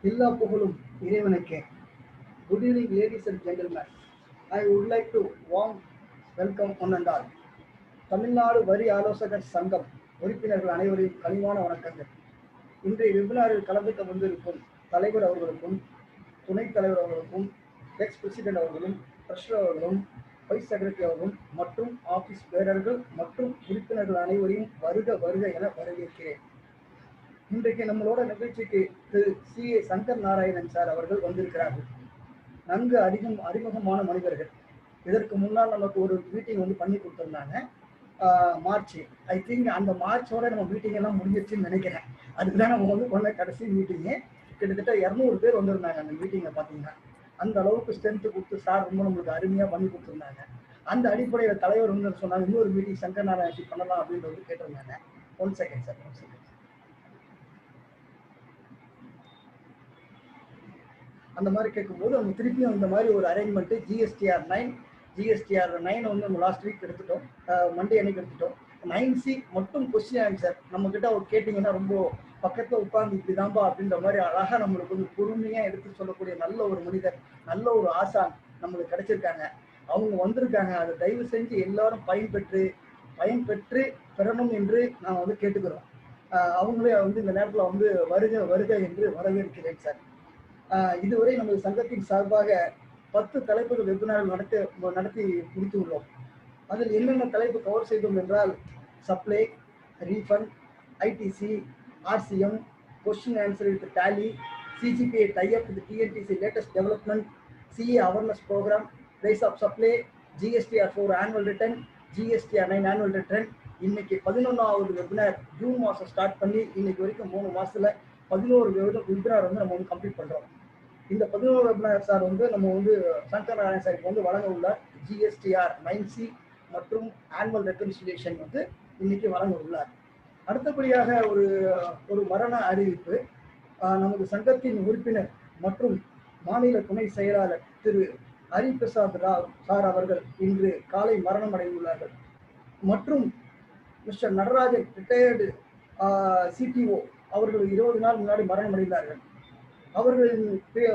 எல்லா புகழும் இறைவனுக்கே. Good evening, ladies and gentlemen. I would like to warm welcome one and all. Tamil Nadu வரி ஆலோசகர் சங்கம் உறுப்பினர்கள் அனைவரையும் கனிவான வணக்கங்கள். இன்றைய வெபினாரில் கலந்துக்க வந்திருக்கும் தலைவர் அவர்களுக்கும், துணைத் தலைவர் அவர்களுக்கும், எக்ஸ் பிரசிடென்ட் அவர்களும், ட்ரெஷரர் அவர்களும், வைஸ் செக்ரட்டரி அவர்களும் மற்றும் ஆபீஸ் பேரர்கள் மற்றும் உறுப்பினர்கள் அனைவரையும் வருக வருக என வரவேற்கிறேன். இன்றைக்கு நம்மளோட நிகழ்ச்சிக்கு திரு CA சங்கர் நாராயணன் சார் அவர்கள் வந்திருக்கிறார்கள். நன்கு அறிமுகமான மனிதர்கள். இதற்கு முன்னால் நமக்கு ஒரு மீட்டிங் பண்ணி கொடுத்துருந்தாங்க மார்ச். ஐ திங்க் அந்த மார்ச்சோட நம்ம மீட்டிங் எல்லாம் முடிஞ்சிருச்சுன்னு நினைக்கிறேன். அதுக்குதான் நம்ம பண்ண கடைசி மீட்டிங்கு. கிட்டத்தட்ட 200 பேர் வந்திருந்தாங்க அந்த மீட்டிங்கை பார்த்தீங்கன்னா. அந்த அளவுக்கு ஸ்ட்ரென்த்து கொடுத்து சார் ரொம்ப நம்மளுக்கு அருமையாக பண்ணி கொடுத்துருந்தாங்க. அந்த அடிப்படையில் தலைவர் சொன்னாங்க இன்னொரு மீட்டிங் சங்கர் நாராயணன் பண்ணலாம் அப்படின்றது கேட்டிருந்தாங்க. 1 செகண்ட் சார், 1 செகண்ட். அந்த மாதிரி கேட்கும்போது அவங்க திருப்பியும் இந்த மாதிரி ஒரு அரேஞ்ச்மெண்ட் GSTR 9 நம்ம லாஸ்ட் வீக் எடுத்துட்டோம், மண்டே அன்னைக்கு எடுத்துட்டோம். 9C மட்டும் கொஸ்டின் ஆன்சர் நம்ம கிட்ட ஒரு கேட்டிங்கன்னா ரொம்ப பக்கத்தில் உட்கார்ந்து இப்படிதான்பா அப்படின்ற மாதிரி அழகா நம்மளுக்கு பொறுமையா எடுத்து சொல்லக்கூடிய நல்ல ஒரு மனிதர், நல்ல ஒரு ஆசான் நம்மளுக்கு கிடைச்சிருக்காங்க. அவங்க வந்திருக்காங்க. அதை தயவு செஞ்சு எல்லாரும் பயன்பெற்று பெறணும் என்று நான் கேட்டுக்கிறோம். அவங்களே இந்த நேரத்தில் வருக வருக என்று வரவேற்கிறேன் சார். இதுவரை நமது சங்கத்தின் சார்பாக 10 தலைப்புகள் வெபினார்கள் நடத்தி முடித்துள்ளோம். அதில் என்னென்ன தலைப்பு கவர் செய்தோம் என்றால் supply, refund, ITC, RCM, question answer with Tally, CGPA tie-up with TNTC latest development, CA awareness program, price of supply, GSTR 4 annual return, GSTR 9 annual return. இன்னைக்கு 11வது வெபினார் ஜூன் மாதம் ஸ்டார்ட் பண்ணி இன்னைக்கு வரைக்கும் 3 மாசத்துல 11 வெபினார் நம்ம complete பண்றோம். இந்த 11 webinar sir நம்ம சங்கர் நாராயணன் சாருக்கு வழங்க உள்ளார். GSTR 9C மற்றும் ஆனுவல் ரெக்கன்சிலியேஷன் இன்னைக்கு வழங்க உள்ளார். அடுத்தபடியாக ஒரு மரண அறிவிப்பு. நமது சங்கத்தின் உறுப்பினர் மற்றும் மாநில துணை செயலாளர் திரு ஹரிபிரசாத் ராவ் சார் அவர்கள் இன்று காலை மரணம் அடைந்துள்ளார்கள். மற்றும் மிஸ்டர் நடராஜன் ரிட்டையர்டு CTO அவர்கள் 20 நாள் முன்னாடி மரணம் அடைந்தார்கள். அவர்களின்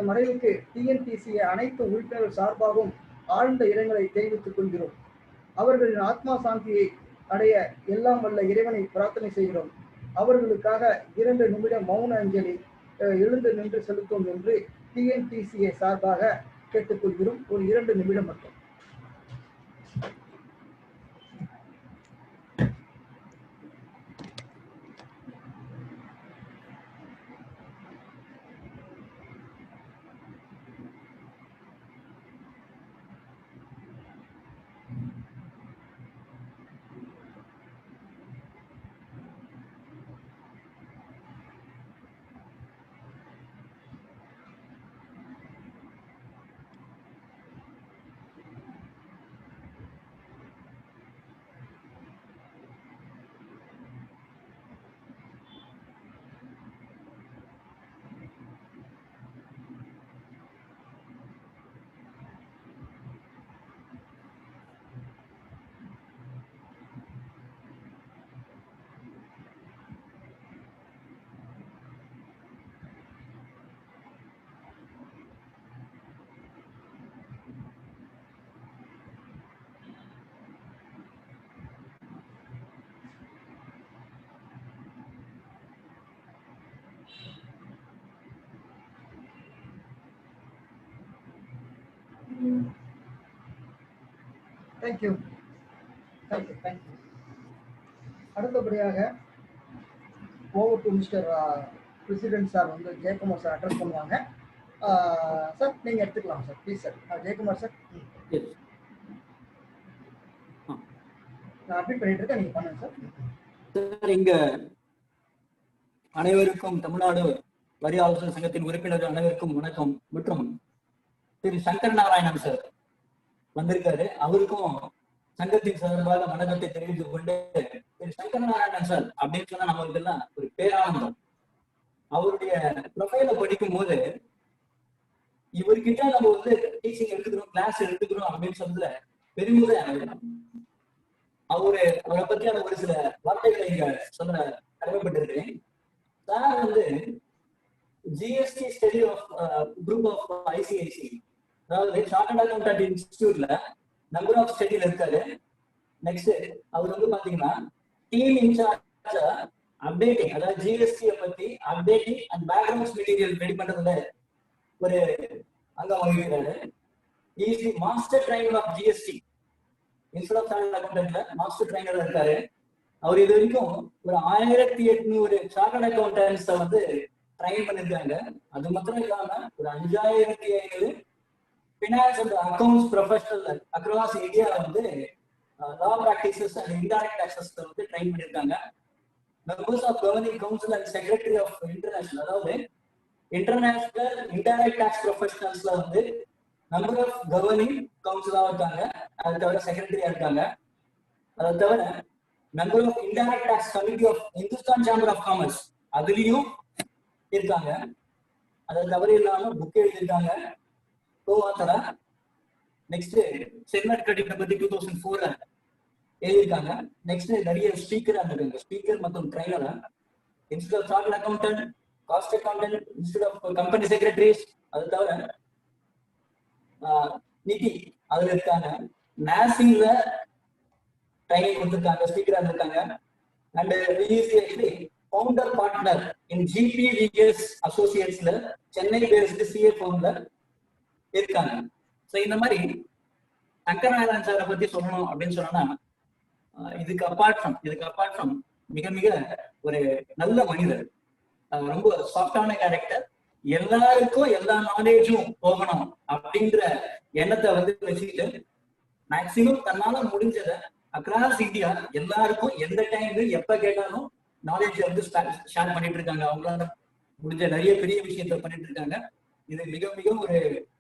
மறைவுக்கு TNTC அனைத்து உறுப்பினர்கள் சார்பாகவும் ஆழ்ந்த இரங்கலை தெரிவித்துக் கொள்கிறோம். அவர்களின் ஆத்மா சாந்தியை அடைய எல்லாம் வல்ல இறைவனை பிரார்த்தனை செய்கிறோம். அவர்களுக்காக 2 நிமிடம் மௌன அஞ்சலி எழுந்து நின்று செலுத்தும் என்று TNTC சார்பாக கேட்டுக்கொள்கிறோம். ஒரு 2 நிமிடம் மட்டும். தேங்க்யூ. அடுத்தபடியாக over to mister president sir Jayakumar sir address பண்ணுவாங்க. சார் நீங்க எடுத்துக்கலாம் sir, please sir. Jayakumar sir, நான் அட்மிட் பண்ணிட்டு இருக்கேன், நீங்க பண்ணுங்க சார். சார், இங்க அனைவருக்கும் தமிழ்நாடு வரி ஆலோசகர் சங்கத்தின் உறுப்பினர்கள் அனைவருக்கும் வணக்கம். மற்றும் திரு சங்கர் நாராயணன் சார் வந்திருக்காரு. அவருக்கும் சங்கத்தின் சார்பாக வணக்கத்தை தெரிவித்துக் கொண்டு, திரு சங்கர் நாராயணன் சார் அப்படின்னு சொன்னா நமக்கு எல்லாம் ஒரு பேரானந்தம். அவருடைய ப்ரொஃபைல படிக்கும் போது இவர்கிட்ட நம்ம டீச்சிங் எடுத்துக்கிறோம், கிளாஸ் எடுத்துக்கிறோம் அப்படின்னு சொல்றதுல பெருமிதம். அவரை பற்றியான ஒரு சில வார்த்தைகளை இங்க சொல்ல கடமைப்பட்டிருக்கிறேன். Sir GST study of group of ICIC, அதாவது சார்ட்டர்ட் அக்கௌண்டன்ட் இன்ஸ்டிடியூட்ல நம்பர் ஆஃப் ஸ்டடியில இருக்காரு. நெக்ஸ்ட் அவர் வந்து பாத்தீங்கன்னா டீம் இன்சார்ஜ் அப்டேட்டிங், அதாவது ஜிஎஸ்டி பத்தி updating and background material ready பண்றதுல ஒரு அங்கம் வகிக்கிறாரு. Is the master trainer of GST. Institute of chartered அக்கௌண்டன்ட்ல மாஸ்டர் ட்ரைனரா இருக்காரு. அவர் இது வரைக்கும் ஒரு 1800 சார்ட்டர்ட் அக்கௌண்டன்ட்ஸை வந்து ட்ரைன் பண்ணிருக்காங்க. அது மாத்திரம் இல்லாம ஒரு 5500 finance and accounts professional across India வந்து லா பிராக்டிசஸ் அண்ட் இன்டைரக்ட் டாக்ஸஸ்ல வந்து ட்ரைன் பண்ணிருக்காங்க. Members of governing council and secretary of international, அதாவது இன்டர்நேஷனல் இன்டைரக்ட் டாக்ஸ் ப்ரொஃபஷனல்ஸ்ல வந்து மெம்பர் ஆஃப் கவர்னிங் கவுன்சிலா இருக்காங்க. அது தவிர செக்ரட்டரியா இருக்காங்க. அதை தவிர member of indirect tax committee of Hindustan chamber of commerce அதுலயும் இருக்காங்க. அதை தவிர இல்லாம புக் எழுதியிருக்காங்க கோவாத்தரா. நெக்ஸ்ட் செக்மெண்ட் கிரெடிட் பத்தி 2004 எழுதியிருக்காங்க. நெக்ஸ்ட் நிறைய ஸ்பீக்கரா இருக்காங்க, ஸ்பீக்கர் மற்றும் ட்ரைனரா. Institute of chartered accountant, cost accountant, institute of company secretaries, அது தவிர நிதி அதுல இருக்காங்க. நாசிங்ல ட்ரைனிங் கொடுத்துருக்காங்க, ஸ்பீக்கரா இருந்திருக்காங்க. And founder partner in GPVS அசோசியேட்ஸ்ல சென்னை பேஸ்டு சிஏ ஃபர்ம்ல இருக்காங்க. ஸோ இந்த மாதிரி சங்கரநாராயணன் சாரை பத்தி சொல்லணும் அப்படின்னு சொன்னா, இதுக்கு அப்பார்ட் ஃப்ரம் மிக மிக ஒரு நல்ல மனிதர், ரொம்ப சாஃப்டான கேரக்டர், எல்லாருக்கும் எல்லா நாலேஜும் போகணும் அப்படின்ற எண்ணத்தை வந்து வச்சுக்கிட்டு மேக்சிமம் தன்னால முடிஞ்சதை அக்ராஸ் இந்தியா எல்லாருக்கும் எந்த டைம் எப்ப கேட்டாலும் நாலேஜ் வந்து ஷேர் பண்ணிட்டு இருக்காங்க. அவங்களால முடிஞ்ச நிறைய பெரிய விஷயத்த பண்ணிட்டு இருக்காங்க. இது மிக மிக ஒரு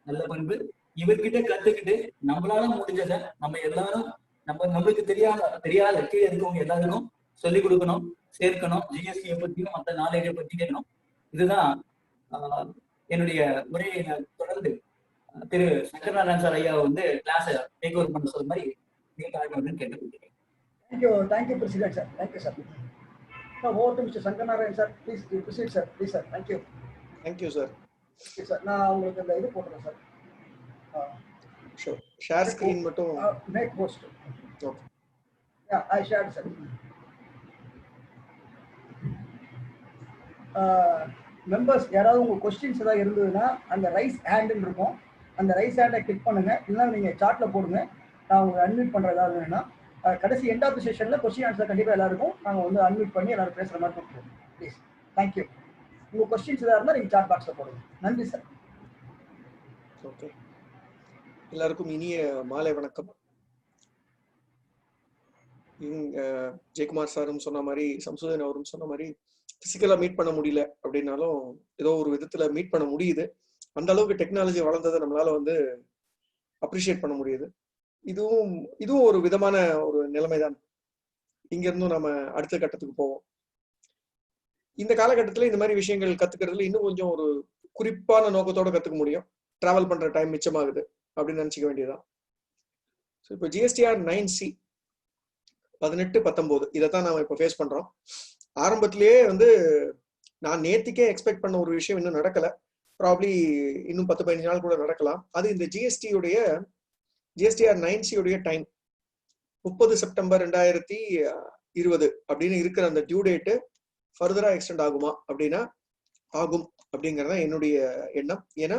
நல்ல பண்பு. இவர்கிட்ட கத்துக்கிட்டு நம்மளால முடிஞ்சதை நம்ம எல்லாரும் நம்மளுக்கு தெரியாத கீழே இருக்கவங்க எல்லாருக்கும் சொல்லிக் கொடுக்கணும், சேர்க்கணும். ஜிஎஸ்டியை பத்தியும் மற்ற நாலேஜை பத்தி கேட்கணும். இதுதான் என்னுடைய உரையை தொடர்ந்து திரு சங்கரநாராயணன் சார் ஐயா வந்து கிளாஸ் டேக் ஓவர் பண்ண சொல்ற மாதிரி கேட்டுக்கொள்கிறேன். Thank you president sir. Thank you sir. Over to Mr. Sankarnarayan sir. Please proceed sir. Please sir. Thank you. Thank you sir. Okay sir. நான் உங்களுக்கு இந்த இது போடுறேன் சார். Sure. Share screen மட்டும் make post. Okay. Yeah, I shared sir. Members யாராவது உங்க questions ஏதாவது இருந்ததுன்னா அந்த ரைஸ் ஹேண்டுன்னு இருக்கும், அந்த ரைஸ் ஹேண்டை கிளிக் பண்ணுங்க. இல்லைன்னா நீங்க சார்ட்ல போடுங்க, நான் உங்களுக்கு அன்மியூட் பண்ற ஏதாவது வேணும்னா கடைசி எண்ட் ஆஃப் தி செஷன்ல கொஸ்டின் ஆன்சர் கண்டிப்பா எல்லாருக்கும் நாங்க வந்து அன்மியூட் பண்ணி எல்லாரும் பேசுற மாதிரி கொடுப்போம். ப்ளீஸ். தேங்க்யூ. உங்க கொஸ்டின்ஸ் ஏதாவது இருந்தா நீங்க சாட் பாக்ஸ்ல போடுங்க. நன்றி சார். ஓகே, எல்லாருக்கும் இனிய மாலை வணக்கம். ஜெயக்குமார் சாரும் சொன்ன மாதிரி, சம்சுதன் அவரும் சொன்ன மாதிரி, பிசிக்கலா மீட் பண்ண முடியல அப்படின்னாலும் ஏதோ ஒரு விதத்துல மீட் பண்ண முடியுது. அந்த அளவுக்கு டெக்னாலஜி வளர்ந்ததை நம்மளால வந்து அப்ரிஷியேட் பண்ண முடியுது. இதுவும் ஒரு விதமான ஒரு நிலைமைதான். இங்க இருந்தும் நம்ம அடுத்த கட்டத்துக்கு போவோம். இந்த காலகட்டத்துல இந்த மாதிரி விஷயங்கள் கத்துக்கிறதுல இன்னும் கொஞ்சம் ஒரு குறிப்பான நோக்கத்தோட கத்துக்க முடியும். டிராவல் பண்ற டைம் மிச்சமாகுது அப்படின்னு நினைச்சுக்க வேண்டியதுதான். இப்போ GSTR 9C 18-19 இதைத்தான் நாம இப்போ ஃபேஸ் பண்றோம். ஆரம்பத்திலேயே வந்து நான் நேத்திக்கே எக்ஸ்பெக்ட் பண்ண ஒரு விஷயம் இன்னும் நடக்கல. ப்ராப்ளி இன்னும் 10-15 நாள் கூட நடக்கலாம். அது இந்த GSTR 9C உடைய டைம் 30 செப்டம்பர் 2020 அப்படின்னு இருக்கிற அந்த டியூ டேட்டு ஃபர்தரா எக்ஸ்டெண்ட் ஆகுமா அப்படின்னா ஆகும் அப்படிங்கறத என்னுடைய எண்ணம். ஏன்னா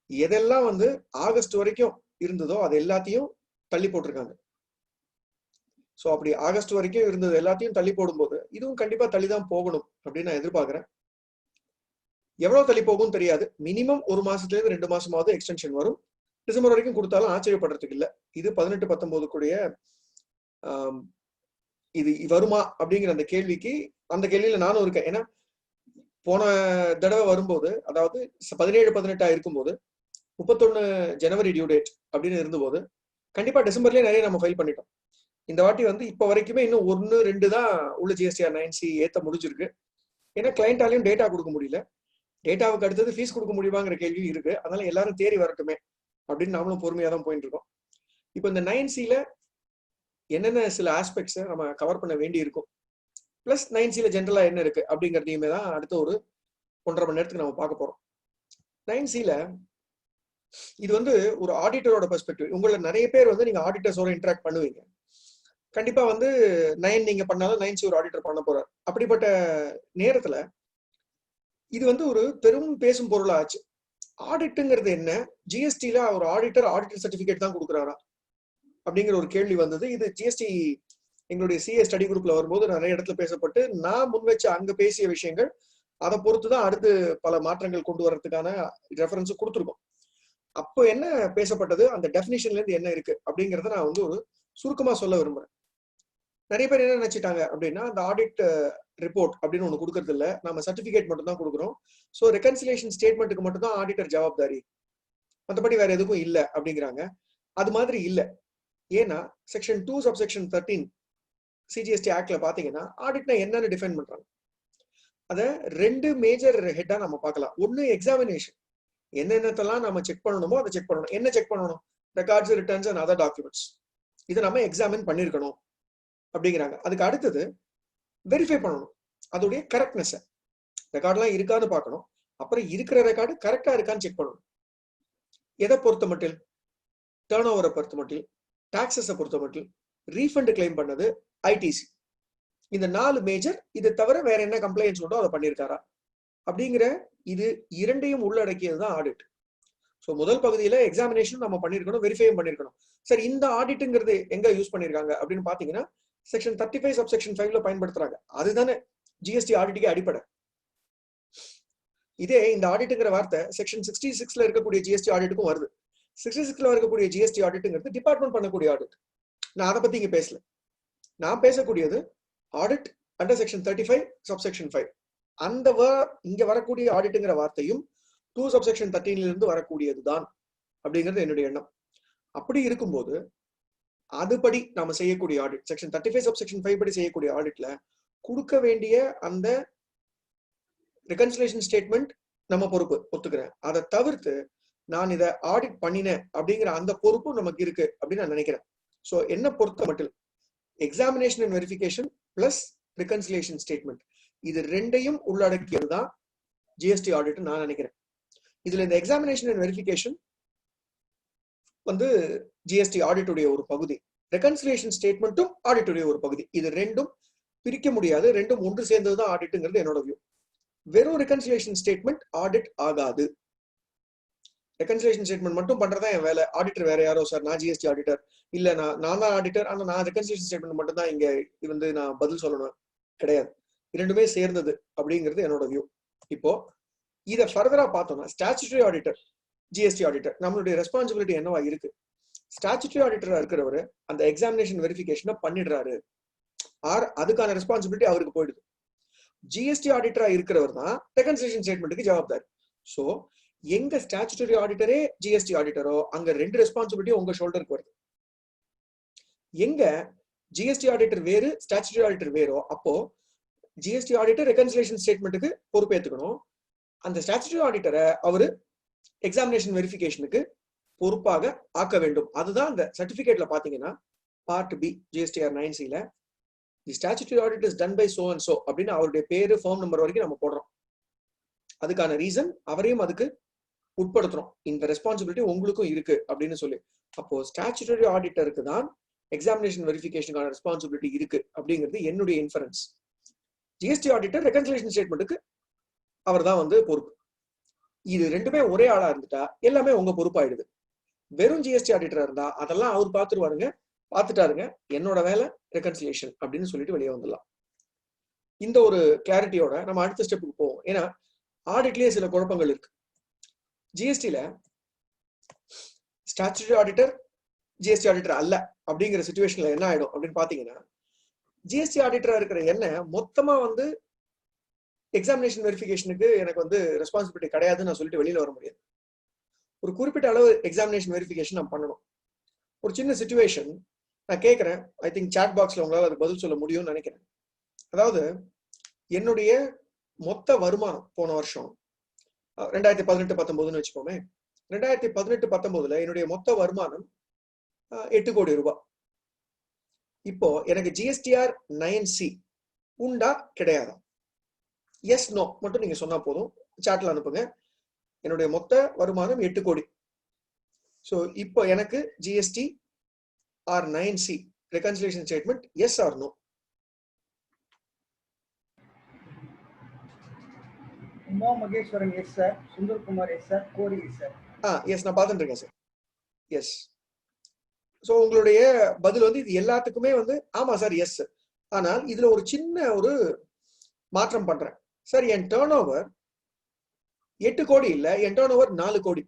எதெல்லாம் வந்து ஆகஸ்ட் வரைக்கும் இருந்ததோ அது எல்லாத்தையும் தள்ளி போட்டிருக்காங்க. ஸோ அப்படி ஆகஸ்ட் வரைக்கும் இருந்தது எல்லாத்தையும் தள்ளி போடும்போது இதுவும் கண்டிப்பா தள்ளிதான் போகணும் அப்படின்னு நான் எதிர்பார்க்கிறேன். எவ்வளவு தள்ளி போகும் தெரியாது. மினிமம் 1 மாசத்துல இருந்து 2 மாசமாவது எக்ஸ்டென்ஷன் வரும். டிசம்பர் வரைக்கும் கொடுத்தாலும் ஆச்சரியப்படுறதுக்கு இல்லை. இது 18-19 கூடிய இது வருமா அப்படிங்கிற அந்த கேள்வியில நானும் இருக்கேன். ஏன்னா போன தடவை வரும்போது, அதாவது 17-18 இருக்கும்போது 31 ஜனவரி டியூ டேட் அப்படின்னு இருந்தபோது கண்டிப்பா டிசம்பர்லயே நிறைய நம்ம ஃபைல் பண்ணிட்டோம். இந்த வாட்டி வந்து இப்ப வரைக்குமே இன்னும் 1-2 தான் உள்ள GSTR 9C ஏத்த முடிஞ்சிருக்கு. ஏன்னா கிளைண்டாலையும் டேட்டா கொடுக்க முடியல. டேட்டாவுக்கு அடுத்தது ஃபீஸ் கொடுக்க முடியுமாங்கிற கேள்வி இருக்கு. அதனால எல்லாரும் தேறி வரட்டுமே அப்படின்னு நாமளும் பொறுமையா தான் போயிட்டு இருக்கோம். இப்போ இந்த 9Cல என்னென்ன சில ஆஸ்பெக்ட்ஸை நம்ம கவர் பண்ண வேண்டி இருக்கும், பிளஸ் 9Cல ஜென்ரலா என்ன இருக்கு அப்படிங்கிறதையுமே தான் அடுத்த ஒரு 1.5 மணி நேரத்துக்கு நம்ம பார்க்க போறோம். 9C-ல இது வந்து ஒரு ஆடிட்டரோட பெர்ஸ்பெக்டிவ். உங்களை நிறைய பேர் வந்து நீங்க ஆடிட்டர்ஸோட இன்டராக்ட் பண்ணுவீங்க. கண்டிப்பா வந்து 9 நீங்க பண்ணாலும் 9C ஒரு ஆடிட்டர் பண்ண போறார். அப்படிப்பட்ட நேரத்துல இது வந்து ஒரு பெரும் பேசும் பொருளா ஆச்சு. ஆடிட்டுங்கிறது என்ன? ஜிஎஸ்டில ஒரு ஆடிட்டர் சர்டிபிகேட் தான் கொடுக்குறாரா அப்படிங்கிற ஒரு கேள்வி வந்தது. இது ஜிஎஸ்டி எங்களுடைய சிஏ ஸ்டடி குரூப்ல வரும்போது நிறைய இடத்துல பேசப்பட்டு, நான் முன்வச்ச அங்க பேசிய விஷயங்கள் அதை பொறுத்துதான் அடுத்து பல மாற்றங்கள் கொண்டு வர்றதுக்கான ரெஃபரன்ஸ் கொடுத்துருக்கோம். அப்போ என்ன பேசப்பட்டது, அந்த டெஃபினிஷன்ல இருந்து என்ன இருக்கு அப்படிங்கறத நான் வந்து ஒரு சுருக்கமா சொல்ல விரும்புறேன். நிறைய பேர் என்ன நினைச்சிட்டாங்க அப்படின்னா, அந்த ஆடிட் ரிப்போர்ட் அப்படின்னு ஒண்ணு கொடுக்கறது இல்ல, நம்ம சர்டிபிகேட் மட்டும் தான் கொடுக்குறோம். ஸோ ரெகன்சிலேஷன் ஸ்டேட்மெண்ட்டுக்கு மட்டும் தான் ஆடிட்டர் ஜவாப்தாரி, மற்றபடி வேற எதுக்கும் இல்லை அப்படிங்கிறாங்க. அது மாதிரி இல்லை. ஏன்னா செக்ஷன் 2 சப்செக்ஷன் 13 சிஜிஎஸ்டி ஆக்ட்ல பாத்தீங்கன்னா ஆடிட்னா என்னன்னு டிஃபைன் பண்றாங்க. அத 2 மேஜர் ஹெட்டா நம்ம பார்க்கலாம். ஒன்னு எக்ஸாமினேஷன், என்னென்னத்தெல்லாம் நம்ம செக் பண்ணணுமோ அதை செக் பண்ணணும். என்ன செக் பண்ணணும்? Records, returns and other documents. இதை நம்ம எக்ஸாமின் பண்ணிருக்கணும் அப்படிங்கிறாங்க. அதுக்கு அடுத்தது வெரிஃபை பண்ணணும் அதோடைய கரெக்ட்னஸ். ரெக்கார்ட்லாம் இருக்கான்னு பார்க்கணும். அப்புறம் இருக்கிற ரெக்கார்டு கரெக்டா இருக்கான்னு செக் பண்ணணும். எதை பொறுத்த மட்டும்? டர்ன் ஓவரை பொறுத்த மட்டும், டாக்ஸஸை பொறுத்த மட்டும், ரீஃபண்ட் கிளைம் பண்ணது, ஐடிசி. இந்த 4 மேஜர். இதை தவிர வேற என்ன கம்ப்ளைண்ட்ஸ் உண்டோ அதை பண்ணியிருக்காரா அப்படிங்கிற இது இரண்டையும் உள்ளடக்கியது தான் ஆடிட். ஸோ முதல் பகுதியில எக்ஸாமினேஷன் நம்ம பண்ணிருக்கணும், வெரிஃபையும் பண்ணிருக்கணும். சரி, இந்த ஆடிட்டுங்கிறது எங்க யூஸ் பண்ணிருக்காங்க அப்படின்னு பாத்தீங்கன்னா செக்ஷன் 35 சப்செக்ஷன் 5ல பயன்படுத்துறாங்க. அதுதானே ஜிஎஸ்டி ஆடிட்டுக்கு அடிப்படை. இதே இந்த ஆடிட்டுங்கிற வார்த்தை செக்ஷன் 66ல இருக்கக்கூடிய ஜிஎஸ்டி ஆடிட்டுக்கும் வருது. 66ல இருக்கக்கூடிய ஜிஎஸ்டி ஆடிட்டுங்கிறது டிபார்ட்மெண்ட் பண்ணக்கூடிய ஆடிட். நான் அதை பத்தி இங்க பேசல. நான் பேசக்கூடியது ஆடிட் அண்டர் செக்ஷன் 35 சப்செக்ஷன் 5. அந்த இங்க வரக்கூடிய ஆடிட்டுங்கிற வார்த்தையும் 2 சப்செக்ஷன் 13ல இருந்து வரக்கூடியதுதான் அப்படிங்கிறது என்னுடைய எண்ணம். அப்படி இருக்கும்போது அதுபடி நாம செய்யக்கூடிய ஆடிட், செக்ஷன் 35 சப்செக்ஷன் 5 படி செய்யக்கூடிய ஆடிட்ல கொடுக்க வேண்டிய அந்த ரெகன்சிலேஷன் ஸ்டேட்மெண்ட் நம்ம பொறுப்பு, ஒத்துக்கிறேன். அதை தவிர்த்து நான் இதை ஆடிட் பண்ணினேன் அப்படிங்கிற அந்த பொறுப்பும் நமக்கு இருக்கு அப்படின்னு நான் நினைக்கிறேன். ஸோ என்ன பொறுத்த மட்டும் examination and verification plus reconciliation statement, இது ரெண்டையும் உள்ளடக்கியது தான் ஜிஎஸ்டி ஆடிட் நான் நினைக்கிறேன். இதுல இந்த எக்ஸாமினேஷன் அண்ட் வெரிஃபிகேஷன் வந்து ஜிஎஸ்டி ஆடிட்டுடைய ஒரு பகுதி, ரெகன்சிலேஷன் ஸ்டேட்மெண்ட்டும் ஆடிட்டுடைய ஒரு பகுதி. இது ரெண்டும் பிரிக்க முடியாது, ரெண்டும் ஒன்று சேர்ந்ததுதான் ஆடிட்டுங்கிறது என்னோட வியூ. வெறும் ரெகன்சிலேஷன் ஸ்டேட்மெண்ட் ஆடிட் ஆகாது. ரெகன்சிலேஷன் ஸ்டேட்மெண்ட் மட்டும் பண்றதா என் வேலை. ஆடிட்டர் வேற யாரோ சார், நான் ஜிஎஸ்டி ஆடிட்டர் இல்ல, நான் தான் ஆடிட்டர், ஆனா நான் ரெகன்சிலேஷன் ஸ்டேட்மெண்ட் மட்டும் தான் இங்க வந்து நான் பதில் சொல்லணும் கிடையாது. இரண்டுமே சேர்ந்தது அப்படிங்கிறது என்னோட வியூ. இப்போ இதை ஃபர்தரா பார்த்தோம்னா ஸ்டாச்சுட்டரி ஆடிட்டர், ஜிஎஸ்டி ஆடிட்டர், நம்மளுடைய ரெஸ்பான்சிபிலிட்டி என்னவா இருக்கு? ஸ்டாச்சுட்டரி ஆடிட்டரா இருக்கிறவரு அந்த எக்ஸாமினேஷன் வெரிஃபிகேஷனை பண்ணிடுறாரு, ஆர் அதுக்கான ரெஸ்பான்சிபிலிட்டி அவருக்கு போயிடுது. ஜிஎஸ்டி ஆடிட்டரா இருக்கிறவர் தான் ரெகன்சிலேஷன் ஸ்டேட்மெண்ட்டுக்கு ஜவாப்தார். சோ எங்க ஸ்டாச்சுட்டரி ஆடிட்டரே ஜிஎஸ்டி ஆடிட்டரோ அங்க 2 ரெஸ்பான்சிபிலிட்டி உங்க ஷோல்டருக்கு வருது. எங்க ஜிஎஸ்டி ஆடிட்டர் வேறு ஸ்டாச்சுட்டரி ஆடிட்டர் வேறோ அப்போ ஜிஎஸ்டி ஆடிட்டர் ரெகன்சிலேஷன் ஸ்டேட்மெண்ட்டுக்கு பொறுப்பேற்றுக்கணும். அந்த ஸ்டாச்சுட்டரி ஆடிட்டரை அவரு எக்ஸாமினேஷன் வெரிஃபிகேஷனுக்கு பொறுப்பாக ஆக்க வேண்டும். அதுதான் அந்த சர்டிபிகேட்ல பாத்தீங்கன்னா பார்ட் பி ஜிஎஸ்டிஆர் 9C-ல the statutory audit is done by so and so அப்படின்னு அவருடைய பேரு, ஃபார்ம் நம்பர் வரைக்கும் நம்ம போடுறோம். அதுக்கான ரீசன் அவரையும் அதுக்கு உட்படுத்துறோம். இந்த ரெஸ்பான்சிபிலிட்டி உங்களுக்கும் இருக்கு அப்படின்னு சொல்லி. அப்போ ஸ்டாச்சுட்டரி ஆடிட்டருக்கு தான் எக்ஸாமினேஷன் வெரிஃபிகேஷனுக்கான ரெஸ்பான்சிபிலிட்டி இருக்கு அப்படிங்கிறது என்னுடைய இன்ஃபரன்ஸ். ஜிஎஸ்டி ஆடிட்டர் ரெகன்சிலேஷன் ஸ்டேட்மெண்ட்டுக்கு அவர் தான் வந்து பொறுப்பு. இது ரெண்டுமே ஒரே ஆளா இருந்துட்டா எல்லாமே உங்க பொறுப்பாயிடுது. வெறும் ஜிஎஸ்டி ஆடிட்டரா இருந்தா அதெல்லாம் அவர் பார்த்துருவாருங்க, பார்த்துட்டாருங்க, என்னோட வேலை ரெகன்சிலேஷன் அப்படின்னு சொல்லிட்டு வெளியே வந்துடலாம். இந்த ஒரு கிளாரிட்டியோட நம்ம அடுத்த ஸ்டெப்புக்கு போவோம். ஏன்னா ஆடிட்லயே சில குழப்பங்கள் இருக்கு. ஜிஎஸ்டில ஸ்டாச்சுட்டரி ஆடிட்டர் ஜிஎஸ்டி ஆடிட்டர் அல்ல அப்படிங்கிற சிச்சுவேஷன்ல என்ன ஆயிடும் அப்படின்னு பாத்தீங்கன்னா, ஜிஎஸ்டி ஆடிட்டரா இருக்கிற என்ன மொத்தமா வந்து எக்ஸாமினேஷன் வெரிஃபிகேஷனுக்கு எனக்கு வந்து ரெஸ்பான்சிபிலிட்டி கிடையாதுன்னு நான் சொல்லிட்டு வெளியில வர முடியாது. ஒரு குறிப்பிட்ட அளவு எக்ஸாமினேஷன் வெரிஃபிகேஷன் நான் பண்ணணும். ஒரு சின்ன சிச்சுவேஷன் நான் கேட்கிறேன், ஐ திங்க் சாட் பாக்ஸ்ல உங்களால அதுக்கு பதில் சொல்ல முடியும்னு நினைக்கிறேன். அதாவது என்னுடைய மொத்த வருமானம் போன வருஷம் 2018-19 வச்சுக்கோமே, 2018-19 என்னுடைய மொத்த வருமானம் 8 கோடி ரூபாய். இப்போ எனக்கு ஜிஎஸ்டிஆர் 9C உண்டா கிடையாதா? எஸ் நோ மட்டும் நீங்க சொன்னா போதும், சாட்ல அனுப்புங்க. என்னுடைய மொத்த வருமானம் 8 கோடி. ஸோ இப்போ எனக்கு GST R 9C reconciliation statement yes or no? Uma Maheswaran yes sir, Sundarkumar yes sir, Gori yes sir. Yes, நான் பார்த்துட்டு இருக்கேன் சார். எஸ். ஸோ உங்களுடைய பதில் வந்து இது எல்லாத்துக்குமே வந்து ஆமா சார் எஸ். ஆனால் இதுல ஒரு சின்ன ஒரு மாற்றம் பண்றேன் சார். என் டேர்ன் ஓவர் 8 கோடி இல்ல, என் டேர்ன் ஓவர் 4 கோடி.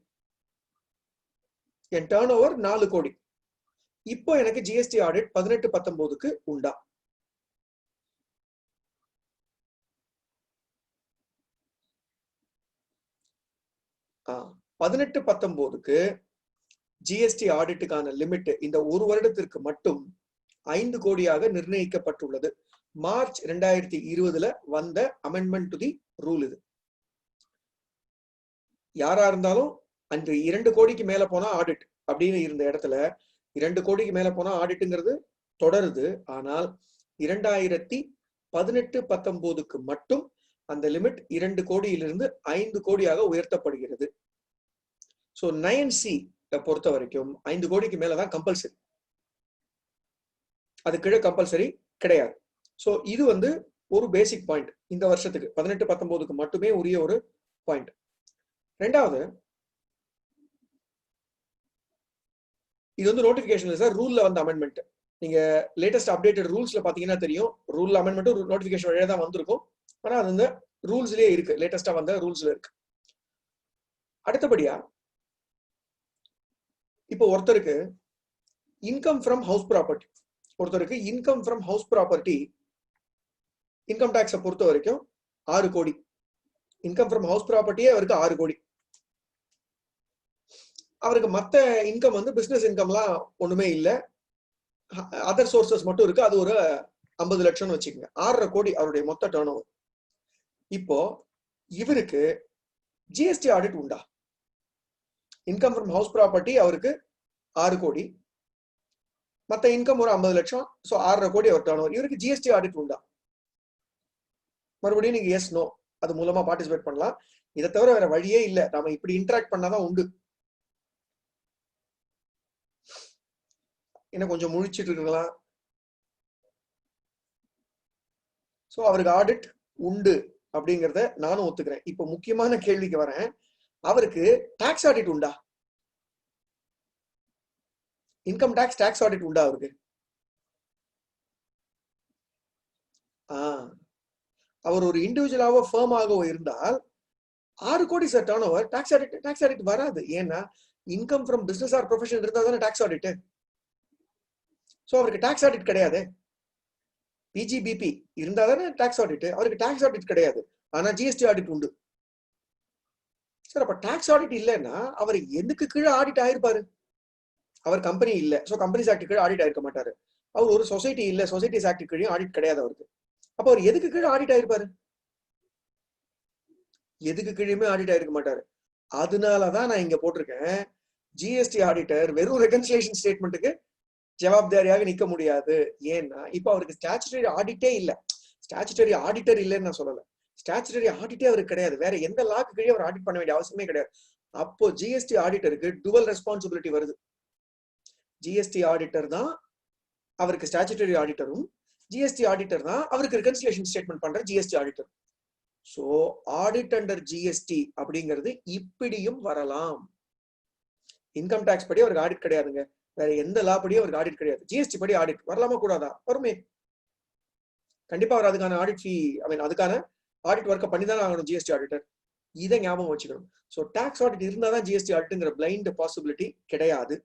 என் டேர்ன் ஓவர் 4 கோடி. இப்போ எனக்கு ஜிஎஸ்டி ஆடிட் 18-19க்கு உண்டா? ஆ, 18-19க்கு ஜிஎஸ்டி ஆடிட்டுக்கான லிமிட் இந்த ஒரு வருடத்திற்கு மட்டும் 5 கோடியாக நிர்ணயிக்கப்பட்டுள்ளது. மார்ச் 2020 வந்த அமெண்ட்மெண்ட் டு தி ரூல் இது. யாரா இருந்தாலும் அன்று 2 கோடிக்கு மேல போனா ஆடிட் அப்படின்னு இருந்த இடத்துல 2 கோடிக்கு மேல போனா ஆடிட்டுங்கிறது தொடருது. ஆனால் 2018-19க்கு மட்டும் அந்த லிமிட் 2 கோடியிலிருந்து 5 கோடியாக உயர்த்தப்படுகிறது. ஸோ 9C பொறுத்த வரைக்கும் 5 கோடிக்கு மேலதான் கம்பல்சரி, அது கீழே கம்பல்சரி கிடையாது. ஸோ இது வந்து ஒரு பேசிக் பாயிண்ட். இந்த வருஷத்துக்கு 18-19க்கு மட்டுமே உரிய ஒரு பாயிண்ட். ரெண்டாவது, இது வந்து நோட்டிபிகேஷன் சார், ரூல்ல வந்த அமெண்ட்மெண்ட். நீங்க லேட்டஸ்ட் அப்டேட்டட் ரூல்ஸ்ல பாத்தீங்கன்னா தெரியும், ரூல் அமெண்ட்மெண்ட் நோட்டிபிகேஷன் வழியா தான் வந்திருக்கும். ஆனா அது வந்து ரூல்ஸ்லயே இருக்கு, லேட்டஸ்டா வந்த ரூல்ஸ்ல இருக்கு. அடுத்தபடியா இப்போ ஒருத்தருக்கு income from house property, income டாக்ஸை பொறுத்த வரைக்கும் 6 கோடி. இன்கம் ஃப்ரம் ஹவுஸ் ப்ராப்பர்ட்டியே அவருக்கு 6 கோடி. அவருக்கு மத்த இன்கம் வந்து பிசினஸ் இன்கம்லாம் ஒண்ணுமே இல்லை, அதர் சோர்சஸ் மட்டும் இருக்கு. அது ஒரு 50 லட்சம்னு வச்சுக்கோங்க. 6.5 கோடி அவருடைய மொத்த டர்ன் ஓவர். இப்போ இவருக்கு ஜிஎஸ்டி ஆடிட் உண்டா? இன்கம் ஃப்ரம் ஹவுஸ் ப்ராப்பர்ட்டி அவருக்கு 6 கோடி, மத்த இன்கம் ஒரு 50 லட்சம். ஸோ 6.5 கோடி அவர் டர்ன் ஓவர். இவருக்கு ஜிஎஸ்டி ஆடிட் உண்டா? மறுபடியும் நீங்க எஸ் நோ அது மூலமா பார்ட்டிசிபேட் பண்ணலாம். இதை தவிர வேற வழியே இல்லை, நாம இப்படி இன்டராக்ட் பண்ணாதான் உண்டு. என்ன கொஞ்சம் முழிச்சிட்டு இருக்கலாம். சோ அவருக்கு ஆடிட் உண்டு அப்படிங்கறத நானும் ஒத்துக்கிறேன். இப்போ முக்கியமான கேள்விக்கு வரேன். அவருக்கு டாக்ஸ் ஆடிட் உண்டா? இன்கம் டாக்ஸ் ஆடிட் உண்டா அவருக்கு? அவர் ஒரு இண்டிவிஜுவலாவோ ஃபர்மாகவோ இருந்தால் 6 கோடி sir turnover, tax audit வராது. ஏன்னா income from business or profession இருந்தா தானே டாக்ஸ் ஆடிட். சோ அவருக்கு டாக்ஸ் ஆடிட் கிடையாது. பிஜிபிபி இருந்தா தானே டாக்ஸ் ஆடிட். அவருக்கு டாக்ஸ் ஆடிட் கிடையாது, ஆனா ஜிஎஸ்டி ஆடிட் உண்டு. சார் அப்ப டாக்ஸ் ஆடிட் இல்லைன்னா அவர் எதுக்கு கீழே ஆடிட் ஆயிருப்பாரு? அவர் கம்பெனி இல்ல, சோ கம்பெனிஸ் ஆக்ட் கீழே ஆடிட் ஆயிருக்க மாட்டாரு. அவர் ஒரு சொசைட்டி இல்ல, சொசைட்டிஸ் ஆக்ட் கீழே ஆடிட் கிடையாது அவருக்கு. அப்ப அவர் எதுக்கு கீழே ஆடிட் ஆயிருப்பாரு? எதுக்கு கீழே ஆடிட் ஆயிருக்க மாட்டாரு. அதனாலதான் நான் இங்க போட்டிருக்கேன், ஜிஎஸ்டி ஆடிட்டர் வெறும் ரெகன்சிலேஷன் ஸ்டேட்மெண்ட்டுக்கு ஜவாப்தாரியாக நிக்க முடியாது. ஏன்னா இப்ப அவருக்கு ஸ்டாச்சுட்டரி ஆடிட்டே இல்ல. ஸ்டாச்சுட்டரி ஆடிட்டர் இல்லைன்னு நான் சொல்லல, ஸ்டாச்சுட்டரி ஆடிட்டே அவருக்கு கிடையாது. வேற எந்த லாக்கு கீழே அவர் ஆடிட் பண்ண வேண்டிய அவசியமே கிடையாது. அப்போ ஜிஎஸ்டி ஆடிட்டருக்கு டுவல் ரெஸ்பான்சிபிலிட்டி வருது. ஜிஎஸ்டி ஆடிட்டர் தான் அவருக்கு ஸ்டாச்சுட்டரி ஆடிட்டரும், ஜிஎஸ்டி ஆடிட்டர் தான் அவருக்கு ரெகன்சிலேஷன் ஸ்டேட்மெண்ட் பண்ற GST auditor. So audit under GST அப்படிங்கிறது இப்படியும் வரலாம். இன்கம் டாக்ஸ் படி அவருக்கு ஆடிட் கிடையாதுங்க, வேற எந்த லா படியும் அவருக்கு ஆடிட் கிடையாது. ஜிஎஸ்டி படி ஆடிட் வரலாமா கூடாதா? வருமே, கண்டிப்பா அவர் அதுக்கான ஆடிட் ஃபீ அதுக்கான ஆடிட் ஒர்க்கை பண்ணி தான் ஆகணும் ஜிஎஸ்டி ஆடிட்டர். இதை ஞாபகம் வச்சுக்கணும். ஸோ டாக்ஸ் ஆடிட் இருந்தாதான் ஜிஎஸ்டி ஆடிட்ங்கிற பிளைண்ட் பாசிபிலிட்டி கிடையாது.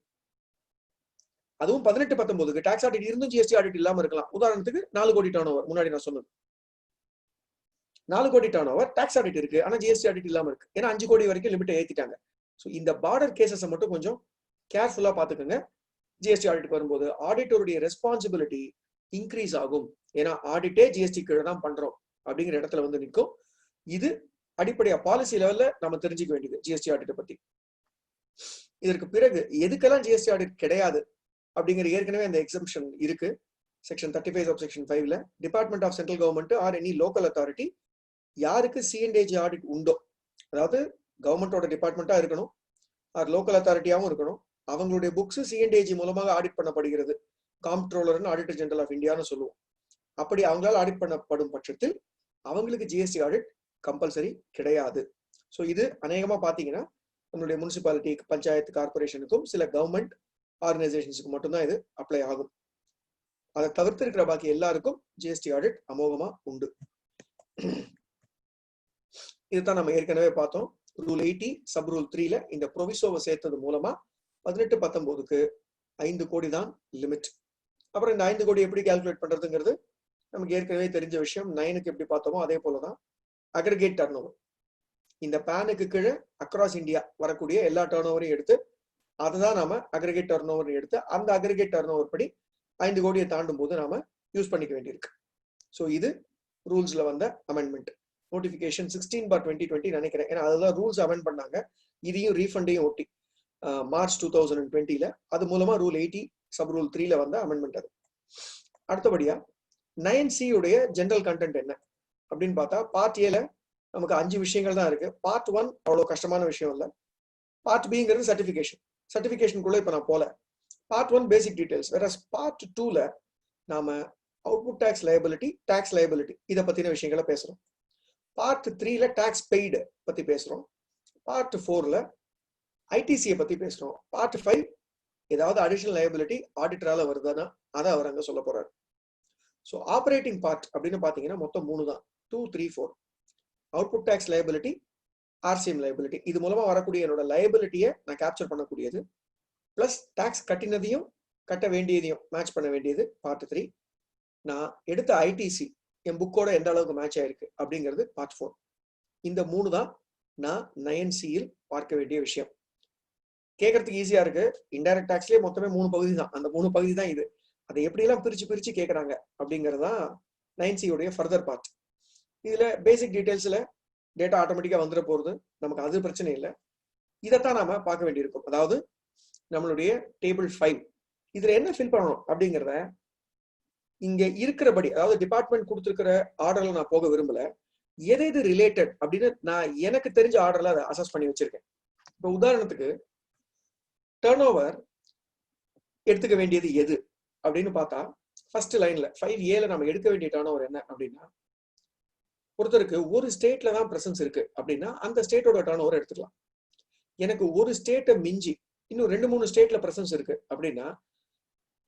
அதுவும் 18-19க்கு டாக்ஸ் ஆடிட் இருந்தும் ஜிஎஸ்டி ஆடிட் இல்லாம இருக்கலாம். உதாரணத்துக்கு 4 கோடி டர்ன் ஓவர், முன்னாடி நான் சொன்னது 4 கோடி டர்ன் ஓவர், டாக்ஸ் ஆடிட் இருக்கு, ஆனா ஜிஎஸ்டி ஆடிட் இல்லாம இருக்கு. ஏன்னா 5 கோடி வரைக்கும் லிமிட்டை ஏத்திட்டாங்க. ஸோ இந்த பார்டர் கேசஸை மட்டும் கொஞ்சம் கேர்ஃபுல்லா பாத்துக்கோங்க. ஜிஎஸ்டி ஆடிட் வரும்போது ஆடிட்டருடைய ரெஸ்பான்சிபிலிட்டி இன்க்ரீஸ் ஆகும். ஏன்னா ஆடிட்டே ஜிஎஸ்டி கீழே தான் பண்றோம் அப்படிங்கிற இடத்துல வந்து நிற்கும். இது அடிப்படையா பாலிசி லெவல்ல நம்ம தெரிஞ்சுக்க வேண்டியது ஜிஎஸ்டி ஆடிட்டை பத்தி. இதற்கு பிறகு எதுக்கெல்லாம் ஜிஎஸ்டி ஆடிட் கிடையாது அப்படிங்கிற ஏற்கனவே அந்த எக்ஸம்ஷன் இருக்கு. செக்ஷன் 35 ஆஃப் செக்ஷன் 5ல department of central government or any local authority யாருக்கு சிஎன்டேஜி ஆடிட் உண்டோ அதாவது கவர்மெண்டோட டிபார்ட்மெண்ட்டா இருக்கணும், அது லோக்கல் அத்தாரிட்டியாவும் இருக்கணும். அவங்களுடைய புக்ஸ் சிஎன்டிஏஜி மூலமாக ஆடிட் பண்ணப்படுகிறது. காம்ப்ட்ரோலர்னு ஆடிட்டர் ஜெனரல் ஆஃப் இந்தியான்னு சொல்லுவோம். அப்படி அவங்களால ஆடிட் பண்ணப்படும் பட்சத்தில் அவங்களுக்கு ஜிஎஸ்டி ஆடிட் கம்பல்சரி கிடையாது. ஸோ இது அநேகமா பாத்தீங்கன்னா நம்மளுடைய முனிசிபாலிட்டி, பஞ்சாயத்து, கார்பரேஷனுக்கும் சில கவர்மெண்ட் ஆர்கனைசேஷன்ஸுக்கு மட்டும்தான் இது அப்ளை ஆகும். அதை தவிர்த்து இருக்கிற பாக்கி எல்லாருக்கும் ஜிஎஸ்டி ஆடிட் அமோகமா உண்டு. இதுதான் நம்ம ஏற்கனவே பார்த்தோம். ரூல் 80 சப் ரூல் 3ல இந்த ப்ரொவிசோவை சேர்த்தது மூலமா 18-19க்கு 5 கோடி தான் லிமிட். அப்புறம் இந்த 5 கோடி எப்படி கால்குலேட் பண்றதுங்கிறது நமக்கு ஏற்கனவே தெரிஞ்ச விஷயம். 9க்கு எப்படி பார்த்தோமோ அதே போலதான் அக்ரிகேட் டர்ன் ஓவர். இந்த பேனுக்கு கீழே அக்ராஸ் இந்தியா வரக்கூடிய எல்லா டர்ன் ஓவரையும் எடுத்து அதுதான் நாம அக்ரிகேட் டர்ன் ஓவர் எடுத்து அந்த அக்ரிகேட் டர்ன் ஓவர் படி 5 கோடியை தாண்டும் போது நாம யூஸ் பண்ணிக்க வேண்டியிருக்கு. ஸோ இது ரூல்ஸ்ல வந்த அமெண்ட்மெண்ட். நோட்டிபிகேஷன் 16/2020 நினைக்கிறேன். ஏன்னா அதெல்லாம் ரூல்ஸ் அமெண்ட் பண்ணாங்க. இதையும் ரீஃபண்டையும் ஒட்டி மார்ச் 2020ல அது மூலமா ரூல் 80 சப் ரூல் 3ல வந்த அமெண்ட்மெண்ட் அது. அடுத்தபடியா 9C உடைய ஜெனரல் கண்டென்ட் என்ன அப்படின்னு பார்த்தா, பார்ட் ஏல நமக்கு 5 விஷயங்கள் தான் இருக்கு. பார்ட் 1 அவ்வளவு கஷ்டமான விஷயம் இல்லை. பார்ட் பிங்கிறது சர்டிபிகேஷன். சர்டிபிகேஷனுக்குள்ள இப்ப நான் போல. Part 1 basic details. வேற பார்ட் 2ல நாம output tax liability, tax liability இதை பத்தின விஷயங்களை பேசுறோம். பார்ட் 3ல டாக்ஸ் பெய்டு பத்தி பேசுறோம். பார்ட் 4ல ஐடிசியை பத்தி பேசுறோம். பார்ட் 5 ஏதாவது அடிஷனல் லயபிலிட்டி ஆடிட்டரால வருதானா அதை அவர் அங்க சொல்ல போறாரு. ஸோ ஆப்ரேட்டிங் பார்ட் அப்படின்னு பாத்தீங்கன்னா மொத்தம் 3 தான். 2, 3, 4. Output tax liability, RCM liability. இது மூலமா வரக்கூடிய என்னோட லயபிலிட்டியை நான் கேப்சர் பண்ணக்கூடியது. பிளஸ் டாக்ஸ் கட்டினதையும் கட்ட வேண்டியதையும் மேட்ச் பண்ண வேண்டியது பார்ட் 3. நான் எடுத்த ஐடிசி என் புக்கோட எந்த அளவுக்கு மேட்ச் ஆயிருக்கு அப்படிங்கிறது பார்ட் 4. இந்த 3 தான் நான் 9Cயில் பார்க்க வேண்டிய விஷயம். கேட்கறதுக்கு ஈஸியா இருக்கு. இன்டைரக்ட் டாக்ஸ்லயே மொத்தமே 3 பகுதி தான். அந்த 3 பகுதி தான் இது. அதை எப்படியெல்லாம் பிரிச்சு கேட்கறாங்க அப்படிங்கறதுதான் 9C உடைய ஃபர்தர் பார்ட். இதுல பேசிக் டீடைல்ஸ்ல டேட்டா ஆட்டோமேட்டிக்கா வந்துட போறது, நமக்கு அது பிரச்சனை இல்லை. இதைத்தான் நாம பார்க்க வேண்டியிருக்கும். அதாவது நம்மளுடைய டேபிள் 5 இதுல என்ன ஃபில் பண்ணணும் அப்படிங்கிறத இங்க இருக்கிறபடி, அதாவது டிபார்ட்மெண்ட் கொடுத்திருக்கிற ஆர்டர்ல நான் போக விரும்பல. எது ரிலேட்டட் அப்படின்னு நான் எனக்கு தெரிஞ்ச ஆர்டர்ல அதை அசஸ் பண்ணி வச்சிருக்கேன். இப்ப உதாரணத்துக்கு டர்ன் ஓவர் எடுத்துக்க வேண்டியது எது அப்படின்னு பார்த்தா, ஃபர்ஸ்ட் லைன்ல 5Aல நம்ம எடுக்க வேண்டிய டர்ன் ஓவர் என்ன அப்படின்னா, ஒருத்தருக்கு ஒரு ஸ்டேட்ல தான் பிரசன்ஸ் இருக்கு அப்படின்னா அந்த ஸ்டேட்டோட டர்ன் ஓவர் எடுத்துக்கலாம். எனக்கு ஒரு ஸ்டேட்டை மிஞ்சி இன்னும் 2-3 ஸ்டேட்ல பிரசன்ஸ் இருக்கு அப்படின்னா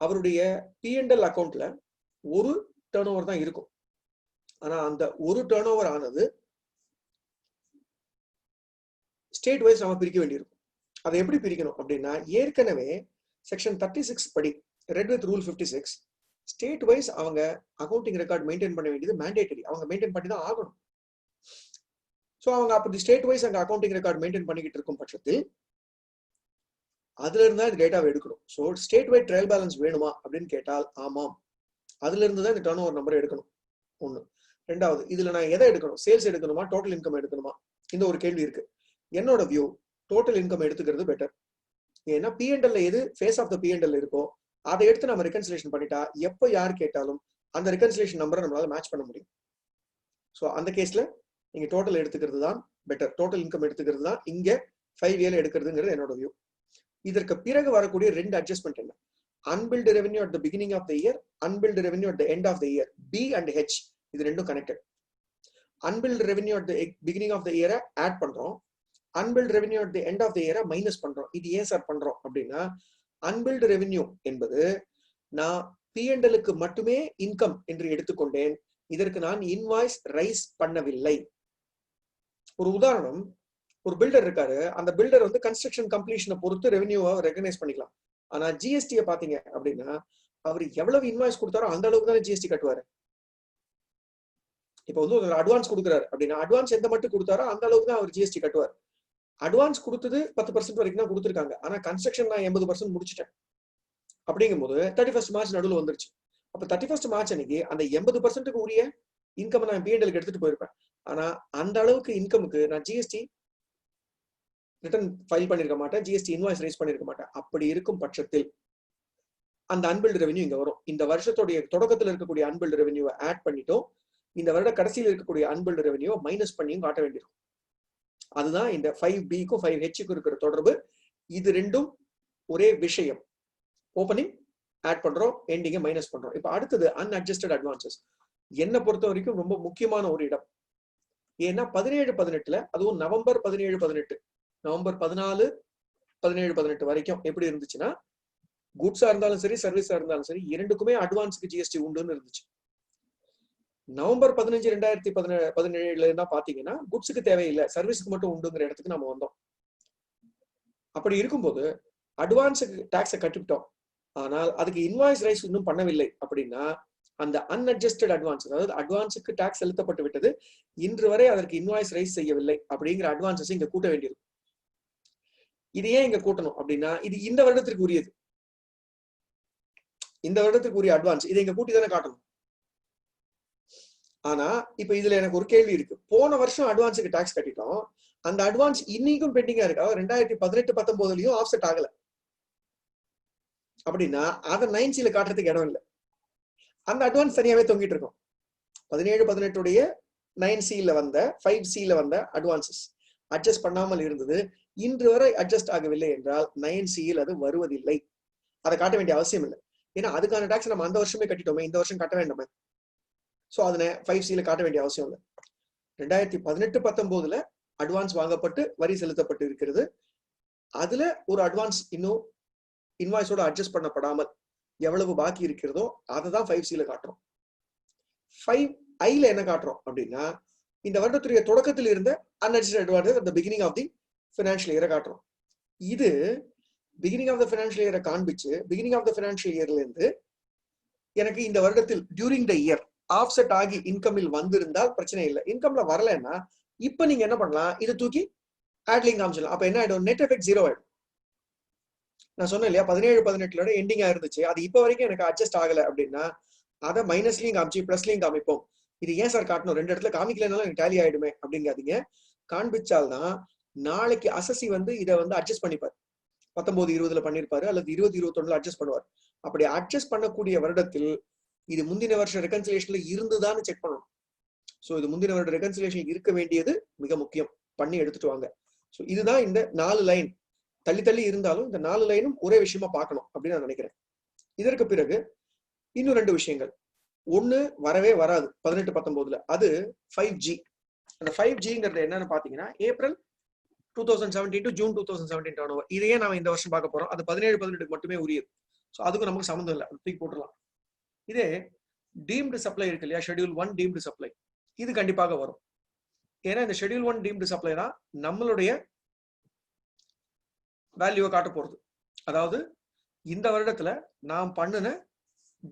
அவருடைய P&L அக்கௌண்ட்ல ஒரு டர்ன் ஓவர் தான் இருக்கும். ஆனா அந்த ஒரு டர்ன் ஓவர் ஆனது ஸ்டேட் வைஸ் நம்ம பிரிக்க வேண்டியிருக்கும். அதை எப்படி பிரிக்கணும் அப்படின்னா, ஏற்கனவே செக்ஷன் 36 படி read with rule 56 state wise அவங்க அக்கௌண்டிங் ரெக்கார்ட் மெயின்டைன் பண்ண வேண்டியது மேண்டேட்டரி. அவங்க மெயின்டைன் பண்ணி தான் ஆகணும். ஸோ அவங்க அப்படி ஸ்டேட் வைஸ் அங்க அக்கௌண்டிங் ரெக்கார்ட் மெயின்டைன் பண்ணிக்கிட்டு இருக்கும் பட்சத்தில் அதுல இருந்தா இந்த டேட்டாவை எடுக்கணும். So state wide trial balance வேணுமா அப்படின்னு கேட்டால் ஆமாம், அதுல இருந்து தான் இந்த டர்ன் ஓவர் நம்பர் எடுக்கணும். ஒண்ணு. ரெண்டாவது, இதுல நான் எதை எடுக்கணும், சேல்ஸ் எடுக்கணுமா டோட்டல் இன்கம் எடுக்கணுமா, இந்த ஒரு கேள்வி இருக்கு. என்னோட வியூ டோட்டல் இன்கம் எடுத்துக்கிறது பெட்டர். ஏன்னா P&L எது ஃபேஸ் ஆஃப் த P&L இருக்கோ அதை எடுத்து நம்ம ரெகன்சிலேஷன் பண்ணிட்டா எப்போ யார் கேட்டாலும் அந்த ரெகன்சிலேஷன் நம்பரை நம்மளால மேட்ச் பண்ண முடியும். ஸோ அந்த கேஸ்ல நீங்க டோட்டல் எடுத்துக்கிறது தான் பெட்டர். டோட்டல் இன்கம் எடுத்துக்கிறது தான் இங்க 5Aல எடுக்கிறதுங்கிறது என்னோட வியூ. இதற்கு பிறகு வரக்கூடிய 2 அட்ஜஸ்ட்மெண்ட் என்ன, unbilled revenue at the beginning of the year, unbilled revenue at the end of the year. B and H இது ரெண்டும் connected. Unbilled revenue at the beginning of the இயரை ஆட் பண்றோம், unbilled revenue at the end of the இயரை minus பண்றோம். இது ஏன் sir பண்றோம் அப்படின்னா, அன்பில்டு ரெவென்யூ என்பது நான் P&Lக்கு மட்டுமே இன்கம் என்று எடுத்துக்கொண்டேன். இதற்கு நான் இன்வாய்ஸ் ரைஸ் பண்ணவில்லை. ஒரு உதாரணம், ஒரு பில்டர் இருக்காரு. அந்த பில்டர் வந்து கன்ஸ்ட்ரக்ஷன் கம்ப்ளீஷனை பொறுத்து ரெவென்யூவை ரெகனைஸ் பண்ணிக்கலாம். ஆனா ஜிஎஸ்டியை பாத்தீங்க அப்படின்னா அவர் எவ்வளவு இன்வாய்ஸ் கொடுத்தாரோ அந்த அளவுக்கு தானே ஜிஎஸ்டி கட்டுவாரு. இப்போ வந்து ஒரு அட்வான்ஸ் கொடுக்குறாரு அப்படின்னா அட்வான்ஸ் எந்த மட்டும் கொடுத்தாரோ அந்த அளவுக்கு தான் அவர் ஜிஎஸ்டி கட்டுவார். அட்வான்ஸ் கொடுத்தது 10% வரைக்கும் தான் கொடுத்துருக்காங்க. ஆனா கன்ஸ்ட்ரக்ஷன் நான் 80% முடிச்சிட்டேன் அப்படிங்கும்போது 31 மார்ச் நடுவில் வந்துருச்சு. அப்ப 31 மார்ச் அன்னைக்கு அந்த 80%க்கு உரிய இன்கம் நான் P&Lக்கு எடுத்துட்டு போயிருப்பேன். ஆனா அந்த அளவுக்கு இன்கமுக்கு நான் ஜிஎஸ்டி ரிட்டர்ன் ஃபைல் பண்ணிருக்க மாட்டேன், ஜிஎஸ்டி இன்வாய்ஸ் ரைஸ் பண்ணிருக்க மாட்டேன். அப்படி இருக்கும் பட்சத்தில் அந்த அன்பில்டு ரெவென்யூ இங்க வரும். இந்த வருஷத்துடைய தொடக்கத்தில் இருக்கக்கூடிய அன்பில்டு ரெவென்யூவை ஆட் பண்ணிட்டோம், இந்த வருட கடைசியில் இருக்கக்கூடிய அன்பில்டு ரெவென்யூவை மைனஸ் பண்ணியும் காட்ட வேண்டியிருக்கும். அதுதான் இந்த 5Bக்கும் 5Hக்கும் இருக்கிற தொடர்பு. இது ரெண்டும் ஒரே விஷயம். ஓப்பனிங் ஆட் பண்றோம், எண்டிங்கை மைனஸ் பண்றோம். இப்ப அடுத்தது அன்அட்ஜஸ்டட் அட்வான்சஸ். என்னை பொறுத்த வரைக்கும் ரொம்ப முக்கியமான ஒரு இடம். ஏன்னா 17-18 அதுவும் நவம்பர் 17-18 நவம்பர் 14-17-18 வரைக்கும் எப்படி இருந்துச்சுன்னா, குட்ஸா இருந்தாலும் சரி சர்வீஸா இருந்தாலும் சரி இரண்டுக்குமே அட்வான்ஸுக்கு ஜிஎஸ்டி உண்டுன்னு இருந்துச்சு. நவம்பர் 15-2017 தான் பாத்தீங்கன்னா குட்ஸுக்கு தேவையில்லை, சர்வீஸுக்கு மட்டும் உண்டுங்கிற இடத்துக்கு நம்ம வந்தோம். அப்படி இருக்கும்போது அட்வான்ஸுக்கு டாக்ஸை கட்டிவிட்டோம், ஆனால் அதுக்கு இன்வாய்ஸ் ரைஸ் இன்னும் பண்ணவில்லை அப்படின்னா அந்த அன்அட்ஜஸ்டட் அட்வான்ஸ், அதாவது அட்வான்ஸுக்கு டாக்ஸ் செலுத்தப்பட்டு விட்டது, இன்று வரை அதற்கு இன்வாய்ஸ் ரைஸ் செய்யவில்லை அப்படிங்கிற அட்வான்சஸ் இங்க கூட்ட வேண்டியிருக்கும். இது ஏன் இங்க கூட்டணும் அப்படின்னா இது இந்த வருடத்திற்கு உரியது, இந்த வருடத்துக்கு உரிய அட்வான்ஸ், இதை இங்க கூட்டி தானே காட்டணும். ஆனா இப்ப இதுல எனக்கு ஒரு கேள்வி இருக்கு. போன வருஷம் அட்வான்ஸுக்கு டாக்ஸ் கட்டிட்டோம், அந்த அட்வான்ஸ் இன்னைக்கும் பெண்டிங்கா இருக்கு. 2018-19 ஆஃப்செட் ஆகல அப்படின்னா அதை 9Cல காட்டுறதுக்கு இடம் இல்லை. அந்த அட்வான்ஸ் தனியாவே தொங்கிட்டு இருக்கும். 17-18 9Cல வந்த 5Cல வந்த அட்வான்சஸ் அட்ஜஸ்ட் பண்ணாமல் இருந்தது, இன்று வரை அட்ஜஸ்ட் ஆகவில்லை என்றால் 9Cல் அது வருவதில்லை. அதை காட்ட வேண்டிய அவசியம் இல்லை. ஏன்னா அதுக்கான டாக்ஸ் நம்ம அந்த வருஷமே கட்டிட்டோமே, இந்த வருஷம் கட்ட வேண்டாமே. சோ அதனை 5Cல காட்ட வேண்டிய அவசியம் இல்லை. 2018-19 அட்வான்ஸ் வாங்கப்பட்டு வரி செலுத்தப்பட்டு இருக்கிறது. அதுல ஒரு அட்வான்ஸ் இன்னும் இன்வாய்ஸோட அட்ஜஸ்ட் பண்ணப்படாமல் எவ்வளவு பாக்கி இருக்கிறதோ அதை தான் 5Cல காட்டுறோம். 5Iல என்ன காட்டுறோம் அப்படின்னா இந்த வருடத்துடைய தொடக்கத்தில் இருந்த unadjusted advance at the beginning of the financial year காட்டுறோம். இது பிகினிங் ஆஃப் த ஃபினான்ஷியல் இயரை காண்பிச்சு பிகினிங் ஆஃப் த ஃபினான்ஷியல் இயர்ல இருந்து எனக்கு இந்த வருடத்தில் டியூரிங் த இயர் ஆஃப்செட் ஆகி இன்கமில் வந்திருந்தால் பிரச்சனை இல்லை. இன்கம்ல வரலன்னா இப்ப நீங்க என்ன பண்ணலாம், இதை தூக்கி ஆட்லிங் காமிச்சிடலாம். அப்ப என்ன ஆயிடும், நெட் எஃபெக்ட் 0 ஆயிடும். நான் சொன்னேன் இல்லையா 17-18 எண்டிங்கா இருந்துச்சு, அது இப்ப வரைக்கும் எனக்கு அட்ஜஸ்ட் ஆகல அப்படின்னா அதை மைனஸ்லயும் காமிச்சு பிளஸ்லயும் காமிப்போம். இது ஏன் சார் காட்டணும், ரெண்டு இடத்துல காமிக்கலனாலும் எனக்கு டேலி ஆயிடுமே அப்படிங்காதீங்க. காண்பிச்சால்தான் நாளைக்கு அசசி இதை அட்ஜஸ்ட் பண்ணிப்பாரு. 19-20 பண்ணிருப்பாரு அல்லது 20-21 அட்ஜஸ்ட் பண்ணுவார். அப்படி அட்ஜஸ்ட் பண்ணக்கூடிய வருடத்தில் இது முந்தின வருஷம் ரெகன்சிலேஷன்ல இருந்துதான்னு செக் பண்ணணும். சோ இது முந்தின வருட ரெகன்சிலேஷன் இருக்க வேண்டியது மிக முக்கியம், பண்ணி எடுத்துட்டு வாங்க. சோ இதுதான் இந்த 4 லைன். தள்ளி தள்ளி இருந்தாலும் இந்த 4 லைனும் ஒரே விஷயமா பார்க்கணும் அப்படின்னு நான் நினைக்கிறேன். இதற்கு பிறகு இன்னும் 2 விஷயங்கள். ஒண்ணு வரவே வராது 18-19, அது 5G. அந்த 5Gங்கிறது என்னன்னு பாத்தீங்கன்னா ஏப்ரல் 2017 to ஜூன் 2017 டர்ன். இதையே நாம இந்த வருஷம் பார்க்க போறோம். அது 17-18 மட்டுமே உரியது. ஸோ அதுக்கும் நமக்கு சம்மந்தம் இல்லை, தூக்கி போட்டுடலாம். இதே டீம்டு சப்ளை இருக்கு இல்லையா, ஷெட்யூல் 1 டீம்டு சப்ளை, இது கண்டிப்பாக வரும். ஏன்னா இந்த ஷெட்யூல் 1 டீம்டு சப்ளை தான் நம்மளுடைய வேல்யூவை காட்ட போறது. அதாவது இந்த வருடத்துல நாம் பண்ணின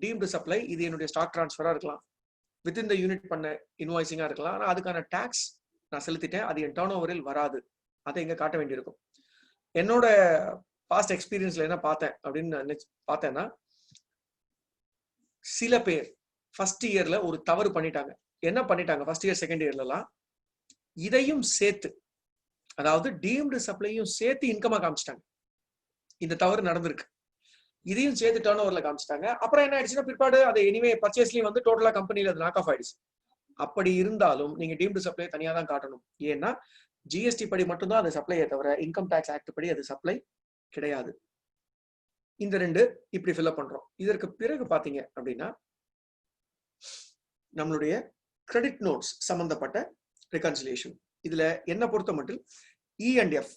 டீம்டு சப்ளை, இது என்னுடைய ஸ்டாக் டிரான்ஸ்ஃபரா இருக்கலாம், வித்தின் த யூனிட் பண்ண இன்வாய்சிங்கா இருக்கலாம். ஆனா அதுக்கான டாக்ஸ் நான் செலுத்திட்டேன், அது என் டர்ன் ஓவரில் வராது, அதை இங்க காட்ட வேண்டியிருக்கும். என்னோட பாஸ்ட் எக்ஸ்பீரியன்ஸ்ல என்ன பார்த்தேன் அப்படின்னு பார்த்தேன்னா, சில பேர் ஃபர்ஸ்ட் இயர்ல ஒரு தவறு பண்ணிட்டாங்க. என்ன பண்ணிட்டாங்க, ஃபர்ஸ்ட் இயர் செகண்ட் இயர்லாம் இதையும் சேர்த்து, அதாவது டீம்டு சப்ளையும் சேர்த்து இன்கமா காமிச்சிட்டாங்க. இந்த தவறு நடந்திருக்கு, இதையும் சேர்த்து டர்ன் ஓவர்ல காமிச்சிட்டாங்க. அப்புறம் என்ன ஆயிடுச்சுன்னா பிற்பாடு அதை எனிவே பர்ச்சேஸ்லயும் டோட்டலா கம்பெனில அது நாக் ஆஃப் ஆயிடுச்சு. அப்படி இருந்தாலும் நீங்க டீம்டு சப்ளை தனியா தான் காட்டணும். ஏன்னா ஜிஎஸ்டி படி மட்டும்தான் அது சப்ளையே தவிர இன்கம் டாக்ஸ் ஆக்ட் படி அது சப்ளை கிடையாது. இந்த 2 இப்படி ஃபில்அப் பண்றோம். இதற்கு பிறகு பாத்தீங்க அப்படின்னா நம்மளுடைய கிரெடிட் நோட்ஸ் சம்பந்தப்பட்ட ரெகன்சிலியேஷன். இதுல என்ன பொறுத்த மட்டும் E&F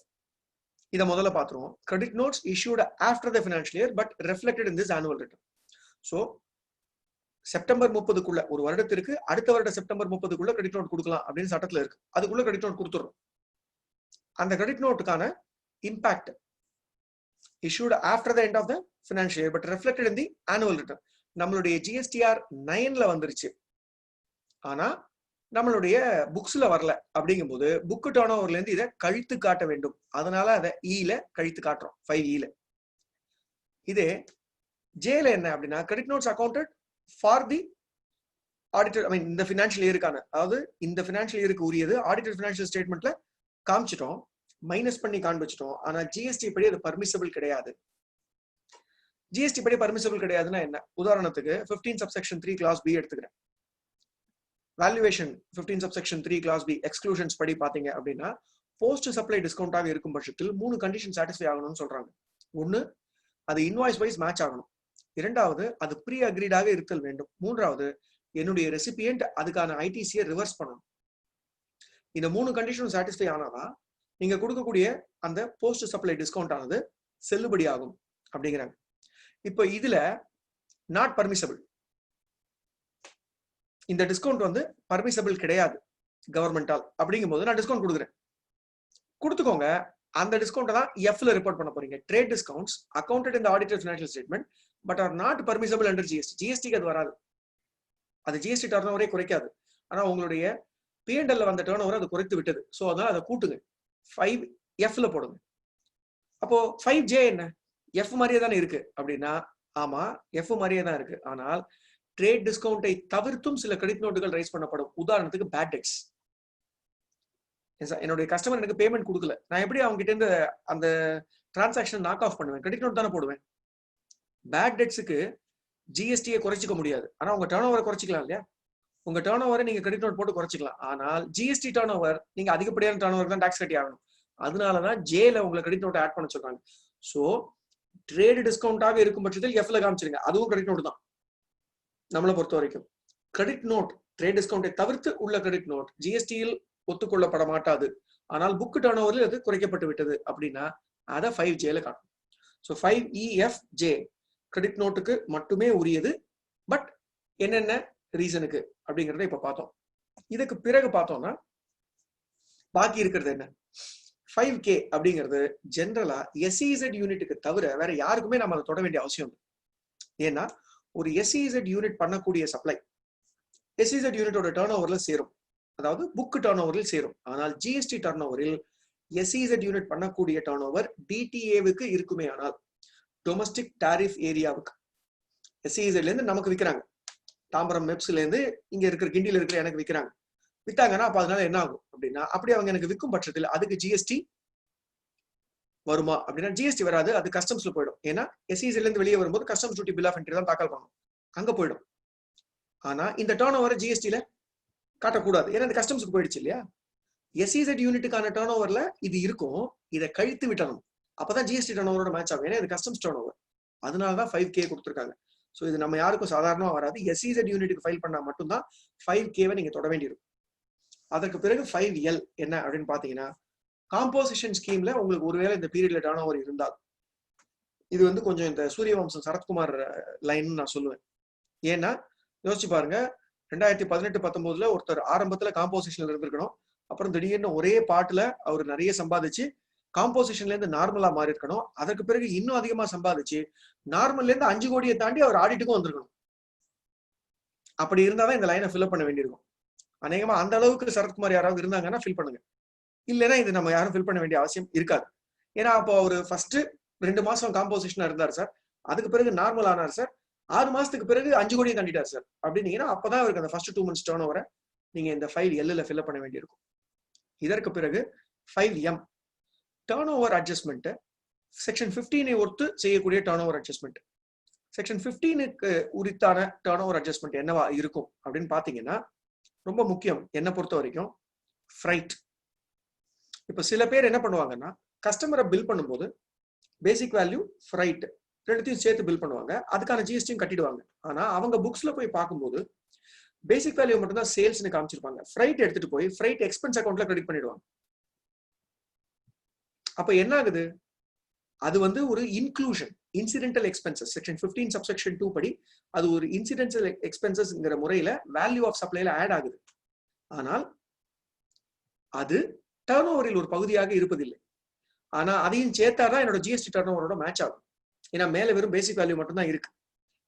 இதை முதல்ல பாத்துருவோம். Credit notes issued after the financial year but reflected in this annual return. So September 30க்குள்ள ஒரு வருடத்திற்கு அடுத்த வருட செப்டம்பர் 30க்குள்ள கிரெடிட் நோட் கொடுக்கலாம் அப்படின்னு சட்டத்துல இருக்கு. அதுக்குள்ள கிரெடிட் நோட் கொடுத்துறோம். அந்த கிரெடிட் நோட்டுக்கான impact issued after the end of the financial year but reflected in the annual return. நம்மளுடைய GSTR 9ல வந்துருச்சு, ஆனா நம்மளுடைய புக்ஸ்ல வரல. அப்படிங்கும்போது புக் டர்ன் ஓவர்ல இருந்து இதை கழித்து காட்ட வேண்டும். அதனால அதை ஈல கழித்து காட்டுறோம், 5Eல. இதே ஜேல என்ன அப்படின்னா credit notes accounted for the audited, I mean இந்த ஃபினான்ஷியல் இயருக்கான, அதாவது இந்த ஃபினான்ஷியல் இயருக்கு உரியது ஆடிட்டட் ஃபினான்ஷியல் ஸ்டேட்மெண்ட்ல காமிச்சிட்டோம், மைனஸ் பண்ணி காண்பிச்சிட்டோம். ஆனா ஜிஎஸ்டி படி அது பர்மிசபிள் கிடையாது. ஜிஎஸ்டி படி பர்மிசபிள் கிடையாதுன்னா என்ன, உதாரணத்துக்கு 15 சப்செக்ஷன் 3 கிளாஸ் பி எடுத்துக்கிறேன். Valuation 15 subsection 3 clause B exclusions படி பாத்தீங்க அப்படின்னா போஸ்ட் சப்ளை டிஸ்கவுண்டாக இருக்கும் பட்சத்தில் 3 கண்டிஷன் சாட்டிஸ்ஃபை ஆகணும்னு சொல்றாங்க. ஒன்னு, அது இன்வாய்ஸ் வைஸ் மேட்ச் ஆகணும். இரண்டாவது, அது ப்ரீ அக்ரீடாக இருத்தல் வேண்டும். மூன்றாவது, என்னுடைய ரெசிபியன்ட் அதுக்கான ஐடிசியை ரிவர்ஸ் பண்ணணும். இந்த 3 கண்டிஷனும் சாட்டிஸ்ஃபை ஆனாதான் நீங்க கொடுக்கக்கூடிய அந்த போஸ்ட் சப்ளை டிஸ்கவுண்ட் ஆனது செல்லுபடி ஆகும் அப்படிங்கிறாங்க. இப்போ இதுல நாட் பர்மிசபிள், இந்த டிஸ்கவுண்ட் வந்து பர்மிசபிள் கிடையாது கவர்மெண்டால் அப்படிங்கும்போது நான் டிஸ்கவுண்ட் கொடுக்குறேன், கொடுத்துக்கோங்க. அந்த டிஸ்கவுண்ட் தான் எஃப்ல ரிப்போர்ட் பண்ண போறீங்க. Trade discounts accounted in the audited financial statement but are not permissible under GST. ஜிஎஸ்டிக்கு அது வராது, அது ஜிஎஸ்டி டர்ன் ஓவரே குறைக்காது. ஆனா உங்களுடைய P&L வந்த டர்ன் ஓவர் அது குறைத்து விட்டது. ஸோ அதனால அதை கூட்டுங்க, 5Fல போடுங்க. அப்போ 5J என்ன, எஃப் மாதிரியே தானே இருக்கு அப்படின்னா, ஆமா எஃப் மாதிரியே தான் இருக்கு. ஆனால் ட்ரேட் டிஸ்கவுண்டை தவிர்த்தும் சில கிரெடிட் நோட்டுகள் ரைஸ் பண்ணப்படும். உதாரணத்துக்கு பேட் டெட்ஸ். என்னுடைய கஸ்டமர் எனக்கு பேமெண்ட் கொடுக்கல, நான் எப்படி அவங்க கிட்ட இருந்து அந்த டிரான்சாக்ஷன் நாக் ஆஃப் பண்ணுவேன்? கிரெடிட் நோட் தானே போடுவேன். பேட் டெட்ஸுக்கு ஜிஎஸ்டியை குறைச்சிக்க முடியாது, ஆனா உங்க டர்ன் ஓவரை குறைச்சிக்கலாம் இல்லையா? உங்க டர்ன் ஓவரை நீங்க கிரெடிட் நோட் போட்டு குறைச்சிக்கலாம். ஆனால் ஜிஎஸ்டி டர்ன் ஓவர் நீங்க அதிகப்படியான டர்ன் ஓவர் தான் டாக்ஸ் கட்டி ஆகணும். அதனாலதான் ஜேல உங்களை கிரெடிட் நோட் ஆட் பண்ண சொல்றாங்க. சோ ட்ரேட் டிஸ்கவுண்டாக இருக்கும் பட்சத்தில் எஃப்ல காமிச்சிருங்க, அதுவும் கிரெடிட் நோட் தான் நம்மளை பொறுத்த வரைக்கும். கிரெடிட் நோட் ட்ரேட் டிஸ்கவுண்டை தவிர்த்து உள்ள கிரெடிட் நோட் ஜிஎஸ்டியில் ஒத்துக்கொள்ளப்பட மாட்டாது. ஆனால் புக் டர்ன் ஓவரில் அது குறைக்கப்பட்டு விட்டது அப்படின்னா அதை 5Jல காட்டும். ஸோ 5EFJ கிரெடிட் நோட்டுக்கு மட்டுமே உரியது. பட் என்னென்ன ரீசனுக்கு அப்படிங்கிறத இப்ப பார்த்தோம். இதுக்கு பிறகு பார்த்தோம்னா பாக்கி இருக்கிறது என்ன, 5K அப்படிங்கிறது ஜென்ரலா SEZ யூனிட்டுக்கு தவிர வேற யாருக்குமே நம்ம அதை தொட வேண்டிய அவசியம் இல்லை. ஏன்னா ஒரு SEZ யூனிட் பண்ணக்கூடிய சப்ளை SEZ யூனிட்டோட டர்ன் ஓவர்ல சேரும், அதாவது புக் டர்ன் ஓவரில் சேரும். ஆனால் ஜிஎஸ்டி டர்ன் ஓவரில் SEZ யூனிட் பண்ணக்கூடிய டர்ன் ஓவர் DTAவுக்கு இருக்குமே ஆனால், டொமஸ்டிக் டாரிஃப் ஏரியாவுக்கு, SEZல இருந்து நமக்கு விற்கிறாங்க, தாம்பரம் மெப்ஸ்ல இருந்து இங்க இருக்கிற கிண்டியில இருக்கிற எனக்கு விற்கிறாங்க, வித்தாங்கன்னா அப்ப அதனால என்ன ஆகும் அப்படின்னா, அப்படி அவங்க எனக்கு விற்கும் பட்சத்தில் அதுக்கு ஜிஎஸ்டி வருமா அப்படின்னா ஜிஎஸ்டி வராது, அது கஸ்டம்ஸ்ல போயிடும். ஏன்னா SEZல இருந்து வெளியே வரும்போது customs duty bill of entry தான் தாக்கல் பண்ணணும், அங்க போயிடும். ஆனா இந்த டர்ன் ஓவர் ஜிஎஸ்டில காட்டக்கூடாது, ஏன்னா இந்த கஸ்டம்ஸ்க்கு போயிடுச்சு இல்லையா. SEZ யூனிட்டுக்கான டர்ன் ஓவர்ல இது இருக்கும், இதை கழித்து விட்டணும், அப்பதான் ஜிஎஸ்டி டர்ன் ஓவரோட மேட்ச் ஆகும். ஏன்னா இது கஸ்டம்ஸ் டர்ன் ஓவர், அதனாலதான் 5K கொடுத்துருக்காங்க. ஸோ இது நம்ம யாருக்கும் சாதாரணமா வராது. SEZ யூனிட்டுக்கு ஃபைல் பண்ணா மட்டும்தான் 5Kவை நீங்க தொட வேண்டியிருக்கும். அதற்கு பிறகு 5L என்ன அப்படின்னு பாத்தீங்கன்னா, காம்போசிஷன் ஸ்கீம்ல உங்களுக்கு ஒருவேளை இந்த பீரியட்ல டர்ன் ஓவர் இருந்தால், இது வந்து கொஞ்சம் இந்த சூரியவம்சம் சரத்குமார் லைன் நான் சொல்லுவேன். ஏன்னா யோசிச்சு பாருங்க, 2018-19 ஒருத்தர் ஆரம்பத்துல காம்போசிஷன்ல இருந்திருக்கணும், அப்புறம் திடீர்னு ஒரே பாட்டுல அவர் நிறைய சம்பாதிச்சு காம்போசிஷன்ல இருந்து நார்மலா மாறி இருக்கணும், அதற்கு பிறகு இன்னும் அதிகமா சம்பாதிச்சு நார்மல்ல இருந்து 5 கோடியை தாண்டி அவர் ஆடிட்டுக்கும் வந்திருக்கணும். அப்படி இருந்தாதான் இந்த லைனை ஃபில் பண்ண வேண்டியிருக்கும். அநேகமா அந்த அளவுக்கு சரத்குமார் யாராவது இருந்தாங்கன்னா ஃபில் பண்ணுங்க, இல்லைன்னா இது நம்ம யாரும் ஃபில் பண்ண வேண்டிய அவசியம் இருக்காது. ஏன்னா அப்போ அவர் ஃபர்ஸ்ட் 2 மாசம் காம்போசிஷனா இருந்தார் சார், அதுக்கு பிறகு நார்மல் ஆனார் சார், 6 மாசத்துக்கு பிறகு 5 கோடியை தாண்டிட்டார் சார் அப்படின்னீங்கன்னா அப்பதான் அவருக்கு அந்த ஃபர்ஸ்ட் 2 months டர்ன் ஓவரை நீங்க இந்த 5Lல ஃபில் பண்ண வேண்டியிருக்கும். இதற்கு பிறகு 5M turn over adjustment, section 15 worth செய்யக்கூடிய டர்ன் ஓவர் அட்ஜஸ்ட்மெண்ட். செக்ஷன் 15க்கு உரித்தான டர்ன் ஓவர் அட்ஜஸ்ட்மெண்ட் என்னவா இருக்கும் அப்படின்னு பாத்தீங்கன்னா, ரொம்ப முக்கியம் என்ன பொறுத்த வரைக்கும் ஃப்ரைட். இப்ப சில பேர் என்ன பண்ணுவாங்கன்னா, கஸ்டமரை பில் பண்ணும்போது பேசிக் வேல்யூ ஃப்ரைட் ரெண்டுத்தையும் சேர்த்து பில் பண்ணுவாங்க, அதுக்கான ஜிஎஸ்டியும் கட்டிடுவாங்க. ஆனா அவங்க புக்ஸ்ல போய் பார்க்கும்போது பேசிக் வேல்யூ மட்டும் தான் சேல்ஸ்னு காமிச்சிருப்பாங்க, ஃப்ரைட் எடுத்துட்டு போய் ஃப்ரைட் எக்ஸ்பென்ஸ் அக்கௌண்ட்ல கிரெடிட் பண்ணிடுவாங்க. அப்ப என்ன ஆகுது, அது வந்து ஒரு inclusion, incidental expenses. Section 15 subsection 2 படி அது ஒரு இன்சிடென்டல் எக்ஸ்பென்சஸ்ங்கிற முறையில வேல்யூ ஆஃப் சப்ளைல ஆட் ஆகுது. ஆனால் அது டர்ன் ஓவரில் ஒரு பகுதியாக இருப்பதில்லை. ஆனா அதையும் சேர்த்தாதான் என்னோட ஜிஎஸ்டி டர்ன் ஓவரோட மேட்ச் ஆகும். ஏன்னா மேல வெறும் பேசிக் வேல்யூ மட்டும் தான் இருக்கு,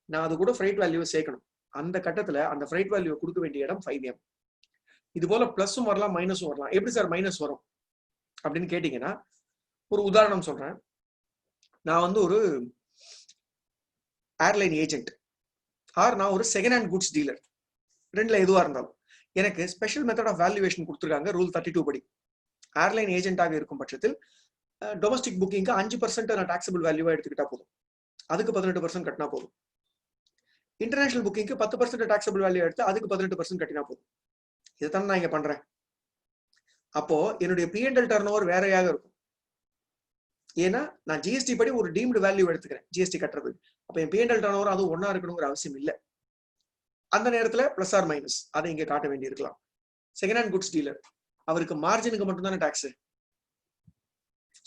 நான் அது கூட ஃப்ரைட் வேல்யூவை சேர்க்கணும். அந்த கட்டத்துல அந்த ஃப்ரைட் வேல்யூவை கொடுக்க வேண்டிய இடம் 5M. இது போல பிளஸும் வரலாம் மைனஸும் வரலாம். எப்படி சார் மைனஸ் வரும் அப்படின்னு கேட்டீங்கன்னா, ஒரு உதாரணம் சொல்றேன். நான் வந்து ஒரு ஏர்லைன் ஏஜென்ட் ஆர் நான் ஒரு செகண்ட் ஹேண்ட் குட்ஸ் டீலர், ரெண்டுல எதுவா இருந்தாலும் எனக்கு ஸ்பெஷல் மெத்தட் ஆஃப் வேல்யூவேஷன் கொடுத்துருக்காங்க ரூல் 32 படி. ஏர்லைன் ஏஜென்ட்டாக இருக்கும் பட்சத்தில் டொமஸ்டிக் புக்கிங்க்கு 5% நான் டாக்ஸபிள் வேல்யூவா எடுத்துக்கிட்டா போதும், அதுக்கு 18% கட்டினா போதும். இன்டர்நேஷனல் புக்கிங்க்கு 10% டாக்ஸபிள் வேல்யூ எடுத்து அதுக்கு 18% கட்டினா போதும். இதைத்தான் நான் இங்க பண்றேன். அப்போ என்னுடைய P&L டர்ன் ஓவர் வேறையாக இருக்கும். ஏன்னா நான் ஜிஎஸ்டி படி ஒரு டீம்டு வேல்யூ எடுத்துக்கிறேன் ஜிஎஸ்டி கட்டுறது. அப்ப என் P&L டர்ன் ஓவர் அது ஒன்னா இருக்கணுங்கிற அவசியம் இல்லை. அந்த நேரத்துல பிளஸ் ஆர் மைனஸ் அதை இங்க காட்ட வேண்டி இருக்கலாம். செகண்ட் ஹேண்ட் குட்ஸ் டீலர், அவருக்கு மார்ஜினுக்கு மட்டும் தானே டாக்ஸ்.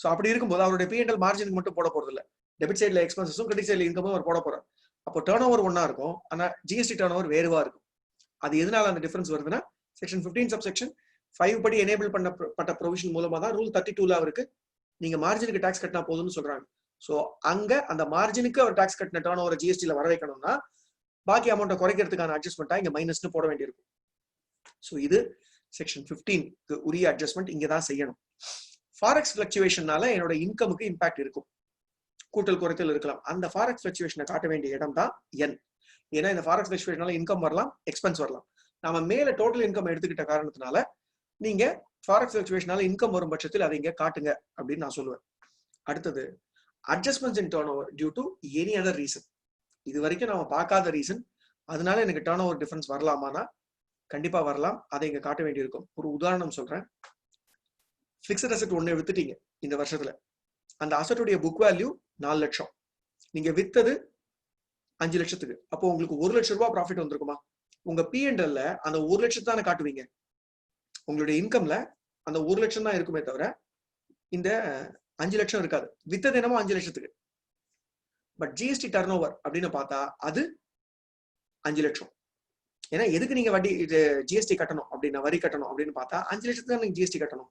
ஸோ அப்படி இருக்கும்போது அவருடைய P&L மார்ஜினுக்கு மட்டும் போட போறது இல்லை. டெபிட் சைட்ல எக்ஸ்பென்சஸும் கிரெடிட் சைட்ல இன்கமும் அவர் போட போறார். அப்போ டர்ன் ஓவர் ஒன்னா இருக்கும், ஆனா ஜிஎஸ்டி டர்ன் ஓவர் வேறுவா இருக்கும். அது எதனால அந்த டிஃபரன்ஸ் வருதுன்னா செக்ஷன் 15 சப்செக்ஷன் 5 படி எனேபிள் பண்ணப்பட்ட ப்ரொவிஷன் மூலமா தான் ரூல் 32ல அவருக்கு நீங்க மார்ஜினுக்கு டாக்ஸ் கட்டினா போதும்னு சொல்றாங்க. ஸோ அங்க அந்த மார்ஜினுக்கு அவர் டாக்ஸ் கட்டின டர்ன் ஓவர் ஜிஎஸ்டில வர வைக்கணும்னா பாக்கி அமௌண்ட்டை குறைக்கிறதுக்கான அட்ஜஸ்ட்மெண்ட்டா இங்க மைனஸ்னு போட வேண்டியிருக்கும். ஸோ இது செக்ஷன் 15க்கு உரிய அட்ஜஸ்ட்மெண்ட் இங்க தான் செய்யணும். ஃபாரெக்ஸ் ஃபிளக்சுவேஷனால என்னோட இன்கமுக்கு இம்பாக்ட் இருக்கும், கூட்டல் குறைத்தல் இருக்கலாம். அந்த ஃபாரெக்ஸ் ஃபிளக்சுவேஷனை காட்ட வேண்டிய இடம் தான் என். ஏன்னா இந்த ஃபாரெக்ஸ் ஃபிளக்சுவேஷனால இன்கம் வரலாம், எக்ஸ்பென்ஸ் வரலாம். நாம மேல டோட்டல் இன்கம் எடுத்துக்கிட்ட காரணத்தினால நீங்க ஃபாரெக்ஸ் ஃபிளக்சுவேஷனால இன்கம் வரும் பட்சத்தில் அதை இங்க காட்டுங்க அப்படின்னு நான் சொல்லுவேன். அடுத்தது adjustments in turnover due to any other reason. இது வரைக்கும் நாம பார்க்காத ரீசன், அதனால எனக்கு டர்ன் ஓவர் டிஃபரன்ஸ் வரலாமானா கண்டிப்பா வரலாம். அதை இங்க காட்ட வேண்டியிருக்கும். ஒரு உதாரணம் சொல்றேன். பிக்ஸட் அசெட் ஒண்ணு வித்துட்டீங்க இந்த வருஷத்துல, அந்த அசெட்டுடைய புக் வேல்யூ 4 லட்சம், நீங்க வித்தது 5 லட்சத்துக்கு. அப்போ உங்களுக்கு 1 லட்சம் ரூபாய் ப்ராஃபிட் வந்திருக்குமா? உங்க P&L அந்த 1 லட்சம் தானே காட்டுவீங்க. உங்களுடைய இன்கம்ல அந்த 1 லட்சம் தான் இருக்குமே தவிர இந்த 5 லட்சம் இருக்காது. வித்தது என்னமோ 5 லட்சத்துக்கு. பட் ஜிஎஸ்டி டர்ன் ஓவர் அப்படின்னு பார்த்தா அது 5 லட்சம். ஏன்னா எதுக்கு நீங்க வட்டி ஜிஎஸ்டி கட்டணும் அப்படின்னா, வரி கட்டணும் அப்படின்னு பார்த்தா 5 லட்சத்துக்கு தான் நீங்க ஜிஎஸ்டி கட்டணும்.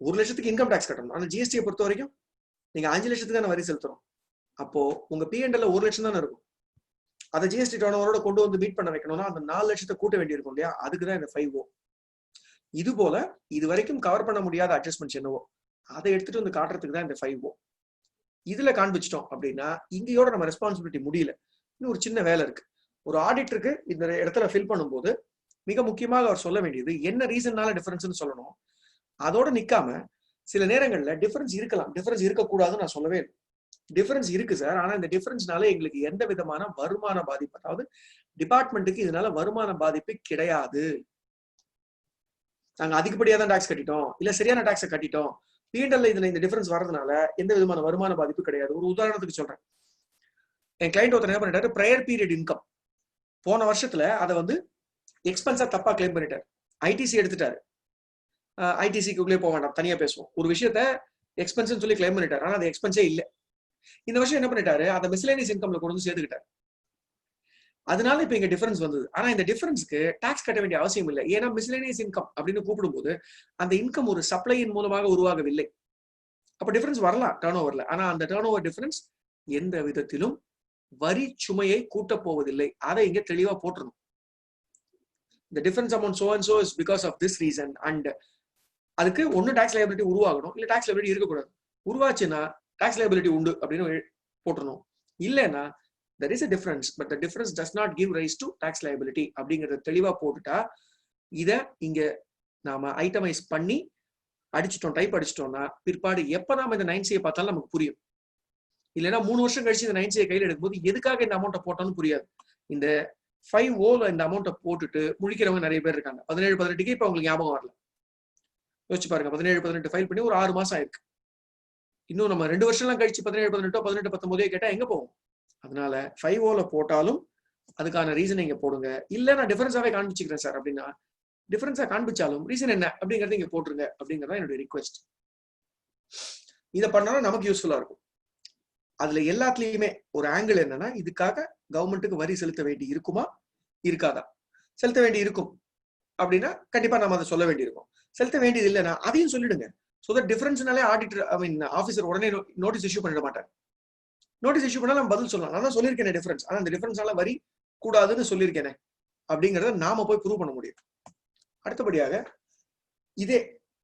1 லட்சத்துக்கு இன்கம் டாக்ஸ் கட்டணும். ஆனா ஜிஎஸ்டியை பொறுத்த வரைக்கும் நீங்க 5 லட்சத்துக்கு தானே வரி செலுத்தணும். அப்போ உங்க P&L 1 லட்சம் தானே இருக்கும். அதை ஜிஎஸ்டி டர்ன் ஓவரோட கொண்டு வந்து மீட் பண்ண வைக்கணும்னா அந்த 4 லட்சத்தை கூட்ட வேண்டியிருக்கும் இல்லையா? அதுக்குதான் இந்த 5O. இது போல இது வரைக்கும் கவர் பண்ண முடியாத அட்ஜஸ்ட்மெண்ட்ஸ் என்னவோ அதை எடுத்துட்டு வந்து காட்டுறதுக்கு தான் இந்த 5O. இதுல காண்பிச்சிட்டோம் அப்படின்னா இங்கேயோட நம்ம ரெஸ்பான்சிபிலிட்டி முடியல. இன்னும் ஒரு சின்ன வேலை இருக்கு. ஒரு ஆடிட்டருக்கு இந்த இடத்துல ஃபில் பண்ணும்போது மிக முக்கியமாக அவர் சொல்ல வேண்டியது என்ன ரீசன்னால டிஃபரன்ஸ்னு சொல்லணும். அதோட நிக்காம சில நேரங்கள்ல டிஃபரன்ஸ் இருக்கலாம், டிஃபரன்ஸ் இருக்கக்கூடாதுன்னு நான் சொல்லவே இல்லை. டிஃபரன்ஸ் இருக்கு சார், ஆனா இந்த டிஃபரன்ஸ்னால எங்களுக்கு எந்த விதமான வருமான பாதிப்பு, அதாவது டிபார்ட்மெண்ட்டுக்கு இதனால வருமான பாதிப்பு கிடையாது. நாங்க அதிகப்படியா தான் டாக்ஸ் கட்டிட்டோம், இல்ல சரியான டாக்ஸை கட்டிட்டோம், P&L இதுல இந்த டிஃபரன்ஸ் வரதுனால எந்த விதமான வருமான பாதிப்பு கிடையாது. ஒரு உதாரணத்துக்கு சொல்றேன். என் கிளைண்ட் ஒருத்தர் என்ன பண்ணிட்டாரு, ப்ரையர் பீரியட் இன்கம் போன வருஷத்துல அதை வந்து எக்ஸ்பென்ஸா தப்பா கிளைம் பண்ணிட்டாரு. ஐடிசி எடுத்துட்டாரு. ஐடிசிக்குள்ளே போக வேண்டாம், தனியா பேசுவோம். ஒரு விஷயத்த எக்ஸ்பென்ஸ் சொல்லி கிளைம் பண்ணிட்டாரு, ஆனா அது எக்ஸ்பென்ஸே இல்லை. இந்த வருஷம் என்ன பண்ணிட்டாரு, அதை மிஸ்லேனியஸ் இன்கம்ல கொண்டு வந்து சேர்த்துக்கிட்டாரு. அதனால இப்ப இங்க டிஃபரன்ஸ் வந்தது. ஆனா இந்த டிஃபரன்ஸ்க்கு டாக்ஸ் கட்ட வேண்டிய அவசியம் இல்லை. ஏன்னா மிஸ்லேனியஸ் இன்கம் அப்படின்னு கூப்பிடும்போது அந்த இன்கம் ஒரு சப்ளையின் மூலமாக உருவாகவில்லை. அப்ப டிஃபரன்ஸ் வரலாம் டர்ன் ஓவர்ல. ஆனா அந்த டர்ன் ஓவர் டிஃபரன்ஸ் எந்த விதத்திலும் வரி சுமையை கூட்ட போவதில்லை. அதை இங்க தெளிவா போட்டுருணும். The difference amount so and so is because of this reason and அதுக்கு ஒன்னு டாக்ஸ் லைபிலிட்டி உருவாகணும், இல்ல டாக்ஸ் லைபிலிட்டி இருக்கக்கூடாது. உருவாச்சுன்னா டாக்ஸ் லைபிலிட்டி உண்டு அப்படின்னு போட்டுருணும். இல்லைன்னா there is a difference but the difference does not give rise to tax liability அப்படிங்கறத தெளிவா போட்டுட்டா இத இங்க நாம ஐட்டமைஸ் பண்ணி அடிச்சிட்டோம், டைப் அடிச்சிட்டோம்னா பிற்பாடு எப்ப நாம இந்த 9C பார்த்தாலும் நமக்கு புரியும். இல்லைன்னா 3 வருஷம் கழிச்சு இந்த 9C கையில் எடுக்கும்போது எதுக்காக இந்த அமௌண்ட்டை போட்டோம்னு புரியாது. இந்த 5Oல இந்த அமௌண்ட்டை போட்டுட்டு முழிக்கிறவங்க நிறைய பேர் இருக்காங்க. 17-18க்கு இப்ப உங்களுக்கு ஞாபகம் வரல. யோசிச்சு பாருங்க, 17-18 ஃபைல் பண்ணி ஒரு 6 மாசம் ஆயிருக்கு. இன்னும் நம்ம 2 வருஷம்லாம் கழிச்சு 17-18 18-19 கேட்டா எங்க போவோம்? அதனால 5Oல போட்டாலும் அதுக்கான ரீசன் இங்க போடுங்க. இல்ல நான் டிஃபரன்ஸாவே காண்பிச்சுக்கிறேன் சார் அப்படின்னா டிஃபரன்ஸா காண்பிச்சாலும் ரீசன் என்ன அப்படிங்கறத இங்க போட்டுருங்க அப்படிங்கறத என்னுடைய ரிக்வெஸ்ட். இதை பண்ணாலும் நமக்கு யூஸ்ஃபுல்லா இருக்கும். அதுல எல்லாத்துலயுமே ஒரு ஆங்கிள் என்னன்னா, இதுக்காக கவர்மெண்ட்டுக்கு வரி செலுத்த வேண்டி இருக்குமா இருக்காதா? செலுத்த வேண்டி இருக்கும் அப்படின்னா கண்டிப்பா நம்ம அதை சொல்ல வேண்டி இருக்கும். செலுத்த வேண்டியது இல்லைன்னா அதையும் சொல்லிடுங்க. சோ தட் டிஃபரன்ஸ்னாலே ஆடிட்டர் ஆஃபீஸர் உடனே நோட்டீஸ் இஷ்யூ பண்ணிட மாட்டார். நோட்டீஸ் இஷ்யூ பண்ணா நம்ம பதில் சொல்லலாம், நான் தான் சொல்லியிருக்கேன் டிஃபரன்ஸ், ஆனா அந்த டிஃபரன்ஸ்னால வரி கூடாதுன்னு சொல்லியிருக்கேனே அப்படிங்கறத நாம போய் ப்ரூவ் பண்ண முடியும். அடுத்தபடியாக இதே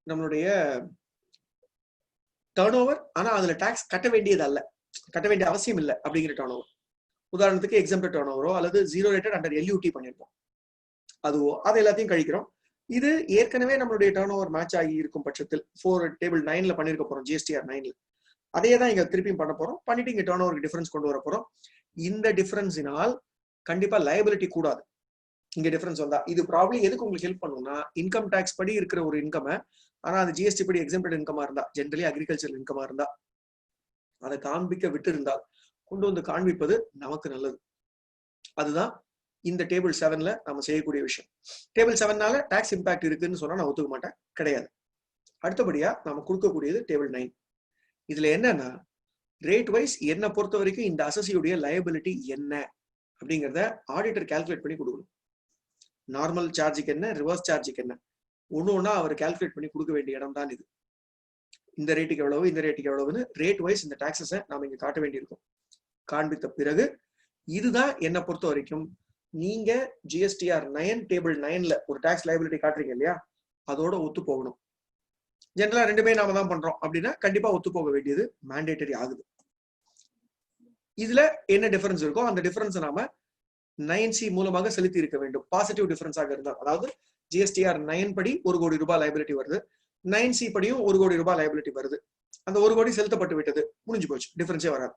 நம்மளுடைய டர்ன் ஓவர், ஆனா அதுல டாக்ஸ் கட்ட வேண்டியது அல்ல, கட்ட வேண்டிய அவசியம் இல்லை அப்படிங்கிற டர்ன் ஓவர். உதாரணத்துக்கு எக்ஸாம்பிள் டர்ன் ஓவரோ அல்லது ஜீரோ ரேட்டட் அண்டர் LUT பண்ணிருப்போம், அதுவோ அதை எல்லாத்தையும் கழிக்கிறோம். இது ஏற்கனவே நம்மளுடைய டர்ன் ஓவர் மேட்ச் ஆகி இருக்கும் பட்சத்தில் 4 டேபிள் 9ல பண்ணிருக்க போறோம், GSTR 9ல அதே தான் இங்க திருப்பியும் பண்ண போறோம். பண்ணிட்டு இங்க டர்ன் ஓவருக்கு டிஃபரன்ஸ் கொண்டு வர போறோம். இந்த டிஃபரன்ஸினால் கண்டிப்பா லயபிலிட்டி கூடாது. இங்க டிஃபரன்ஸ் வந்தா இது ப்ராப்ளி எதுக்கு உங்களுக்கு ஹெல்ப் பண்ணும்னா, இன்கம் டேக்ஸ் படி இருக்கிற ஒரு இன்கம், ஆனா அது ஜிஎஸ்டி படி எக்ஸம்ப்டட் இன்கமா இருந்தா, ஜென்ரலி அக்ரிகல்ச்சர் இன்கமா இருந்தா, அதை காண்பிக்க விட்டு இருந்தால் கொண்டு வந்து காண்பிப்பது நமக்கு நல்லது. அதுதான் இந்த டேபிள் 7ல நம்ம செய்யக்கூடிய விஷயம். டேபிள் 7னால டாக்ஸ் இம்பாக்ட் இருக்குன்னு சொன்னா நான் ஒத்துக்க மாட்டேன், கிடையாது. அடுத்தபடியா நம்ம கொடுக்கக்கூடியது டேபிள் 9. இதுல என்னன்னா, ரேட் வைஸ் என்ன பொறுத்த வரைக்கும் இந்த அசஸியுடைய லயபிலிட்டி என்ன அப்படிங்கிறத ஆடிட்டர் கால்குலேட் பண்ணி கொடுக்கணும். நார்மல் சார்ஜுக்கு என்ன, ரிவர்ஸ் சார்ஜுக்கு என்ன, ஒண்ணு அவர் கால்குலேட் பண்ணி கொடுக்க வேண்டிய இடம் தான் இது. இந்த ரேட்டுக்கு எவ்வளவு, இந்த ரேட்டுக்கு எவ்வளவுன்னு ரேட் வைஸ் இந்த டாக்ஸஸை நாம இங்க காட்ட வேண்டியிருக்கும். காண்பித்த பிறகு இதுதான் என்ன பொறுத்த வரைக்கும் நீங்க ஜிஎஸ்டிஆர் 9 டேபிள் 9ல ஒரு டாக்ஸ் லைபிலிட்டி காட்டுறீங்க இல்லையா, அதோட ஒத்து போகணும். ஜெனரலா ரெண்டுமே நாம தான் பண்றோம் அப்படின்னா கண்டிப்பா ஒத்து போக வேண்டியது மேண்டேட்டரி ஆகுது. இதுல என்ன டிஃபரன்ஸ் இருக்கோ அந்த டிஃபரன்ஸ் நாம 9C மூலமாக செலுத்தி இருக்க வேண்டும். பாசிட்டிவ் டிஃபரன்ஸாக இருந்தால், அதாவது ஜிஎஸ்டிஆர் 9 படி 1 கோடி ரூபாய் லைபிலிட்டி வருது, 9C படியும் 1 கோடி ரூபாய் லைபிலிட்டி வருது, அந்த 1 கோடி செலுத்தப்பட்டு விட்டது, முடிஞ்சு போச்சு, டிஃபரன்ஸே வராது.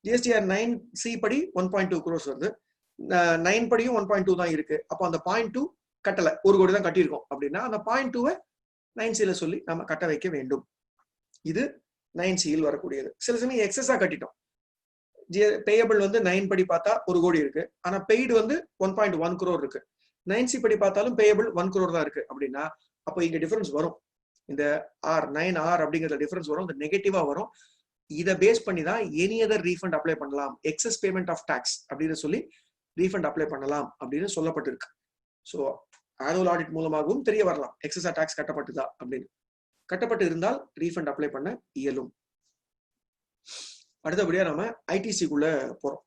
ஜிஎஸ்டிஆர் 9C படி 1.2 crores வருது, 9 படியும் 1.2 தான் இருக்கு. அப்போ அந்த 0.2 கட்டல, 1 கோடி தான் கட்டியிருக்கோம் அப்படின்னா அந்த 0.2 9Cல சொல்லி நம்ம கட்ட வைக்க வேண்டும். இது 9Cயில் வரக்கூடியது. சில சமயம் எக்ஸஸா கட்டிட்டோம், பேயபிள் 9 படி பார்த்தா 1 கோடி இருக்கு, ஆனா பெய்டு 1.1 crore இருக்கு. 9C படி பார்த்தாலும் பேயபிள் 1 crore தான் இருக்கு அப்படின்னா அப்போ இங்க டிஃபரன்ஸ் வரும். இந்த ஆர் 9R அப்படிங்கிற டிஃபரன்ஸ் வரும், இந்த நெகட்டிவா வரும். இதை பேஸ் பண்ணி தான் எனி அதர் ரீஃபண்ட் அப்ளை பண்ணலாம், எக்ஸஸ் பேமெண்ட் ஆஃப் டாக்ஸ் அப்படின்னு சொல்லி ரீஃபண்ட் அப்ளை பண்ணலாம் அப்படின்னு சொல்லப்பட்டிருக்கு. ஸோ ஆனுவல் ஆடிட் மூலமாகவும் தெரிய வரலாம் எக்ஸஸா டாக்ஸ் கட்டப்பட்டுதா அப்படின்னு. கட்டப்பட்டு இருந்தால் ரீஃபண்ட் அப்ளை பண்ண இயலும். அடுத்தபடியா நம்ம ஐடிசிக்குள்ள போறோம்.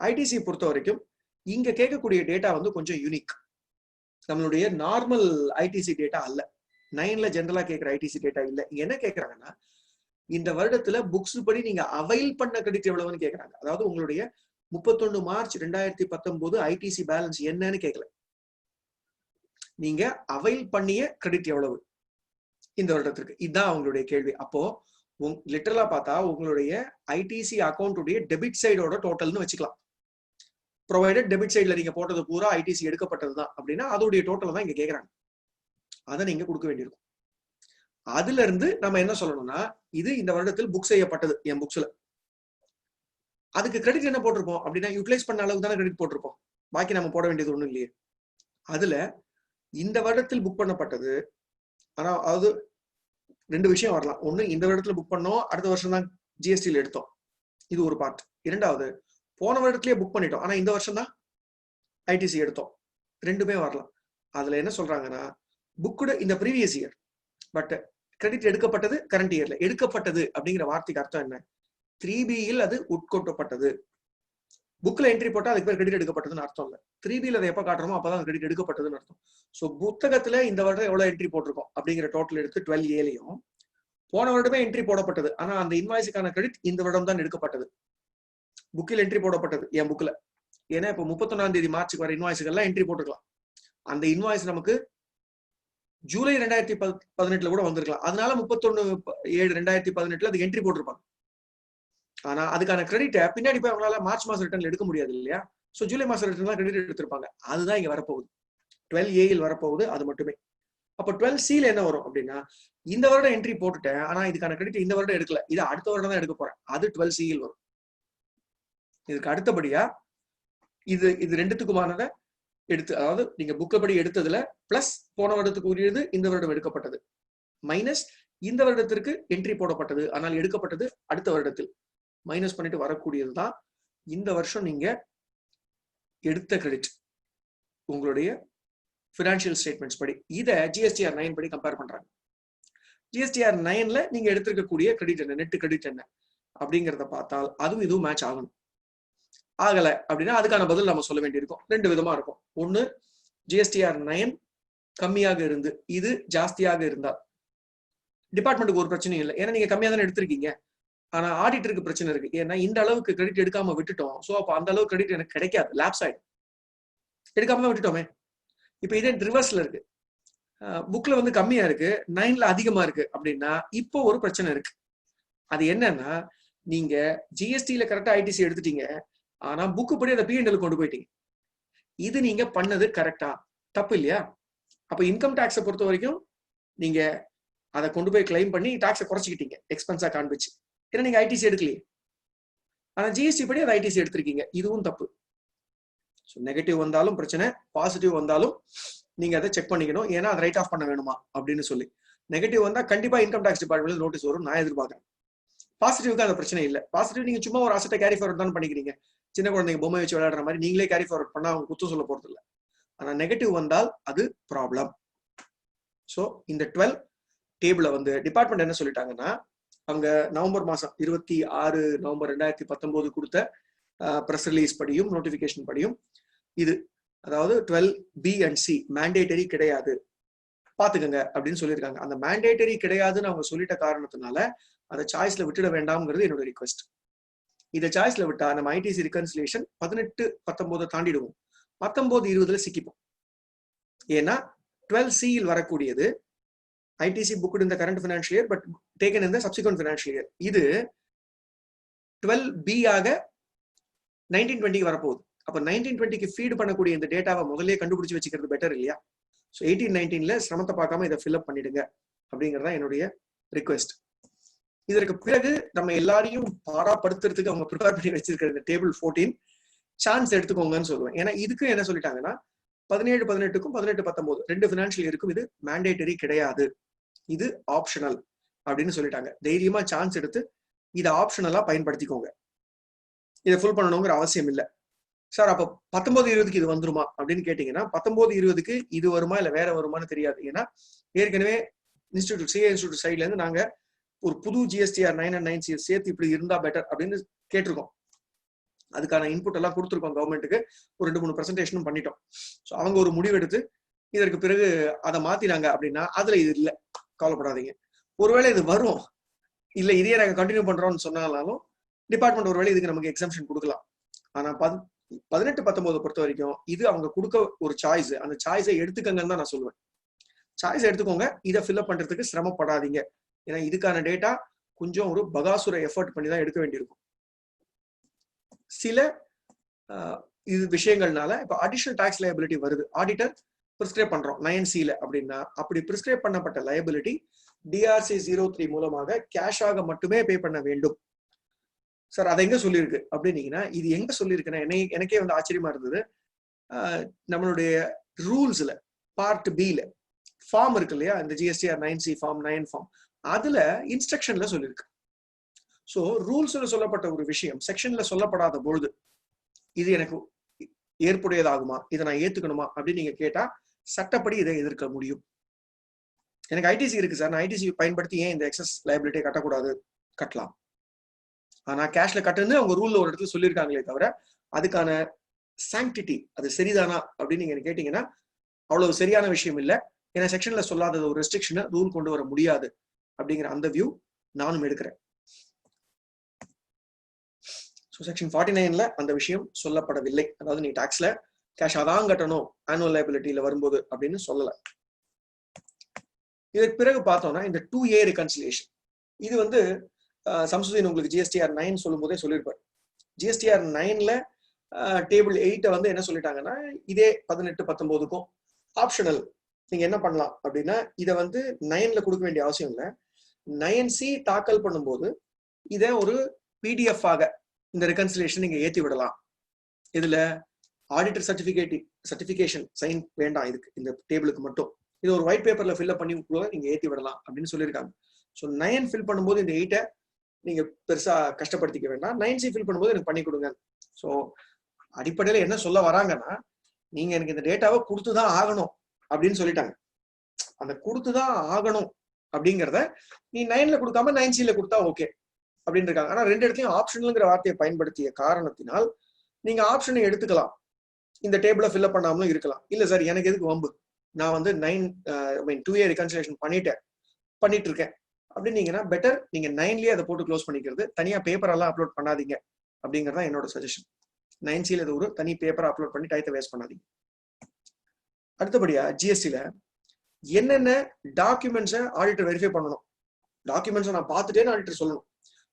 ஐடிசி பொறுத்த வரைக்கும் இங்க கேட்கக்கூடிய டேட்டா கொஞ்சம் யூனிக். நம்மளுடைய நார்மல் ஐடிசி டேட்டா அல்ல, 9ல ஜெனரலா கேட்கிற ஐடிசி டேட்டா இல்ல. என்ன கேட்கறாங்கன்னா, இந்த வருடத்துல புக்ஸ் படி நீங்க அவைல் பண்ண கிரெடிட் எவ்வளவுன்னு கேட்கறாங்க. அதாவது உங்களுடைய 31 மார்ச் 2019 ஐடிசி பேலன்ஸ் என்னன்னு கேட்கல, நீங்க அவைல் பண்ணிய கிரெடிட் எவ்வளவு இந்த வருடத்திற்கு, இதுதான் அவங்களுடைய கேள்வி. அப்போ லிட்டரலா பார்த்தா உங்களுடைய ஐடிசி அக்கௌண்ட்டுடைய டெபிட் சைடோட டோட்டல்னு வச்சுக்கலாம். ப்ரொவைடட் டெபிட் சைட்ல நீங்க போட்டது பூரா ஐடிசி எடுக்கப்பட்டது தான் அப்படின்னா அதோடைய டோட்டல் தான் இங்க கேட்கறாங்க, அதை நீங்க கொடுக்க வேண்டியிருக்கும். அதுல இருந்து நம்ம என்ன சொல்லணும்னா, இது இந்த வருடத்தில் புக் செய்யப்பட்டது என் புக்ஸ்ல, அதுக்கு கிரெடிட் என்ன போட்டிருப்போம் அப்படின்னா யூட்டிலைஸ் பண்ண அளவுக்கு தானே கிரெடிட் போட்டிருப்போம், பாக்கி நம்ம போட வேண்டியது ஒண்ணும் இல்லையே. அதுல இந்த வருடத்தில் புக் பண்ணப்பட்டது, ஆனா அது 2 விஷயம் வரலாம். ஒண்ணு, இந்த வருடத்துல புக் பண்ணோம், அடுத்த வருஷம் தான் ஜிஎஸ்டியில் எடுத்தோம், இது ஒரு பார்ட். இரண்டாவது, போன வருடத்திலேயே புக் பண்ணிட்டோம், ஆனா இந்த வருஷம் தான் ஐடிசி எடுத்தோம், ரெண்டுமே வரலாம். அதுல என்ன சொல்றாங்கன்னா, புக்குடு இந்த ப்ரீவியஸ் இயர் பட் கிரெடிட் எடுக்கப்பட்டது கரண்ட் இயர்ல. எடுக்கப்பட்டது அப்படிங்கிற வார்த்தைக்கு அர்த்தம் என்ன, 3Bயில் அது உட்கொட்டப்பட்டது. புக்ல என்ட்ரி போட்டா அதுக்கு பேர் கிரெடிட் எடுக்கப்பட்டதுன்னு அர்த்தம் இல்ல, 3Bல அதை எப்ப காட்டுறோமோ அப்பதான் கிரெடிட் எடுக்கப்பட்டதுன்னு அர்த்தம். சோ புத்தகத்துல இந்த வருடம் எவ்வளவு என்ட்ரி போட்டிருக்கோம் அப்படிங்கிற டோட்டல் எடுத்து 12Aலையும் போன வருடமே என்ட்ரி போடப்பட்டது, ஆனா அந்த இன்வாய்ஸுக்கான கிரெடிட் இந்த வருடம் தான் எடுக்கப்பட்டது. புக்கில் என்ட்ரி போடப்பட்டது என் புக்ல, ஏன்னா இப்ப 31ஆம் தேதி மார்ச்சுக்கு வர இன்வாய்ஸுகள்லாம் என்ட்ரி போட்டுக்கலாம். அந்த இன்வாய்ஸ் நமக்கு ஜூலை 2018 கூட வந்திருக்கலாம், அதனால 31/7/2018 அதுக்கு என்ட்ரி போட்டிருப்பாங்க. ஆனா அதுக்கான கிரெடிட்டை பின்னாடி போய் அவங்களால மார்ச் மாசம் ரிட்டர்ன்ல எடுக்க முடியாது இல்லையா. சோ ஜூலை மாசம் ரிட்டர்ன்லாம் கிரெடிட் எடுத்திருப்பாங்க, அதுதான் இங்க வரப்போகுது, 12Aயில் வரப்போகுது அது மட்டுமே. அப்போ 12Cல என்ன வரும் அப்படின்னா, இந்த வருடம் என்ட்ரி போட்டுட்டேன், ஆனா இதுக்கான கிரெடிட் இந்த வருடம் எடுக்கல, இது அடுத்த வருடம் தான் எடுக்க போறேன், அது 12Cயில் வரும். இதுக்கு அடுத்தபடியா இது ரெண்டுத்துக்குமானதை எடுத்து, அதாவது நீங்க புக்கப்படி எடுத்ததுல பிளஸ் போன வருடத்துக்கு உரியது இந்த வருடம் எடுக்கப்பட்டது, மைனஸ் இந்த வருடத்திற்கு என்ட்ரி போடப்பட்டது ஆனால் எடுக்கப்பட்டது அடுத்த வருடத்தில், மைனஸ் பண்ணிட்டு வரக்கூடியதுதான் இந்த வருஷம் நீங்க எடுத்த கிரெடிட் உங்களுடைய பினான்சியல் ஸ்டேட்மெண்ட்ஸ் படி. இதை ஜிஎஸ்டிஆர் 9 படி கம்பேர் பண்றாங்க. ஜிஎஸ்டிஆர் 9ல நீங்க எடுத்திருக்கக்கூடிய கிரெடிட் என்ன, நெட் கிரெடிட் என்ன அப்படிங்கிறத பார்த்தால் அதுவும் இதுவும் மேட்ச் ஆகணும். ஆகல அப்படின்னா அதுக்கான பதில் நம்ம சொல்ல வேண்டியிருக்கும். 2 விதமா இருக்கும். ஒண்ணு, ஜிஎஸ்டிஆர் 9 கம்மியாக இருந்து இது ஜாஸ்தியாக இருந்தால் டிபார்ட்மெண்ட்டுக்கு ஒரு பிரச்சனையும் இல்லை, ஏன்னா நீங்க கம்மியா தானே எடுத்திருக்கீங்க. ஆனா ஆடிட்டருக்கு பிரச்சனை இருக்கு, ஏன்னா இந்த அளவுக்கு கிரெடிட் எடுக்காம விட்டுட்டோம், சோ அப்ப அந்த அளவுக்கு கிரெடிட் எனக்கு கிடைக்காது, லேப்ஸ் ஆயிடும், எடுக்காம தான் விட்டுட்டோமே. இப்ப இதே ரிவர்ஸ்ல இருக்கு, புக்ல கம்மியா இருக்கு, 9ல அதிகமா இருக்கு அப்படின்னா இப்போ ஒரு பிரச்சனை இருக்கு. அது என்னன்னா, நீங்க ஜிஎஸ்டியில கரெக்டா ஐடிசி எடுத்துட்டீங்க, ஆனா புக்கு படி அதை பிஎன்எல் கொண்டு போயிட்டீங்க. இது நீங்க பண்ணது கரெக்டா? தப்பு இல்லையா? அப்ப இன்கம் டாக்ஸை பொறுத்த வரைக்கும் நீங்க அதை கொண்டு போய் கிளைம் பண்ணி டாக்ஸை குறைச்சிக்கிட்டீங்க, எக்ஸ்பென்ஸா காண்பிச்சு. ஏன்னா நீங்க ஐடிசி எடுக்கலையே. ஆனா ஜிஎஸ்டி படி அது ஐடிசி எடுத்திருக்கீங்க, இதுவும் தப்பு. நெகட்டிவ் வந்தாலும் பிரச்சனை, பாசிட்டிவ் வந்தாலும் நீங்க அதை செக் பண்ணிக்கணும். ஏன்னா அதை ரைட் ஆஃப் பண்ண வேணுமா அப்படின்னு சொல்லி. நெகட்டிவ் வந்தா கண்டிப்பா இன்கம் டாக்ஸ் டிபார்ட்மெண்ட்ல நோட்டீஸ் வரும், நான் எதிர்பார்க்கறேன். பாசிட்டிவ்க்கு அந்த பிரச்சனை இல்லை. பாசிட்டிவ் நீங்க சும்மா ஒரு அசட்டை கேரி ஃபார்வர்ட் தான் பண்ணிக்கிறீங்க. சின்ன குழந்தைங்க பொம்மை வச்சு விளையாடுற மாதிரி நீங்களே கேரி ஃபார்வர்ட் பண்ணா அவங்க குத்து சொல்ல போறது இல்லை. ஆனா நெகட்டிவ் வந்தால் அது ப்ராப்ளம். ஸோ இந்த 12 டேபிள வந்து டிபார்ட்மெண்ட் என்ன சொல்லிட்டாங்கன்னா, அவங்க நவம்பர் மாசம் 26 நவம்பர் 2019 கொடுத்த ப்ரெஸ் ரிலீஸ் படியும் நோட்டிபிகேஷன் படியும் இது, அதாவது 12B and C மேண்டேட்டரி கிடையாது பாத்துக்கங்க அப்படின்னு சொல்லியிருக்காங்க. அந்த மேண்டேட்டரி கிடையாதுன்னு அவங்க சொல்லிட்ட காரணத்தினால அதை சாய்ஸ்ல விட்டுட வேண்டாம்ங்கிறது என்னோட ரிக்வெஸ்ட். இதை சாய்ஸ்ல விட்டா நம்ம ஐடிசி ரிகன்சிலேஷன் 18-19 தாண்டிடுவோம், 19-20 சிக்கிப்போம். ஏன்னா 12C வரக்கூடியது ITC booked in the current financial year but taken in the subsequent financial year. இது 12B ஆக 1920 வரப்போகுது. அப்ப 1920க்கு ஃபீட் பண்ணக்கூடிய இந்த டேட்டாவை முதல்ல கண்டுபிடிச்சு வச்சுக்கிறது பெட்டர் இல்லையா? ஸோ 18-19ல சிரமத்தை பார்க்காம இதை ஃபில்அப் பண்ணிடுங்க அப்படிங்கறதா என்னுடைய ரிக்வெஸ்ட். இதற்கு பிறகு நம்ம எல்லாரையும் பாராப்படுத்துறதுக்கு அவங்க ப்ரிப்பேர் பண்ணி வச்சிருக்கிற இந்த டேபிள் 14 சான்ஸ் எடுத்துக்கோங்கன்னு சொல்லுவேன். ஏன்னா இதுக்கு என்ன சொல்லிட்டாங்கன்னா 17-18க்கும் 18-19 2 ஃபினான்ஷியல் இயருக்கும் இது மேண்டேட்டரி கிடையாது, இது ஆப்ஷனல் அப்படின்னு சொல்லிட்டாங்க. தைரியமா சான்ஸ் எடுத்து இதை ஆப்ஷனலா பயன்படுத்திக்கோங்க. இதை ஃபுல் பண்ணணுங்கிற அவசியம் இல்லை. சார் அப்ப 19-20க்கு இது வந்துருமா அப்படின்னு கேட்டீங்கன்னா 19-20க்கு இது வருமா இல்ல வேற வருமானு தெரியாது. ஏன்னா ஏற்கனவே சிஏ இன்ஸ்டிடியூட் சைட்ல இருந்து நாங்க ஒரு புது GSTR 9 and 9C சேர்த்து இப்படி இருந்தா பெட்டர் அப்படின்னு கேட்டிருக்கோம். அதுக்கான இன்புட் எல்லாம் கொடுத்துருக்கோம் கவர்மெண்ட்டுக்கு, ஒரு 2-3 பிரசன்டேஷனும் பண்ணிட்டோம். ஸோ அவங்க ஒரு முடிவு எடுத்து இதற்கு பிறகு அதை மாத்தினாங்க அப்படின்னா அதுல இது இல்லை, கவலைப்படாதீங்க. ஒருவேளை இது வரும், இல்ல இதையே நாங்க கண்டினியூ பண்றோம்னு சொன்னாலும் டிபார்ட்மெண்ட் ஒருவேளை இதுக்கு நமக்கு எக்ஸம்ஷன் கொடுக்கலாம். ஆனா 18-19 பொறுத்த வரைக்கும் இது அவங்க கொடுக்க ஒரு சாய்ஸ், அந்த சாய்ஸை எடுத்துக்கங்கன்னு தான் நான் சொல்லுவேன். சாய்ஸ் எடுத்துக்கோங்க, இதை ஃபில்அப் பண்றதுக்கு சிரமப்படாதீங்க. ஏன்னா இதுக்கான டேட்டா கொஞ்சம் ஒரு பகாசுர எஃபர்ட் பண்ணி தான் எடுக்க வேண்டியிருக்கும். சில இது விஷயங்கள்னால இப்ப அடிஷனல் டாக்ஸ் லயபிலிட்டி வருது, ஆடிட்டர் பிரிஸ்கிரைப் பண்றோம் 9Cல அப்படின்னா, அப்படி பிரிஸ்கிரைப் பண்ணப்பட்ட லயபிலிட்டி DRC 03 மூலமாக கேஷாக மட்டுமே பே பண்ண வேண்டும். சார் அதை எங்க சொல்லியிருக்கு அப்படின்னீங்கன்னா, இது எங்க சொல்லியிருக்குன்னா எனக்கே வந்து ஆச்சரியமா இருந்தது. நம்மளுடைய ரூல்ஸ்ல பார்ட் Bல ஃபார்ம் இருக்கு இல்லையா, இந்த GSTR 9C ஃபார்ம் 9 ஃபார்ம், அதுல இன்ஸ்ட்ரக்ஷன்ல சொல்லியிருக்கு. ஸோ ரூல்ஸ்ல சொல்லப்பட்ட ஒரு விஷயம் செக்ஷன்ல சொல்லப்படாத பொழுது இது எனக்கு ஏற்புடையதாகுமா, இதை நான் ஏத்துக்கணுமா அப்படின்னு நீங்க கேட்டா சட்டப்படி இதை எதிர்க்க முடியும். எனக்கு ஐடிசி இருக்கு சார், நான் ஐடிசி பயன்படுத்தி ஏன் இந்த எக்ஸஸ் லயபிலிட்டியை கட்டக்கூடாது? கட்டலாம். ஆனா கேஷ்ல கட்டுன்னு அவங்க ரூல்ல ஒரு இடத்துல சொல்லியிருக்காங்களே தவிர அதுக்கான சாங்டிட்டி அது சரிதானா அப்படின்னு நீங்க கேட்டீங்கன்னா அவ்வளவு சரியான விஷயம் இல்லை. ஏன்னா செக்ஷன்ல சொல்லாத ஒரு ரெஸ்ட்ரிக்ஷனை ரூல் கொண்டு வர முடியாது அப்படிங்கிற அந்த வியூ நானும் எடுக்கிறேன். செக்ஷன் 49ல அந்த விஷயம் சொல்லப்படவில்லை. அதாவது நீ டாக்ஸ்ல கேஷ் அதான் கட்டணும் ஆனுவல் லைபிலிட்டியில வரும்போது அப்படின்னு சொல்லல. இதற்கு பிறகு பார்த்தோம்னா இந்த 2A ரிகன்சிலியேஷன், இது வந்து சம்சுதீன் உங்களுக்கு GSTR 9 சொல்லும் போதே சொல்லியிருப்பாரு. GSTR 9ல டேபிள் 8 வந்து என்ன சொல்லிட்டாங்கன்னா, இதே 18-19க்கும் ஆப்ஷனல் நீங்க என்ன பண்ணலாம் அப்படின்னா, இதை வந்து 9ல கொடுக்க வேண்டிய அவசியம் இல்லை. 9C தாக்கல் பண்ணும்போது இதை ஒரு PDF ஆக இந்த ரெகன்சிலேஷன் நீங்க ஏத்தி விடலாம். இதுல ஆடிட்டர் சர்டிபிகேஷன் சைன் வேண்டாம், இதுக்கு இந்த டேபிளுக்கு மட்டும் இது ஒரு ஒயிட் பேப்பர்ல ஃபில்அப் பண்ணி கூட நீங்க ஏத்தி விடலாம் அப்படின்னு சொல்லியிருக்காங்க. ஸோ 9 ஃபில் பண்ணும்போது இந்த 8 நீங்க பெருசா கஷ்டப்படுத்திக்க வேண்டாம், 9C ஃபில் பண்ணும்போது எனக்கு பண்ணி கொடுங்க. ஸோ அடிப்படையில என்ன சொல்ல வராங்கன்னா, நீங்க எனக்கு இந்த டேட்டாவை கொடுத்துதான் ஆகணும் அப்படின்னு சொல்லிட்டாங்க. அந்த கொடுத்துதான் ஆகணும் அப்படிங்கிறத நீ 9ல கொடுக்காம 9Cல கொடுத்தா ஓகே அப்படின்னு இருக்காங்க. ஆனா 2 இடத்துலயும் ஆப்ஷனல்ங்கிற வார்த்தையை பயன்படுத்திய காரணத்தினால் நீங்க ஆப்ஷனை எடுத்துக்கலாம், இந்த டேபிளை ஃபில்அப் பண்ணாமலும் இருக்கலாம். இல்ல சார் எனக்கு எதுக்கு வம்பு, நான் வந்து 2A ரிகன்சிலேஷன் பண்ணிட்டு இருக்கேன் அப்படின்னீங்கன்னா பெட்டர் நீங்க 9லயே அதை போட்டு க்ளோஸ் பண்ணிக்கிறது, தனியா பேப்பர் எல்லாம் அப்லோட் பண்ணாதீங்க அப்படிங்கறதா என்னோட சஜஷன். 9Cல இது ஒரு தனி பேப்பரை அப்லோட் பண்ணி டைத்தை வேஸ்ட் பண்ணாதீங்க. அடுத்தபடியா GSTல என்னென்ன டாக்குமெண்ட்ஸை ஆடிட்டர் வெரிஃபை பண்ணணும், டாக்குமெண்ட்ஸை நான் பார்த்துட்டேன்னு ஆடிட்டர் சொல்லணும்.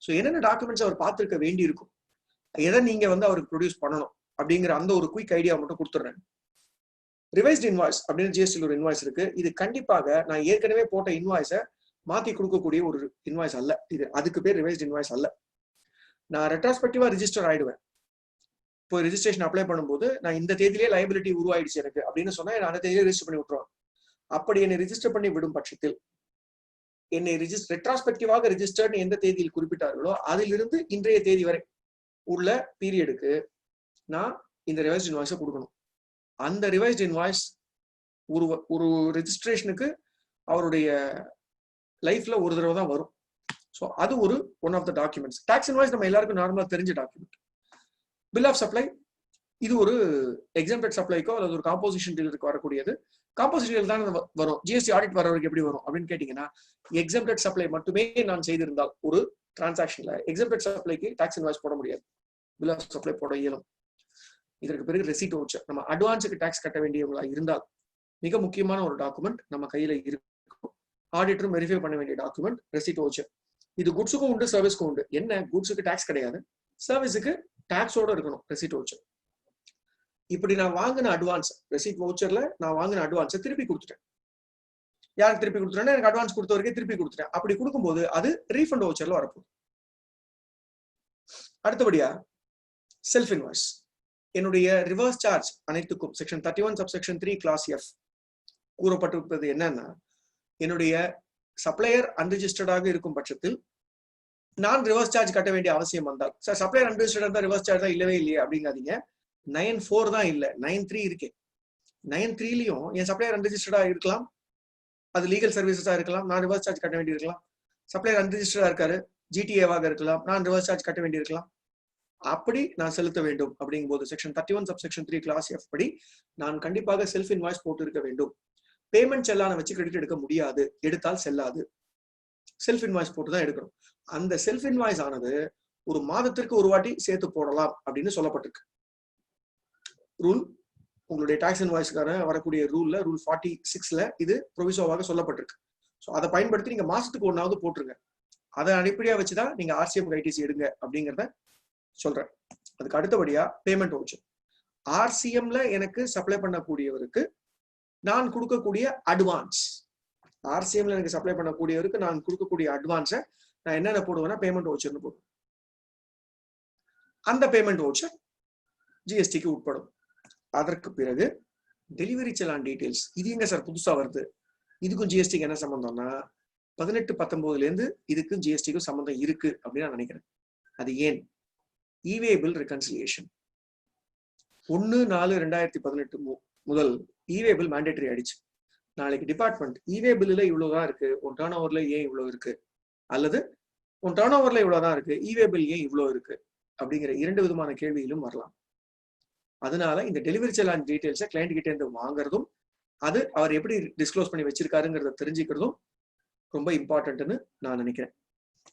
ஸோ என்னென்ன டாக்குமெண்ட்ஸ் அவர் பார்த்துருக்க வேண்டி இருக்கும், எதை நீங்க வந்து அவருக்கு ப்ரொடியூஸ் பண்ணணும் அப்படிங்கிற அந்த ஒரு குயிக் ஐடியா மட்டும் கொடுத்துட்றேன். ரிவைஸ்ட் இன்வாய்ஸ் அப்படின்னு ஜிஎஸ்டியில் ஒரு இன்வாய்ஸ் இருக்கு. இது கண்டிப்பாக நான் ஏற்கனவே போட்ட இன்வாய்ஸை மாத்தி கொடுக்கக்கூடிய ஒரு இன்வாய்ஸ் அல்ல. இது அதுக்கு பேர் ரிவைஸ்ட் இன்வாய்ஸ் அல்ல. நான் ரெட்ராஸ்பெக்டிவா ரிஜிஸ்டர் ஆயிடுவேன். இப்போ ரெஜிஸ்ட்ரேஷன் அப்ளை பண்ணும்போது நான் இந்த தேதியிலே லைபிலிட்டி உருவாயிடுச்சு எனக்கு அப்படின்னு சொன்னா அந்த தேதியிலே ரெஜிஸ்டர் பண்ணி விட்டுருவாங்க. அப்படி என்னை ரிஜிஸ்டர் பண்ணி விடும் பட்சத்தில் என்னை ரெட்ராஸ்பெக்டிவாக ரிஜிஸ்டர்டு எந்த தேதியில் குறிப்பிட்டார்களோ அதிலிருந்து இன்றைய தேதி வரை உள்ள பீரியடுக்கு நான் இந்த ரிவைஸ்ட் இன்வாய்ஸை கொடுக்கணும். அந்த ரிவைஸ்ட் இன்வாய்ஸ் ஒரு ரெஜிஸ்ட்ரேஷனுக்கு அவருடைய லைஃப்ல ஒரு தடவை தான் வரும். ஸோ அது ஒரு one of the documents. Tax invoice நம்ம எல்லாருக்கும் நார்மலா தெரிஞ்ச டாக்குமெண்ட். பில் ஆஃப் சப்ளை இது ஒரு எக்ஸாம்டட் சப்ளைக்கோ அல்லது ஒரு காம்போசிஷன் டீலருக்கு வரக்கூடியது. காம்போசிஷன் டீல் தான் வரும். ஜிஎஸ்டி ஆடிட் வரவருக்கு எப்படி வரும் அப்படின்னு கேட்டீங்கன்னா, எக்ஸாம்டட் சப்ளை மட்டுமே நான் செய்திருந்தால் ஒரு டிரான்சாக்ஷன்ல எக்ஸாம்டட் சப்ளைக்கு டாக்ஸ் இன்வாய்ஸ் போட முடியாது, பில் ஆஃப் சப்ளை போட இயலும். இதற்கு பிறகு ரெசிட் வவுச்சர். நம்ம அட்வான்ஸுக்கு டாக்ஸ் கட்ட வேண்டியவங்களா இருந்தால் மிக முக்கியமான ஒரு டாக்குமெண்ட் நம்ம கையில இருக்கும். ஆடிட்டரும் வெரிஃபை பண்ண வேண்டிய டாக்குமெண்ட் ரெசிட் வவுச்சர். இது குட்ஸுக்கும் உண்டு, சர்வீஸ்க்கும் உண்டு. என்ன, குட்ஸுக்கு டாக்ஸ் கிடையாது, சர்வீஸுக்கு டாக்ஸோட இருக்கணும் ரெசிட் வவுச்சர். இப்படி நான் வாங்கின அட்வான்ஸ் ரெசிட் வவுச்சர்ல நான் வாங்கின அட்வான்ஸை திருப்பி கொடுத்துட்டேன். யாருக்கு திருப்பி கொடுத்துட்டேன்னா எனக்கு அட்வான்ஸ் கொடுத்தவருக்கே திருப்பி கொடுத்துட்டேன். அப்படி கொடுக்கும்போது அது ரீஃபண்ட் வவுச்சர்ல வரப்போகுது. அடுத்தபடியா செல்ஃப் இன்வாய்ஸ். என்னுடைய ரிவர்ஸ் சார்ஜ் அனைத்துக்கும் செக்ஷன் 31 சப்செக்ஷன் 3 கிளாஸ் எஃப் கூறப்பட்டிருப்பது என்னன்னா, என்னுடைய சப்ளையர் அன்ரிஜிஸ்டர்டாக இருக்கும் பட்சத்தில் நான் ரிவர்ஸ் சார்ஜ் கட்ட வேண்டிய அவசியம் வந்தால், சார் சப்ளையர் அன்ரிஜிஸ்டர்டா தான் ரிவர்ஸ் சார்ஜ் தான் இல்லவே இல்லையே அப்படிங்காதீங்க. 9(4) தான் இல்லை, 9(3) இருக்கேன். 9(3)லயும் என் சப்ளையர் அன்ரிஜிஸ்டர்டா இருக்கலாம், அது லீகல் சர்வீசஸா இருக்கலாம், நான் ரிவர்ஸ் சார்ஜ் கட்ட வேண்டி இருக்கலாம். சப்ளையர் அன்ரிஜிஸ்டர்டா இருக்காரு, ஜிடிஏவாக இருக்கலாம், நான் ரிவர்ஸ் சார்ஜ் கட்ட வேண்டி இருக்கலாம். அப்படி நான் செலுத்த வேண்டும் அப்படிங்கும் போது செக்ஷன் 31 சப்செக்ஷன் 3 கிளாஸ் எஃப் படி நான் கண்டிப்பாக செல்ஃப் இன்வாய்ஸ் போட்டு இருக்க வேண்டும். பேமெண்ட் செல்லான வச்சு கிரெடிட் எடுக்க முடியாது, எடுத்தால் செல்லாது. செல்ஃப் இன்வாய்ஸ் போட்டு தான் எடுக்கணும். அந்த செல்ஃப் இன்வாய்ஸ் ஆனது ஒரு மாதத்திற்கு ஒரு வாட்டி சேர்த்து போடலாம் அப்படின்னு சொல்லப்பட்டிருக்கு. ரூல் உங்களுடைய டாக்ஸ் இன்வாய்ஸ்க்கான வரக்கூடிய ரூல்ல ரூல் 46ல இது ப்ரொவிசோவாக சொல்லப்பட்டிருக்கு. ஸோ அதை பயன்படுத்தி நீங்க மாசத்துக்கு ஒன்னாவது போட்டுருங்க. அதை அடிப்படையா வச்சுதான் நீங்க ஆர்சிஎம் ஐடிசி எடுங்க அப்படிங்கிறத சொல்றேன். அதுக்கு அடுத்தபடியா பேமெண்ட் வவுச்சர். ஆர்சிஎம்ல எனக்கு சப்ளை பண்ணக்கூடியவருக்கு நான் கொடுக்கக்கூடிய அட்வான்ஸ், ஆர்சிஎம்ல எனக்கு சப்ளை பண்ணக்கூடியவருக்கு நான் கொடுக்கக்கூடிய அட்வான்ஸை நான் என்னென்ன போடுவேன்னா பேமெண்ட் வவுச்சர்னு போடுவேன். அந்த பேமெண்ட் வவுச்சர் ஜிஎஸ்டிக்கு உட்படும். அதற்கு பிறகு டெலிவரி செலான் டீடைல்ஸ். இது எங்க சார் புதுசா வருது, இதுக்கும் ஜிஎஸ்டிக்கு என்ன சம்பந்தம்னா 18-19 இதுக்கும் ஜிஎஸ்டிக்கும் சம்பந்தம் இருக்கு அப்படின்னு நான் நினைக்கிறேன். அது ஏன்? இவே பில் ரெகன்சிலியேஷன் 1/4/2018 முதல் இவே பில் மேண்டேட்டரி ஆயிடுச்சு. நாளைக்கு டிபார்ட்மெண்ட் இவே பில்லுல இவ்வளவுதான் இருக்கு, உன் டர்ன் ஓவர்ல ஏன் இவ்வளவு இருக்கு, அல்லது உன் டர்ன் ஓவர்ல இவ்வளவுதான் இருக்கு, இவே பில் ஏன் இவ்வளவு இருக்கு அப்படிங்கிற 2 விதமான கேள்வியிலும் வரலாம். அதனால இந்த டெலிவரி செலான் டீடைல்ஸை கிளைண்ட் கிட்ட இருந்து வாங்குறதும் அது அவர் எப்படி டிஸ்க்ளோஸ் பண்ணி வச்சிருக்காருங்கிறத தெரிஞ்சுக்கிறதும் ரொம்ப இம்பார்ட்டன்ட்னு நான் நினைக்கிறேன்.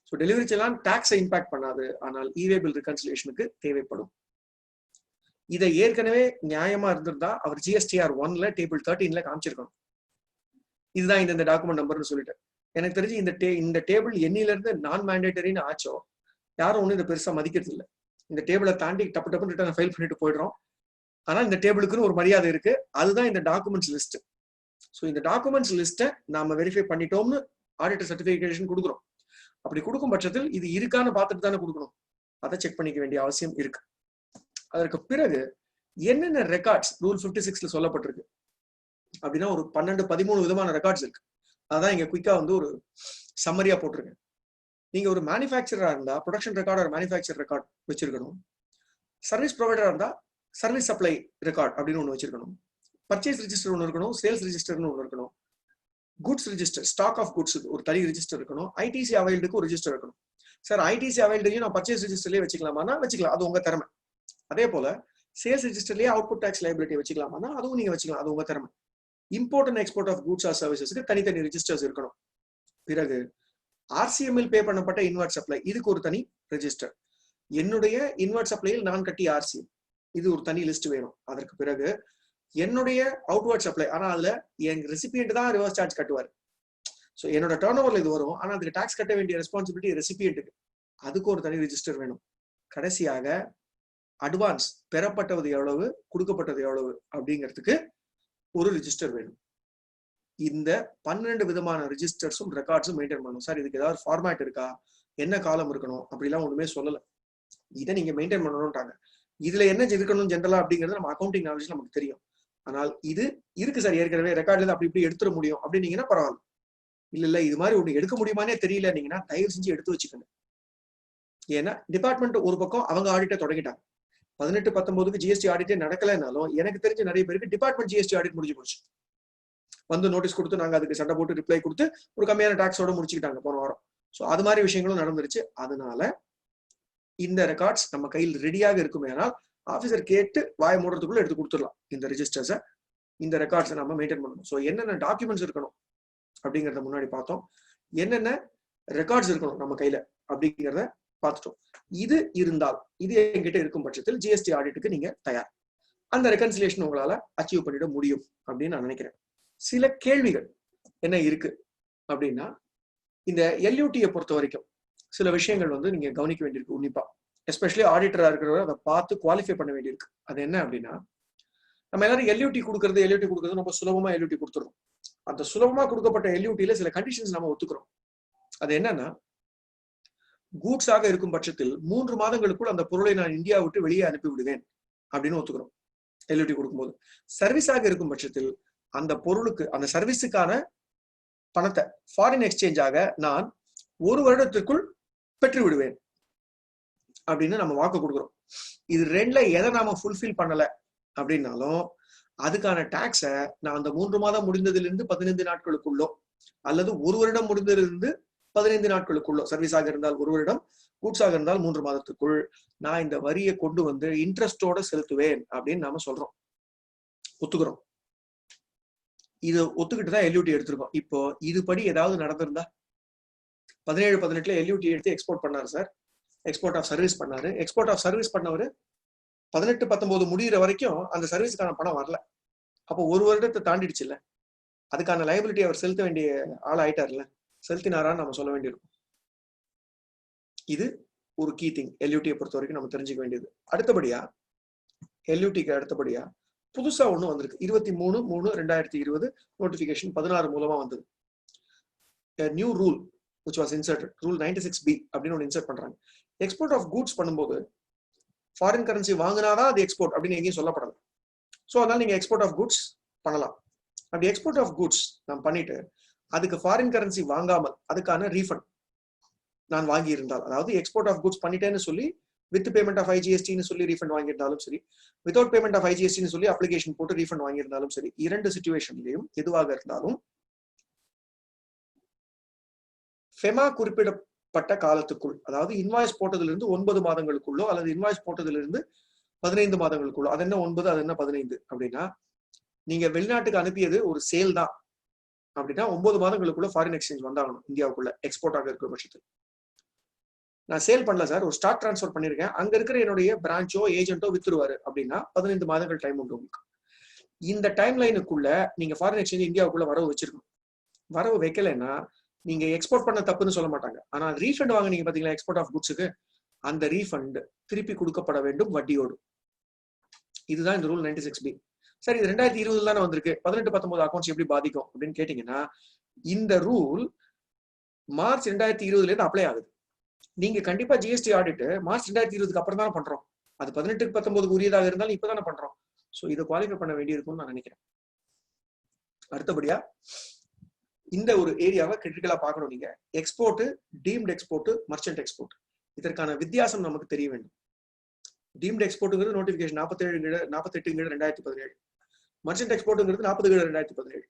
ஸோ டெலிவரி செலான் டாக்ஸை இம்பாக்ட் பண்ணாது, ஆனால் இவே பில் ரெகன்சிலியேஷனுக்கு தேவைப்படும். இதை ஏற்கனவே நியாயமா இருந்திருந்தா அவர் ஜிஎஸ்டிஆர் 1ல டேபிள் 13ல காமிச்சிருக்கணும். இதுதான் இந்த டாக்குமெண்ட் நம்பர்னு சொல்லிட்டு. எனக்கு தெரிஞ்சு இந்த டேபிள் என்னில இருந்து நான் மேண்டேட்டரின்னு ஆச்சோ யாரும் ஒன்றும் இதை பெருசா மதிக்கிறது இல்லை. இந்த டேபிளை தாண்டி டப்பு ரிட்டர்ன் ஃபைல் பண்ணிட்டு போயிடுறோம். ஆனா இந்த டேபிளுக்குன்னு ஒரு மரியாதை இருக்கு. அதுதான் இந்த டாக்குமெண்ட்ஸ் லிஸ்ட். ஸோ இந்த டாக்குமெண்ட்ஸ் லிஸ்ட்டை நாம வெரிஃபை பண்ணிட்டோம்னு ஆடிட்டர் சர்டிபிகேஷன் கொடுக்குறோம். அப்படி கொடுக்கும் பட்சத்தில் இது இருக்கான்னு பார்த்துட்டு தானே கொடுக்கணும். அதை செக் பண்ணிக்க வேண்டிய அவசியம் இருக்கு. அதற்கு பிறகு என்னென்ன ரெக்கார்ட்ஸ் ரூல் 56ல சொல்லப்பட்டிருக்கு அப்படின்னா ஒரு 12-13 விதமான ரெக்கார்ட்ஸ் இருக்கு. அதான் இங்க குயிக்கா ஒரு சம்மரியா போட்டிருக்கேன். நீங்க ஒரு மேனுஃபேக்சரா இருந்தா ப்ரொடக்ஷன் ரெக்கார்ட் ஒரு மேனுஃபேக்சர் ரெக்கார்ட் வச்சிருக்கணும். சர்வீஸ் ப்ரொவைடரா இருந்தா சர்வீஸ் சப்ளை ரெக்கார்ட் அப்படின்னு ஒன்று வச்சிருக்கணும். பர்ச்சேஸ் ரிஜிஸ்டர் ஒன்று இருக்கணும், சேல்ஸ் ரிஜிஸ்டர்னு ஒன்று இருக்கணும், goods register stock of goods ஒரு தனி ரிஜிஸ்டர் இருக்கணும், ஐடிசி அவைல்டுக்கு ஒரு ரிஜிஸ்டர் இருக்கணும். சார் ஐடிசி அவைல்டையும் நான் பர்ச்சேஸ் ரிஜிஸ்டர்லயே வச்சுக்கலாமானா வச்சுக்கலாம், அது உங்க திறமை. அதே போல சேல்ஸ் ரிஜிஸ்டர்லயே அவுட்புட் டாக்ஸ் லைபிலிட்டி வச்சுக்கலாமானா அதுவும் நீங்க வச்சுக்கலாம், அது உங்க திறமை. Import and export of goods or சர்வீசஸ்க்கு தனித்தனி ரிஜிஸ்டர்ஸ் இருக்கணும். பிறகு ஆர்சிஎம்மில் பே பண்ணப்பட்ட இன்வெர்ட் சப்ளை இதுக்கு ஒரு தனி ரெஜிஸ்டர். என்னுடைய இன்வெர்ட் சப்ளையில் நான் கட்டிய ஆர்சிஎம் இது ஒரு தனி லிஸ்ட் வேணும். அதற்கு பிறகு என்னுடைய அவுட்வர்ட் சப்ளை, ஆனா அதுல என் ரெசிபியன்ட் தான் ரிவர்ஸ் சார்ஜ் கட்டுவார். ஸோ என்னோட டர்ன் ஓவர்ல இது வரும், ஆனா அதுக்கு டாக்ஸ் கட்ட வேண்டிய ரெஸ்பான்சிபிலிட்டி ரெசிபியன்ட்டுக்கு, அதுக்கு ஒரு தனி ரிஜிஸ்டர் வேணும். கடைசியாக அட்வான்ஸ் பெறப்பட்டது எவ்வளவு, கொடுக்கப்பட்டது எவ்வளவு அப்படிங்கிறதுக்கு ஒரு ரிஜிஸ்டர் வேணும். இந்த 12 விதமான ரிஜிஸ்டர்ஸும் ரெக்கார்ட்ஸும் மெயின்டைன் பண்ணணும். சார் இதுக்கு ஏதாவது ஃபார்மேட் இருக்கா, என்ன காலம் இருக்கணும் அப்படிலாம் ஒண்ணுமே சொல்லல. இதை நீங்க மெயின்டைன் பண்ணணும்ட்டாங்க. இதுல என்ன இருக்கணும் ஜென்ரலா அப்படிங்கிறது நம்ம அக்கௌண்டிங் நாலேஜ் நமக்கு தெரியும். ஆனால் இது இருக்கு சார் ஏற்கனவே ரெக்கார்ட்ல அப்படி இப்படி எடுத்துட முடியும் அப்படின்னீங்கன்னா பரவாயில்ல. இல்ல இது மாதிரி ஒண்ணு எடுக்க முடியுமானே தெரியலன்னீங்கன்னா தயவு செஞ்சு எடுத்து வச்சுக்கோங்க. ஏன்னா டிபார்ட்மெண்ட் ஒரு பக்கம் அவங்க ஆடிட்டை தொடங்கிட்டாங்க. 18-19க்கு ஜிஎஸ்டி ஆடிட்டே நடக்கலைன்னாலும் எனக்கு தெரிஞ்ச நிறைய பேருக்கு டிபார்ட்மெண்ட் ஜிஎஸ்டி ஆடிட் முடிஞ்சு போச்சு. வந்து நோட்டீஸ் கொடுத்து நாங்க அதுக்கு சண்டை போட்டு ரிப்ளை கொடுத்து ஒரு கம்மியான டாக்ஸோட முடிச்சுக்கிட்டாங்க போன வாரம். ஸோ அது மாதிரி விஷயங்களும் நடந்துருச்சு. அதனால இந்த ரெக்கார்ட்ஸ் நம்ம கையில் ரெடியாக இருக்குமே ஆனால் ஆஃபீஸர் கேட்டு வாய மூடுறதுக்குள்ள எடுத்து கொடுத்துடலாம். இந்த ரிஜிஸ்டர்ஸை, இந்த ரெக்கார்ட்ஸை நம்ம மெயின்டைன் பண்ணணும். ஸோ என்னென்ன டாக்குமெண்ட்ஸ் இருக்கணும் அப்படிங்கிறத முன்னாடி பார்த்தோம். என்னென்ன ரெக்கார்ட்ஸ் இருக்கணும் நம்ம கையில அப்படிங்கிறத பார்த்துட்டோம். இது இருந்தால், இது என்கிட்ட இருக்கும் பட்சத்தில் ஜிஎஸ்டி ஆடிட்டுக்கு நீங்க தயார். அந்த ரெகன்சிலேஷன் உங்களால அச்சீவ் பண்ணிட முடியும் அப்படின்னு நான் நினைக்கிறேன். சில கேள்விகள் என்ன இருக்கு அப்படின்னா, இந்த எல்யூடியை பொறுத்த வரைக்கும் சில விஷயங்கள் வந்து நீங்க கவனிக்க வேண்டியிருக்கு உன்னிப்பா. எஸ்பெஷலி ஆடிட்டரா இருக்கிறவங்க அதை பார்த்து குவாலிஃபை பண்ண வேண்டியிருக்கு. அது என்ன அப்படின்னா, நம்ம எல்லாரும் எல்யூடி கொடுக்கறது ரொம்ப சுலபமா எல்யூடி கொடுத்துருவோம். அந்த சுலபமா கொடுக்கப்பட்ட எல்யூடியில சில கண்டிஷன்ஸ் நம்ம ஒத்துக்கிறோம். அது என்னன்னா, கூட்ஸாக இருக்கும் பட்சத்தில் 3 மாதங்களுக்குள் அந்த பொருளை நான் இந்தியா விட்டு வெளியே அனுப்பி விடுவேன் அப்படின்னு ஒத்துக்கிறோம் எல்யூடி கொடுக்கும்போது. சர்வீஸாக இருக்கும் பட்சத்தில் அந்த பொருளுக்கு, அந்த சர்வீஸுக்கான பணத்தை ஃபாரின் எக்ஸ்சேஞ்சாக நான் 1 வருடத்திற்குள் பெற்று விடுவேன் அப்படின்னு நம்ம வாக்கு கொடுக்குறோம். இது 2ல எதை நாம ஃபுல்ஃபில் பண்ணல அப்படின்னாலும் அதுக்கான டாக்ஸை நான் அந்த 3 மாதம் முடிந்ததிலிருந்து 15 நாட்களுக்குள்ளோ அல்லது 1 வருடம் முடிந்ததிலிருந்து 15 நாட்களுக்குள்ளோ, சர்வீஸாக இருந்தால் 1 வருடம், கூட்ஸாக இருந்தால் 3 மாதத்துக்குள் நான் இந்த வரியை கொண்டு வந்து இன்ட்ரெஸ்டோட செலுத்துவேன் அப்படின்னு நாம சொல்றோம், ஒத்துக்கிறோம். இது ஒத்துக்கிட்டு தான் எல்யூடி எடுத்திருக்கோம். இப்போ இது படி ஏதாவது நடந்திருந்தா, 17-18ல எல்யூடி எடுத்து எக்ஸ்போர்ட் பண்ணாரு சார், எக்ஸ்போர்ட் ஆஃப் சர்வீஸ் பண்ணாரு. எக்ஸ்போர்ட் ஆஃப் சர்வீஸ் பண்ணவரு 18-19 முடிகிற வரைக்கும் அந்த சர்வீஸுக்கான பணம் வரல. அப்போ 1 வருடத்தை தாண்டிடுச்சு இல்ல, அதுக்கான லைபிலிட்டி அவர் செலுத்த வேண்டிய ஆள் ஆயிட்டார்ல, செலுத்தினாரான்னு நம்ம சொல்ல வேண்டியிருக்கும். இது ஒரு கீ திங் எல்யூடியை பொறுத்த வரைக்கும் நம்ம தெரிஞ்சுக்க வேண்டியது. அடுத்தபடியா எல்யூடிக்கு அடுத்தபடியா புதுசா ஒண்ணு வந்திருக்கு. 23/3/2020 நோட்டிபிகேஷன் 16 மூலமா வந்தது. New rule which was inserted, rule 96B அப்படின்னு ஒன்று இன்சர்ட் பண்றாங்க. எக்ஸ்போர்ட் ஆஃப் கூட்ஸ் பண்ணும்போது ஃபாரின் கரன்சி வாங்கினாதான் அது எக்ஸ்போர்ட் அப்படின்னு எங்கேயும் சொல்லப்படல. ஸோ அதனால நீங்க எக்ஸ்போர்ட் ஆஃப் கூட்ஸ் பண்ணலாம். அப்படி எக்ஸ்போர்ட் ஆஃப் கூட்ஸ் நான் பண்ணிட்டு அதுக்கு ஃபாரின் கரன்சி வாங்காமல் அதுக்கான ரீஃபண்ட் நான் வாங்கி இருந்தால், அதாவது எக்ஸ்போர்ட் ஆஃப் கூட்ஸ் பண்ணிட்டேன்னு சொல்லி வித் பேமெண்ட் ஆஃப் ஐஜிஎஸ்டின்னு சொல்லி ரீஃபண்ட் வாங்கியிருந்தாலும் சரி, வித்வுட் பேமெண்ட் ஆஃப் ஐஜிஎஸ்டின்னு சொல்லி அப்ளிகேஷன் போட்டு ரீஃபண்ட் வாங்கியிருந்தாலும் சரி, 2 சிச்சுவேஷன்லையும் எதுவாக இருந்தாலும் ஃபெமா குறிப்பிடப்பட்ட காலத்துக்குள், அதாவது இன்வாய்ஸ் போட்டதிலிருந்து 9 மாதங்களுக்குள்ளோ அல்லது இன்வாய்ஸ் போட்டதிலிருந்து 15 மாதங்களுக்குள்ளோ, அது என்ன 9 அது என்ன 15 அப்படின்னா, நீங்க வெளிநாட்டுக்கு அனுப்பியது ஒரு சேல் தான் அப்படின்னா 9 மாதங்களுக்குள்ள ஃபாரின் எக்ஸ்சேஞ்ச் வந்தாகணும் இந்தியாவுக்குள்ள எக்ஸ்போர்ட் ஆக இருக்கிற பட்சத்தில். நான் சேல் பண்ணல சார், ஒரு ஸ்டாக் டிரான்ஸ்ஃபர் பண்ணிருக்கேன், அங்க இருக்கிற என்னுடைய பிரான்ச்சோ ஏஜென்ட்டோ வித்துருவாரு அப்படின்னா 15 மாதங்கள் டைம் உண்டு உங்களுக்கு. இந்த டைம் லைனுக்குள்ள நீங்க ஃபாரின் எக்ஸ்சேஞ்ச் இந்தியாவுக்குள்ள வரவு வச்சிருக்கணும். வரவு வைக்கலைன்னா நீங்க எக்ஸ்போர்ட் பண்ண தப்புன்னு சொல்ல மாட்டாங்க. ஆனா ரீஃபண்ட் வாங்கினீங்க பாத்தீங்களா எக்ஸ்போர்ட் ஆஃப் குட்ஸுக்கு, அந்த ரீஃபண்ட் திருப்பி கொடுக்கப்பட வேண்டும் வட்டியோடு. இதுதான் இந்த ரூல் 96B. சரி, இது 2020 தானே வந்திருக்கு, 18-19 அக்கௌண்ட்ஸ் எப்படி பாதிக்கும் அப்படின்னு கேட்டீங்கன்னா, இந்த ரூல் மார்ச் 2020ல இருந்து அப்ளை ஆகுது. நீங்க கண்டிப்பா ஜிஎஸ்டி ஆடிட் மார்ச் 2020க்கு அப்புறம் தானே பண்றோம். அது 18-19 உரியதாக இருந்தாலும் இப்பதானே பண்றோம். ஸோ இதை குவாலிஃபை பண்ண வேண்டி இருக்கும்னு நான் நினைக்கிறேன். அடுத்தபடியா இந்த ஒரு ஏரியாவை கிரிட்டிக்கலா பார்க்கணும். நீங்க export, deemed export, merchant export, இதற்கான வித்தியாசம் நமக்கு தெரிய வேண்டும். டீம்டு எக்ஸ்போர்ட்டுங்கிறது நோட்டிபிகேஷன் 48/2017, மர்ச்சன்ட் எக்ஸ்போர்ட்டுங்கிறது 40/2017.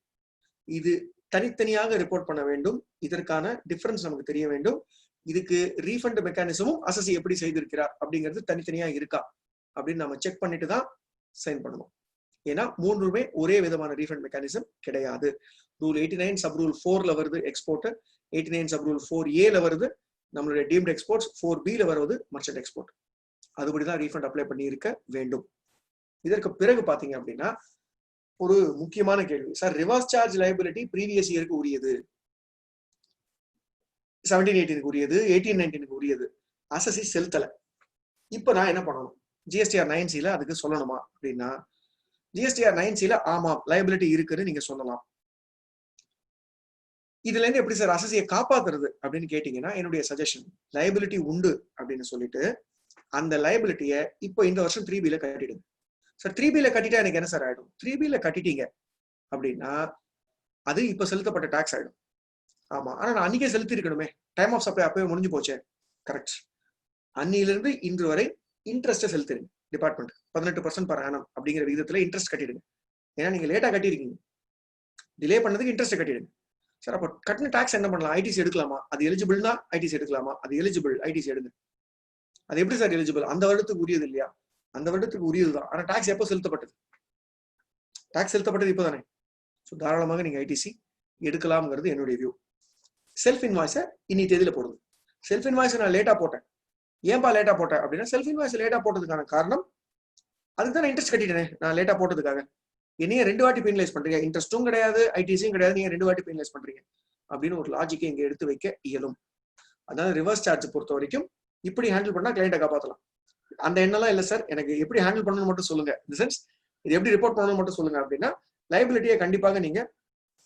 இது தனித்தனியாக ரிப்போர்ட் பண்ண வேண்டும். இதற்கான டிஃபரன்ஸ் நமக்கு தெரிய வேண்டும். இதுக்கு ரீஃபண்ட் மெக்கானிசமும் அசசி எப்படி செய்திருக்கிறார் அப்படிங்கிறது தனித்தனியா இருக்கா அப்படின்னு நம்ம செக் பண்ணிட்டு தான் சைன் பண்ணணும். ஏன்னா 3மே ஒரே விதமான ரீஃபண்ட் மெக்கானிசம் கிடையாது. ரூல் 89 சப் ரூல் 4ல வருது எக்ஸ்போர்ட், 89 சப் ரூல் 4A வருது நம்மளுடைய டீம்டு எக்ஸ்போர்ட்ஸ், 4Bல வருவது மர்ச்சன்ட் எக்ஸ்போர்ட். அதுபடிதான் ரீஃபண்ட் அப்ளை பண்ணி இருக்க வேண்டும். இதற்கு பிறகு பாத்தீங்க அப்படின்னா ஒரு முக்கியமான கேள்வி, sir reverse charge liability previous இயருக்கு உரியது, 17-18 உரியது, 18-19 உரியது, அசசி செலுத்தல. இப்ப நான் என்ன பண்ணணும்? GSTR 9Cல அதுக்கு சொல்லணுமா அப்படின்னா, ஜிஎஸ்டிஆர் 9C ஆமாம் லைபிலிட்டி இருக்குன்னு நீங்க சொல்லலாம். இதுல இருந்து எப்படி சார் அசசியை காப்பாத்துறது அப்படின்னு கேட்டீங்கன்னா, என்னுடைய சஜஷன் லைபிலிட்டி உண்டு அப்படின்னு சொல்லிட்டு அந்த லைபிலிட்டியை இப்போ இந்த வருஷம் 3B கட்டிடுங்க சார். 3B கட்டிட்டா எனக்கு என்ன சார் ஆயிடும்? 3B கட்டிட்டீங்க அப்படின்னா அது இப்ப செலுத்தப்பட்ட டாக்ஸ் ஆயிடும். ஆமா, ஆனா நான் அன்னைக்கே செலுத்தி இருக்கணுமே, டைம் ஆஃப் சப்ளை அப்பவே முடிஞ்சு போச்சே. கரெக்ட். அன்னிலிருந்து இன்று வரை இன்ட்ரெஸ்ட்டை செலுத்திடுங்க. டிபார்ட்மெண்ட் 18% per annum அப்படிங்கிற விகிதத்துல இன்ட்ரெஸ்ட் கட்டிடுங்க. ஏன்னா நீங்க லேட்டா கட்டிருக்கீங்க, டிலே பண்ணதுக்கு இன்ட்ரெஸ்ட் கட்டிடுங்க சார். அப்போ கட்டின டாக்ஸ் என்ன பண்ணலாம்? ஐடிசி எடுக்கலாமா? அது எலிஜிபிள்னா ஐடிசி எடுக்கலாமா? அது எலிஜிபிள், ஐடிசி எடுங்க. அது எப்படி சார் எலிஜிபிள்? அந்த வருடத்துக்கு உரியது இல்லையா? அந்த வருடத்துக்கு உரியதுதான். ஆனா டாக்ஸ் எப்போ செலுத்தப்பட்டது? டாக்ஸ் செலுத்தப்பட்டது இப்போதானே. ஸோ தாராளமாக நீங்க ஐடிசி எடுக்கலாம்ங்கிறது என்னுடைய வியூ. செல்ஃப் இன்வாய்ஸை இன்னி தேதியில போடுங்க. செல்ஃப் இன்வாய்ஸை நான் லேட்டா போட்டேன். ஏன்பா லேட்டா போட்டேன் அப்படின்னா, செல்ஃப் இன்வாய்ஸ் லேட்டா போட்டதுக்கான காரணம் அதுக்கு தான் இன்ட்ரெஸ்ட் கட்டிட்டேனே நான் லேட்டா போட்டதுக்காக. என்னைய 2 வாட்டி பெனலைஸ் பண்றீங்க, இன்ட்ரெஸ்ட்டும் கிடையாது ஐடிசியும் கிடையாது, நீங்க 2 வாட்டி பெனலைஸ் பண்றீங்க அப்படின்னு ஒரு லாஜிக்கை இங்க எடுத்து வைக்க இயலும். அதாவது ரிவர்ஸ் சார்ஜ் பொறுத்த வரைக்கும் இப்படி ஹேண்டில் பண்ணா கிளைண்ட்டை காப்பாற்றலாம். அந்த எண்ணெல்லாம் இல்லை சார், எனக்கு எப்படி ஹேண்டில் பண்ணணும்னு மட்டும் சொல்லுங்க, இந்த சென்ஸ் இது எப்படி ரிப்போர்ட் பண்ணணும்னு மட்டும் சொல்லுங்க அப்படின்னா லைபிலிட்டியை கண்டிப்பாக நீங்க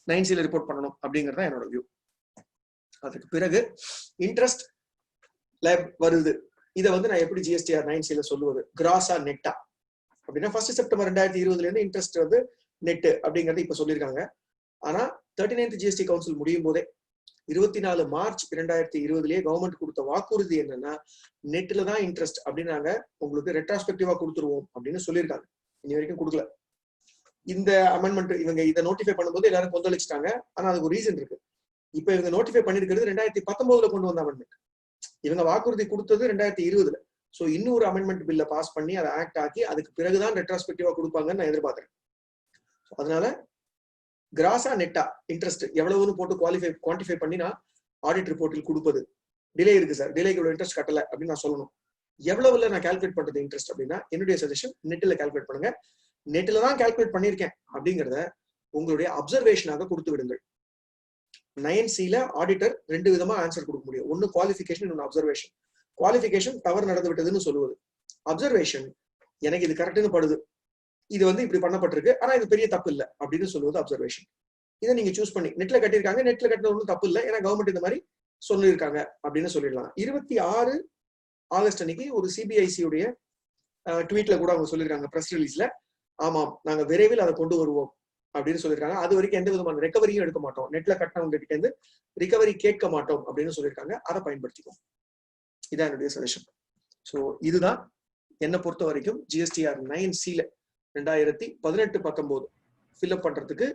9C ரிப்போர்ட் பண்ணணும் அப்படிங்கிறது தான் என்னோட வியூ. அதுக்கு பிறகு இன்ட்ரெஸ்ட் வருது, இதை வந்து நான் எப்படி ஜிஎஸ்டிஆர் 9C சொல்லுவது? கிராஸா நெட்டா அப்படின்னா 1 செப்டம்பர் 2020 இருந்து இன்ட்ரெஸ்ட் வந்து நெட் அப்படிங்கறது இப்ப சொல்லியிருக்காங்க. ஆனா 39th ஜிஎஸ்டி கவுன்சில் முடியும் போதே 24 மார்ச் 2020 கவர்மெண்ட் கொடுத்த வாக்குறுதி என்னன்னா, நெட்ல தான் இன்ட்ரெஸ்ட் அப்படின்னாங்க, உங்களுக்கு ரெட்ராஸ்பெக்டிவா கொடுத்துருவோம் அப்படின்னு சொல்லியிருக்காங்க. இனி வரைக்கும் கொடுக்கல. இந்த அமெண்ட்மெண்ட் இவங்க இதை நோட்டிஃபை பண்ணும்போது எல்லாரும் கொந்தளிச்சிட்டாங்க. ஆனா அதுக்கு ஒரு ரீசன் இருக்கு. இப்ப இவங்க நோட்டிஃபை பண்ணிருக்கிறது 2019 கொண்டு வந்த அமெண்ட்மெண்ட். இவங்க வாக்குறுதி கொடுத்தது 2020. சோ இன்னொரு அமெண்ட்மெண்ட் பில்ல பாஸ் பண்ணி அதை ஆக்ட் ஆக்கி அதுக்கு பிறகுதான் ரெட்ராஸ்பெக்டிவா கொடுப்பாங்கன்னு நான் எதிர்பார்க்கிறேன். அதனால கிராஸா நெட்டா இன்ட்ரெஸ்ட் எவ்வளவுன்னு போட்டு குவான்டிஃபை பண்ணி நான் ஆடிட் ரிப்போர்ட்டில் கொடுப்பது. டிலே இருக்கு சார், டிலேக்கு இவ்வளவு இன்ட்ரெஸ்ட் கட்டல அப்படின்னு நான் சொல்லணும். எவ்வளவுல நான் கால்குலேட் பண்றது இன்ட்ரெஸ்ட் அப்படின்னா என்னுடைய சஜஷன் நெட்ல கால்குலேட் பண்ணுங்க. நெட்ல தான் கால்குலேட் பண்ணிருக்கேன் அப்படிங்கறத உங்களுடைய அப்சர்வேஷனாக கொடுத்து விடுங்கள். 9C ஆடிட்டர் 2 விதமா ஆன்சர் கொடுக்க முடியும். ஒன்னு குவாலிஃபிகேஷன், இன்னொன்னு அப்சர்வேஷன். குவாலிஃபிகேஷன் தவறு நடந்து விட்டதுன்னு சொல்லுவது. அப்சர்வேஷன் எனக்கு இது கரெக்ட்னு படுது, இது வந்து இப்படி பண்ணப்பட்டிருக்கு, ஆனா இது பெரிய தப்பு இல்லை அப்படின்னு சொல்லுவது அப்சர்வேஷன். இதை நீங்க சூஸ் பண்ணி நெட்ல கட்டியிருக்காங்க, நெட்ல கட்டின ஒன்றும் தப்பு இல்லை, ஏன்னா கவர்மெண்ட் இந்த மாதிரி சொல்லியிருக்காங்க அப்படின்னு சொல்லிடலாம். 26 ஆகஸ்ட் அன்னைக்கு ஒரு சிபிஐசி உடைய ட்வீட்ல கூட அவங்க சொல்லியிருக்காங்க, பிரஸ் ரிலீஸ்ல, ஆமாம் நாங்க விரைவில் அதை கொண்டு வருவோம் அப்படின்னு சொல்லியிருக்காங்க. அது வரைக்கும் எந்த விதமான ரெக்கவரியும் எடுக்க மாட்டோம், நெட்ல கட்டினவங்க கிட்ட இருந்து ரிகவரி கேட்க மாட்டோம் அப்படின்னு சொல்லியிருக்காங்க. அதை பயன்படுத்திக்கும். இதான் என்னுடைய சஜஷன். ஸோ இதுதான் என்னை பொறுத்த வரைக்கும் ஜிஎஸ்டிஆர் 9C 2018-19 ஃபில்அப் பண்றதுக்கு,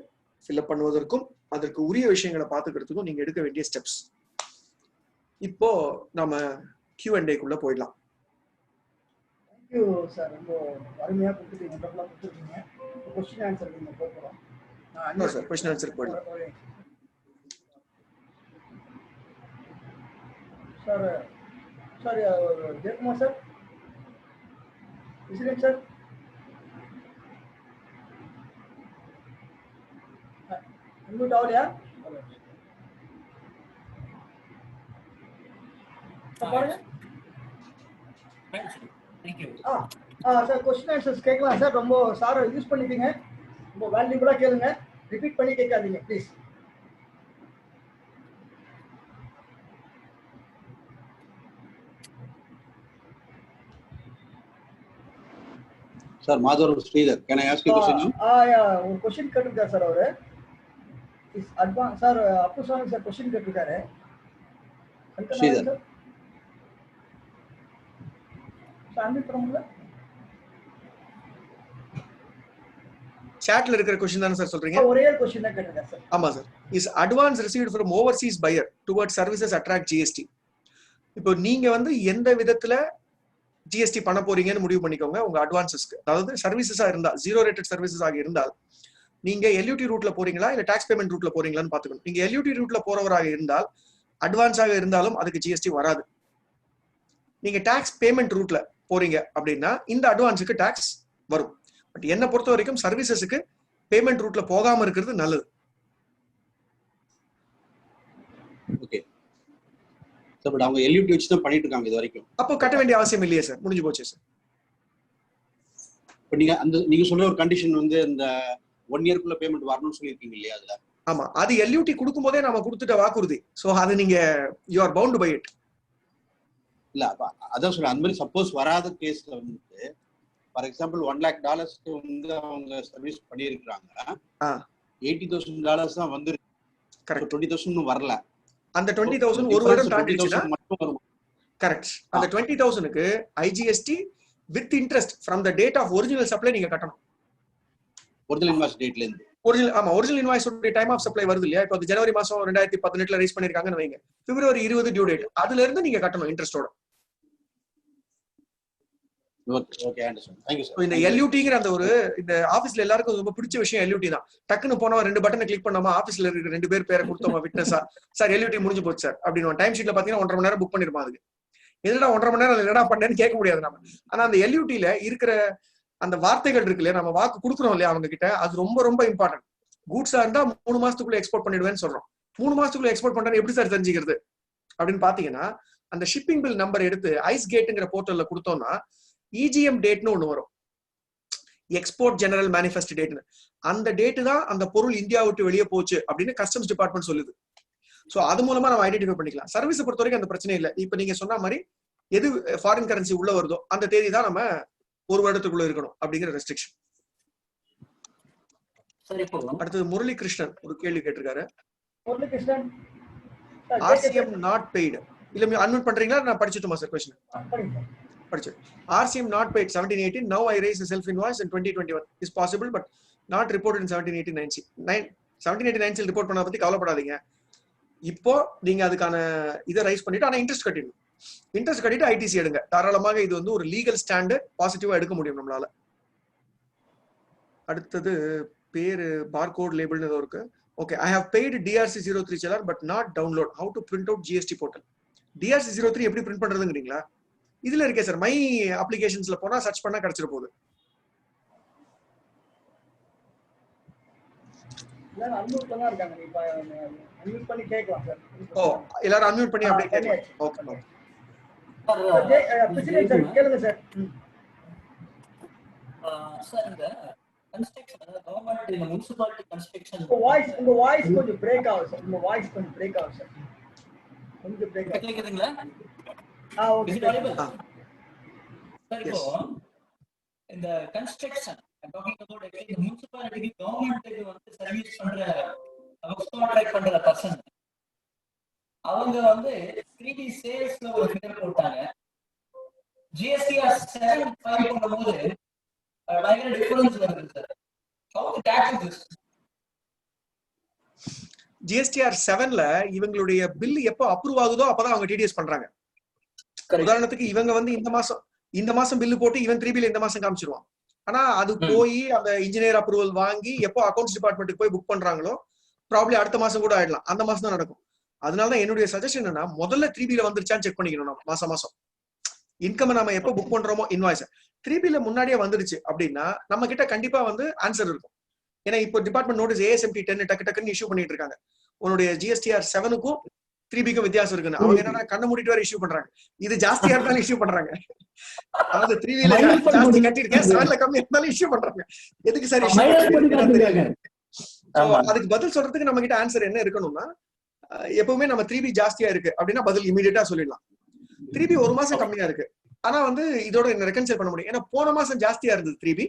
ஃபில்அப் பண்ணுவதற்கும் அதற்கு உரிய விஷயங்களை பார்த்துக்கிறதுக்கும் நீங்க எடுக்க வேண்டிய ஸ்டெப்ஸ். இப்போ நம்ம Q&A-க்குள்ள போயிடலாம். தேங்க்யூ சார், ரொம்ப அருமையாக கொடுத்துருக்கீங்க, ஒன்றா கொடுத்துருக்கீங்க. கொஸ்டின் ஆன்சர் நீங்கள் போகிறோம் சார், கொஸ்டின் ஆன்சர் போயிடலாம் சார். சார் ஜெயக்குமார் சார், விசிலேட் சார், அன்மியூட் ஆகலையா? பாருங்க. சார் கொஸ்டின் ஆன்சர்ஸ் கேட்கலாம் சார். ரொம்ப சாரை யூஸ் பண்ணிக்கங்க, ரொம்ப வேல்யூபிளா கேளுங்க, ரிப்பீட் பண்ணி கேட்காதீங்க please. Sir, Madhur Sridhar, can I ask you a question now? ஒரு क्वेश्चन கேட்டிருக்காரு சார். அவரு இஸ் அட்வான்ஸ் சார். அப்பு சாமி சார் क्वेश्चन கேட்டிருக்காரு. Sridhar சார் சாமி பிரமுல சாட்ல இருக்கிற क्वेश्चन தான சார் சொல்றீங்க? ஒரே ஒரு क्वेश्चन தான் கேட்டிருக்காரு சார். ஆமா sir. Is advance received from overseas buyer towards services attract GST. இப்போ நீங்க வந்து எந்த விதத்துல ஜிஎஸ்டி பண்ண போறீங்கன்னு முடிவு பண்ணிக்கோங்க உங்க அட்வான்சஸ்க்கு. அதாவது சர்வீசஸா இருந்தா, ஜீரோ ரேட்டட் சர்வீசஸ் ஆக இருந்தால் நீங்க எல்யூடி ரூட்ல போறீங்களா இல்ல டாக்ஸ் பேமெண்ட் ரூட்ல போறீங்களான்னு பாத்துக்கணும். நீங்க எல்யூடி ரூட்ல போறவராக இருந்தால் அட்வான்ஸாக இருந்தாலும் அதுக்கு ஜிஎஸ்டி வராது. நீங்க டாக்ஸ் பேமெண்ட் ரூட்ல போறீங்க அப்படின்னா இந்த அட்வான்ஸுக்கு டாக்ஸ் வரும். பட் என்ன பொறுத்த வரைக்கும் சர்வீசஸுக்கு பேமெண்ட் ரூட்ல போகாம இருக்கிறது நல்லது. ஓகே சார், பட் அவங்க எல்யூடி வச்சு தான் பண்ணிட்டு இருக்காங்க இது வரைக்கும். அப்போ கட்ட வேண்டிய அவசியம் இல்லையே சார், முடிஞ்சு போச்சு சார். இப்ப நீங்க சொல்ற ஒரு கண்டிஷன் வந்து இந்த 1 இயர்க்குள்ள பேமெண்ட் வரணும்னு சொல்லியிருக்கீங்க இல்லையா அதுல? ஆமா, அது எல்யூடி கொடுக்கும் போதே நம்ம கொடுத்துட்ட வாக்குறுதி. சோ அது நீங்க you are bound by it. இல்ல அதான் சொல்றேன், அந்த மாதிரி சப்போஸ் வராத கேஸ்ல வந்து ஃபார் எக்ஸாம்பிள் $1 lakh வந்து அவங்க சர்வீஸ் பண்ணியிருக்காங்க, $80,000 தான் வந்து கரெக்ட், 20,000 வரல. அந்த 20,000 ஒரு வருடம் தாண்டிடுச்சுன்னா மட்டும் வரும். கரெக்ட், அந்த 20,000க்கு IGST with interest from the date of original supply நீங்க கட்டணும். ஒரிஜினல் இன்வாய்ஸ் டேட்ல இருந்து original invoice time of supply வருது இல்லையா? இப்போ ஜனவரி மாசம் 2018 ரைஸ் பண்ணிருக்காங்கன்னு வைங்க, February 20 டியூ டேட், அதுல இருந்து நீங்க கட்டணும் இன்ட்ரெஸ்டோட. இந்த எல்யூடிங்கிற அந்த ஒரு இந்த ஆபீஸ்ல எல்லாருக்கும் ரொம்ப பிடிச்ச விஷயம் எல்யூடி தான். டக்குன்னு போனவன் 2 பட்டனை கிளிக் பண்ணாம ஆபீஸ்ல இருக்கிற 2 பேர் பேரை கொடுத்தோமா விட்னஸா, சார் எல்யூடி முடிஞ்சு போச்சு சார் அப்படின்னு டைம் ஷீட்ல பாத்தீங்கன்னா 1.5 மணி நேரம் புக் பண்ணிருப்பான். அதுக்கு என்னடா 1.5 மணி நேரம் என்னடா பண்ணேன்னு கேட்க முடியாது நம்ம. ஆனா அந்த எல்யூடில இருக்கிற அந்த வார்த்தைகள் இருக்கு இல்லையா, நம்ம வாக்கு கொடுக்குறோம் இல்லையா அவங்க கிட்ட, அது ரொம்ப ரொம்ப இம்பார்ட்டன்ட். கூட்ஸா இருந்தா 3 மாசத்துக்குள்ள எக்ஸ்போர்ட் பண்ணிடுவேன்னு சொல்றோம். 3 மாசத்துக்குள்ள எக்ஸ்போர்ட் பண்றேன்னு எப்படி சார் தெரிஞ்சுக்கிறது அப்படின்னு பாத்தீங்கன்னா, அந்த ஷிப்பிங் பில் நம்பர் எடுத்து ஐஸ் கேட்டுங்கிற போர்ட்டல்ல கொடுத்தோம்னா இஜிஎம் டேட்னு ஒண்ணு வரும், எக்ஸ்போர்ட் ஜெனரல் மேனிஃபெஸ்ட் டேட்னு. அந்த டேட்டு தான் அந்த பொருள் இந்தியா விட்டு வெளியே போச்சு அப்படின்னு கஸ்டம்ஸ் டிபார்ட்மெண்ட் சொல்லுது. சோ அது மூலமா நம்ம ஐடென்டிஃபை பண்ணிக்கலாம். சர்வீஸ் பொறுத்த வரைக்கும் அந்த பிரச்சனை இல்லை. இப்ப நீங்க சொன்ன மாதிரி எது ஃபாரின் கரன்சி உள்ள வருதோ அந்த தேதி தான் நம்ம ஒரு வருடத்துக்குள்ள இருக்கணும் அப்படிங்கிற ரெஸ்ட்ரிக்ஷன். அடுத்தது முரளி கிருஷ்ணன் ஒரு கேள்வி கேட்டிருக்காரு. முரளிகிருஷ்ணன், ஆர்சிஎம் நாட் பெய்டு, இல்ல அன்மியூட் பண்றீங்களா? நான் படிச்சுட்டுமா சார் கொஸ்டின்? படிச்சு. RCM not paid 1718. Now I raise a self invoice in 2021 is possible but not reported in 1789 report பண்ண பத்தி கவலைப்படாதீங்க. இப்போ நீங்க அதுக்கான இதை ரைஸ் பண்ணிட்டு ஆனா இன்ட்ரெஸ்ட் கட்டிடணும். இன்ட்ரெஸ்ட் கட்டிட்டு ஐடிசி எடுங்க தாராளமாக. இது வந்து ஒரு லீகல் ஸ்டாண்டர்ட், பாசிட்டிவா எடுக்க முடியும் நம்மளால. அடுத்தது பேரு பார்கோட் லேபிள்னு ஏதோ இருக்கு. Okay, I have paid DRC 03 Salaar but not download. How to print out GST portal? DRC 03 எப்படி பிரிண்ட் பண்றதுங்கிறீங்களா? இதுல இருக்கே சார், மை அப்ளிகேஷன்ஸ்ல போனா சர்ச் பண்ணா கிடைச்சிட போகுது. ஓ, எல்லாரும் அன்மியூட் பண்ணி அப்படியே கேட்கலாம். ஓகே கேளுங்க சார். சார் இந்த கன்ஸ்ட்ரக்ஷன் கவர்மெண்ட் இந்த முனிசிபாலிட்டி கன்ஸ்ட்ரக்ஷன் உங்க வாய்ஸ் கொஞ்சம் பிரேக் ஆகுது சார். உங்க வாய்ஸ் கொஞ்சம் பிரேக் ஆகுது சார். கொஞ்சம் பிரேக் ஆகுது. கேக்குதுங்களா? ஓகே சார், இப்போ இந்த கன்ஸ்ட்ரக்ஷன் டாக்கிங் அபௌட் இந்த முனிசிபாலிட்டி கவர்மெண்ட் வந்து சர்வீஸ் பண்ற கான்ட்ராக்ட் பண்ற பர்சன் அவங்க வந்து 3D சேல்ஸ்ல ஒரு ஃபிகர் போட்டாங்க. GSTR 7 ஃபைல் பண்ணும்போது பயங்கர டிஃபரன்ஸ் வருது sir. How to tackle this? GSTR 7ல இவங்களுடைய பில் எப்போ அப்ரூவ் ஆகுதோ அப்பதான் அவங்க TDS பண்றாங்க. உதாரணத்துக்கு இவங்க வந்து இந்த மாசம் பில்லு போட்டு இவன் 3Bல இந்த மாசம் காமிச்சிருவான். ஆனா அது போய் அந்த இன்ஜினியர் அப்ரூவல் வாங்கி எப்போ அக்கௌண்ட்ஸ் டிபார்ட்மெண்ட்டுக்கு போய் புக் பண்றாங்களோ ப்ராப்ளி அடுத்த மாசம் கூட ஆயிடலாம். அந்த மாசம் தான் நடக்கும். அதனாலதான் என்னுடைய சஜஷன் என்னன்னா, முதல்ல 3Bல வந்துருச்சான்னு செக் பண்ணிக்கணும். நம்ம மாசம் இன்கம் நம்ம எப்போ புக் பண்றோமோ இன்வாய்ஸ் 3Bல முன்னாடியே வந்துருச்சு அப்படின்னா நம்ம கிட்ட கண்டிப்பா வந்து ஆன்சர் இருக்கும். ஏன்னா இப்போ டிபார்ட்மெண்ட் நோட்டீஸ் ASMT 10 டக்குன்னு இஷ்யூ பண்ணிட்டு இருக்காங்க. உன்னுடைய GSTR 7க்கும் 3Bக்கும் வித்தியாசம் இருக்குன்னு. அவங்க என்னன்னா கண்ண மூடிட்டு வர இஷ்யூ பண்றாங்க. இது ஜாஸ்தியா இருந்தாலும் இஷ்யூ பண்றாங்க. அதாவது 3Bல ஜாஸ்தி கட்டிருக்கேன், 7ல கம்மி இருந்தாலும் இஷ்யூ பண்றாங்க. எதுக்கு சார் இஷ்யூ? அதுக்கு பதில் சொல்றதுக்கு நம்ம கிட்ட ஆன்சர் என்ன இருக்கணும்னா, எப்பவுமே நம்ம 3B ஜாஸ்தியா இருக்கு அப்படின்னா பதில் இமீடியட்டா சொல்லிடலாம். 3B ஒரு மாசம் கம்மியா இருக்கு ஆனா வந்து இதோட என்ன ரெக்கன்சைல் பண்ண முடியும். ஏன்னா போன மாசம் ஜாஸ்தியா இருந்தது 3B,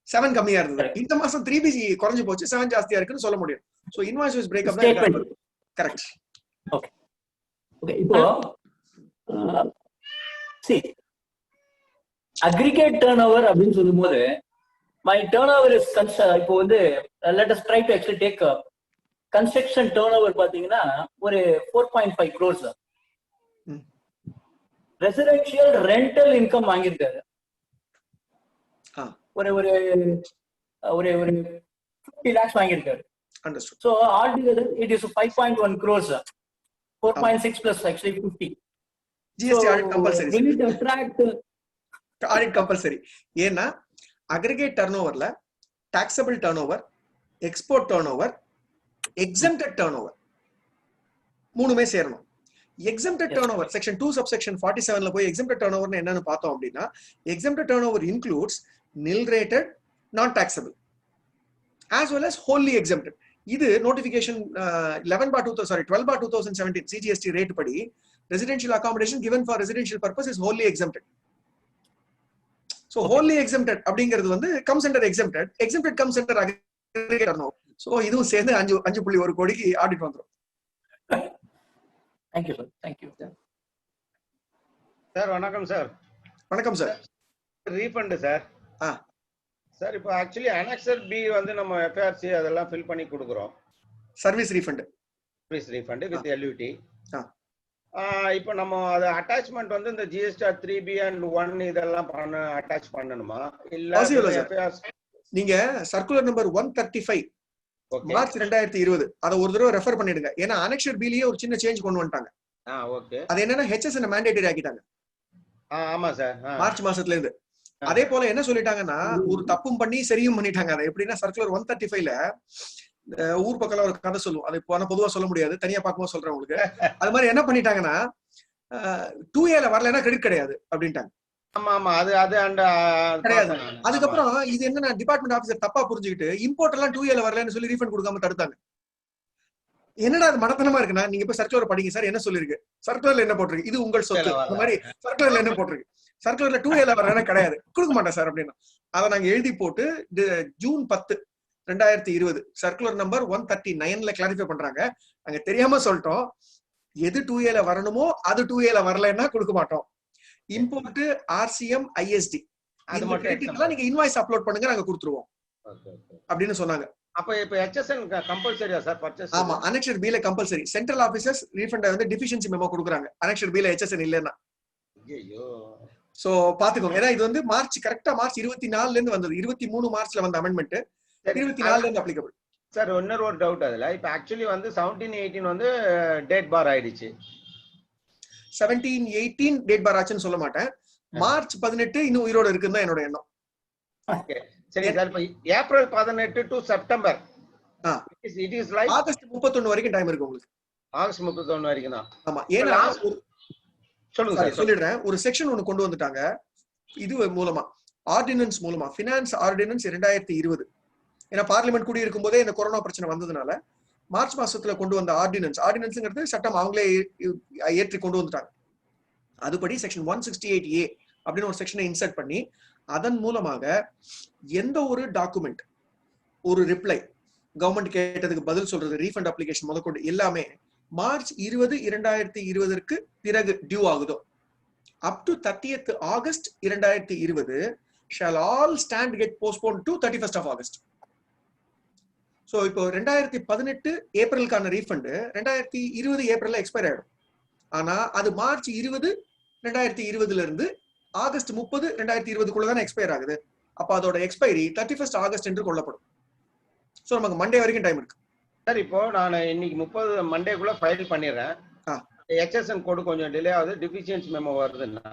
7 கம்மியா இருந்தது. இந்த மாசம் 3B குறைஞ்சு போச்சு, 7 ஜாஸ்தியா இருக்குன்னு சொல்ல முடியும். சோ இன்வாய்ஸ் வைஸ் பிரேக்கப் தான் கரெக்ட். Okay okay. இப்போ அக்ரிகேட் டர்ன்ஓவர் அப்படின்னு சொல்லும்போது my turnover is இப்போ வந்து let us try to actually take a construction turnover பாத்தீங்கன்னா ஒரு 4.5 crores. ரெசிடென்ஷியல் ரெண்டல் இன்கம் வாங்கியிருக்காரு ஒரு ஒரு ஒரு ஒரு 50 lakhs வாங்கியிருக்காரு. So altogether it is 5.1 crores. 4.6 plus actually 50. GST audit compulsory. We need to attract audit compulsory. ஏன்னா aggregate turnoverல taxable turnover, export turnover, exempted turnover மூணுமே சேரணும். exempted turnover section 2 subsection 47ல போய் exempted turnover என்னன்னு பார்த்தோம் அப்படின்னா, exempted turnover includes nil rated, non taxable, as well as wholly exempted. இது notification 12/2017 CGST rate படி residential accommodation given for residential purpose is wholly exempted. So wholly exempted அப்படிங்கிறது வந்து comes under exempted, exempted comes under aggregator now. So இதுவும் சேர்ந்து 5.1 கோடிக்கு audit வந்துரும். Thank you sir. Thank you. Sir வணக்கம் sir. வணக்கம் sir. Refund sir. Sir இப்போ actually annexure B வந்து நம்ம எஃப்ஆர்சி அதெல்லாம் ஃபில் பண்ணி கொடுக்குறோம். Service refund. Service refund with LUT. இப்போ நம்ம அது அட்டாச்மெண்ட் வந்து இந்த GSTR 3B and 1 இதெல்லாம் அட்டாச் பண்ணணுமா இல்ல எஃப்ஆர்சி? நீங்க சர்க்குலர் நம்பர் 135 மார்ச் 2020 அத ஒரு தடவை ரெஃபர் பண்ணிடுங்க. ஏன்னா அனெக்சர் பிலயே ஒரு சின்ன சேஞ்ச் கொண்டு வந்துட்டாங்க. ஓகே. அது என்னன்னா HSN மேண்டேட்டரி ஆக்கிட்டாங்க. ஆமா சார். மார்ச் மாசத்துல இருந்து. அதே போல என்ன சொல்லிட்டாங்கன்னா ஒரு தப்பும் பண்ணி சரியும் பண்ணிட்டாங்க. அது எப்படின்னா சர்க்குலர் 135ல ஊர் பக்கம் ஒரு கதை சொல்லுவோம். அது இப்போ பொதுவா சொல்ல முடியாது, தனியா பார்க்கும்போது சொல்றேன் உங்களுக்கு. அது மாதிரி என்ன பண்ணிட்டாங்கன்னா 2Aல வரலன்னா கிரெடிட் கிடையாது அப்படின்ட்டாங்க. ஆமா ஆமா அது கிடையாது. அதுக்கப்புறம் இது என்னன்னா டிபார்ட்மெண்ட் ஆபீசர் தப்பா புரிஞ்சுக்கிட்டு இம்போர்ட் எல்லாம் 2Aல வரலன்னு சொல்லி ரீஃபண்ட் கொடுக்காம தடுத்தாங்க. என்னடா அது மடத்தனமா இருக்குன்னா நீங்க போய் சர்க்குலர் படிங்க சார் என்ன சொல்லிருக்கு, சர்க்குலர்ல என்ன போட்டிருக்கு, இது உங்கள் சொத்து, இந்த மாதிரி சர்க்குலர்ல என்ன போட்டிருக்கு, சர்க்குலர்ல 2Aல வரலன்னா கிடையாது கொடுக்க மாட்டேன் சார் அப்படின்னா அதை நாங்க எழுதி போட்டு ஜூன் 10, 2020 சர்க்குலர் நம்பர் 139ல கிளாரிஃபை பண்றாங்க. நாங்க தெரியாம சொல்லிட்டோம், எது 2Aல வரணுமோ அது 2Aல வரலன்னா கொடுக்க மாட்டோம். இம்போர்ட் RCM ISD அது மட்டும் நீங்க இன்வாய்ஸ் அப்லோட் பண்ணுங்க நாங்க கொடுத்துருவோம் அப்படின்னு சொன்னாங்க. அப்ப இப்ப HSN கம்பல்சரியா சார் பர்ச்சேஸ்? ஆமா, அனெக்சர் B ல கம்பல்சரி. சென்ட்ரல் ஆபீசர்ஸ் ரீஃபண்ட் வந்து டெஃபிஷியன்சி மெமோ கொடுக்குறாங்க அனெக்சர் B ல HSN இல்லன்னா. ஐயோ. சோ பாத்துக்கோங்க. ஏன்னா இது வந்து கரெக்டா மார்ச் 24ல இருந்து வந்தது. 23 மார்ச்ல வந்த அமெண்ட்மென்ட் 24ல இருந்து அப்ளிகபிள். சார் இன்னொரு ஒரு டவுட் அதுல. இப்ப ஆக்சுவலி வந்து 17, 18 வந்து டேட் பார் ஆயிடுச்சு. 17, 18 டேட் பார் ஆச்சுன்னு சொல்ல மாட்டேன். மார்ச் 18 இன்னும் உயிரோட இருக்குன்னு தான் என்னோட எண்ணம். ஓகே சரி சார். இப்ப April 18 to September it is like August 31 வரைக்கும் டைம் இருக்கு உங்களுக்கு. ஆகஸ்ட் 31 வரைக்கும் தான். ஆமா, ஏன்னா சொல்லுங்க சார். சொல்லிடுறேன். ஒரு செக்ஷன் ஒன்னு கொண்டு வந்துட்டாங்க இது மூலமா, ஆர்டினன்ஸ் மூலமா, பினான்ஸ் ஆர்டினன்ஸ் 2020. ஏன்னா பார்லிமெண்ட் கூடி இருக்கும் போதே இந்த கொரோனா பிரச்சனை வந்ததுனால மார்ச் மாசத்துல கொண்டு வந்த ஆர்டினன்ஸ்ங்கிறது சட்டம் அவங்களே ஏற்றி கொண்டு வந்துட்டாங்க. அதுபடி செக்ஷன் 168A அப்படின்னு ஒரு செக்ஷனை இன்சர்ட் பண்ணி அதன் மூலமாக எந்த ஒரு டாக்குமெண்ட், ஒரு ரிப்ளை, கவர்மெண்ட் கேட்டதுக்கு பதில் சொல்றது, ரீஃபண்ட் அப்ளிகேஷன் முதற்கொண்டு எல்லாமே மார்ச் 20, 2020 பிறகு டியூ ஆகுதோ up to 30th August 2020 shall all stand get postponed to 31st of August. So இப்போ 2018 ஏப்ரலுக்கான ரீஃபண்ட் 2020 ஏப்ரல்ல எக்ஸ்பயர் ஆயிடும். ஆனா அது மார்ச் 20, 2020ல இருந்து ஆகஸ்ட் 30, 2020 தானே எக்ஸ்பயர் ஆகுது. அப்ப அதோட எக்ஸ்பைரி 31st ஆகஸ்ட் என்று கொள்ளப்படும். சோ நமக்கு மண்டே வரைக்கும் டைம் இருக்கு. சார் இப்போ நான் இன்னைக்கு 30 மண்டேக்குள்ள ஃபைல் பண்ணிடுறேன். HSN கோடு கொஞ்சம் டிலே ஆகுது, டிஃபிஷியன்சி மெமோ வருதுன்னா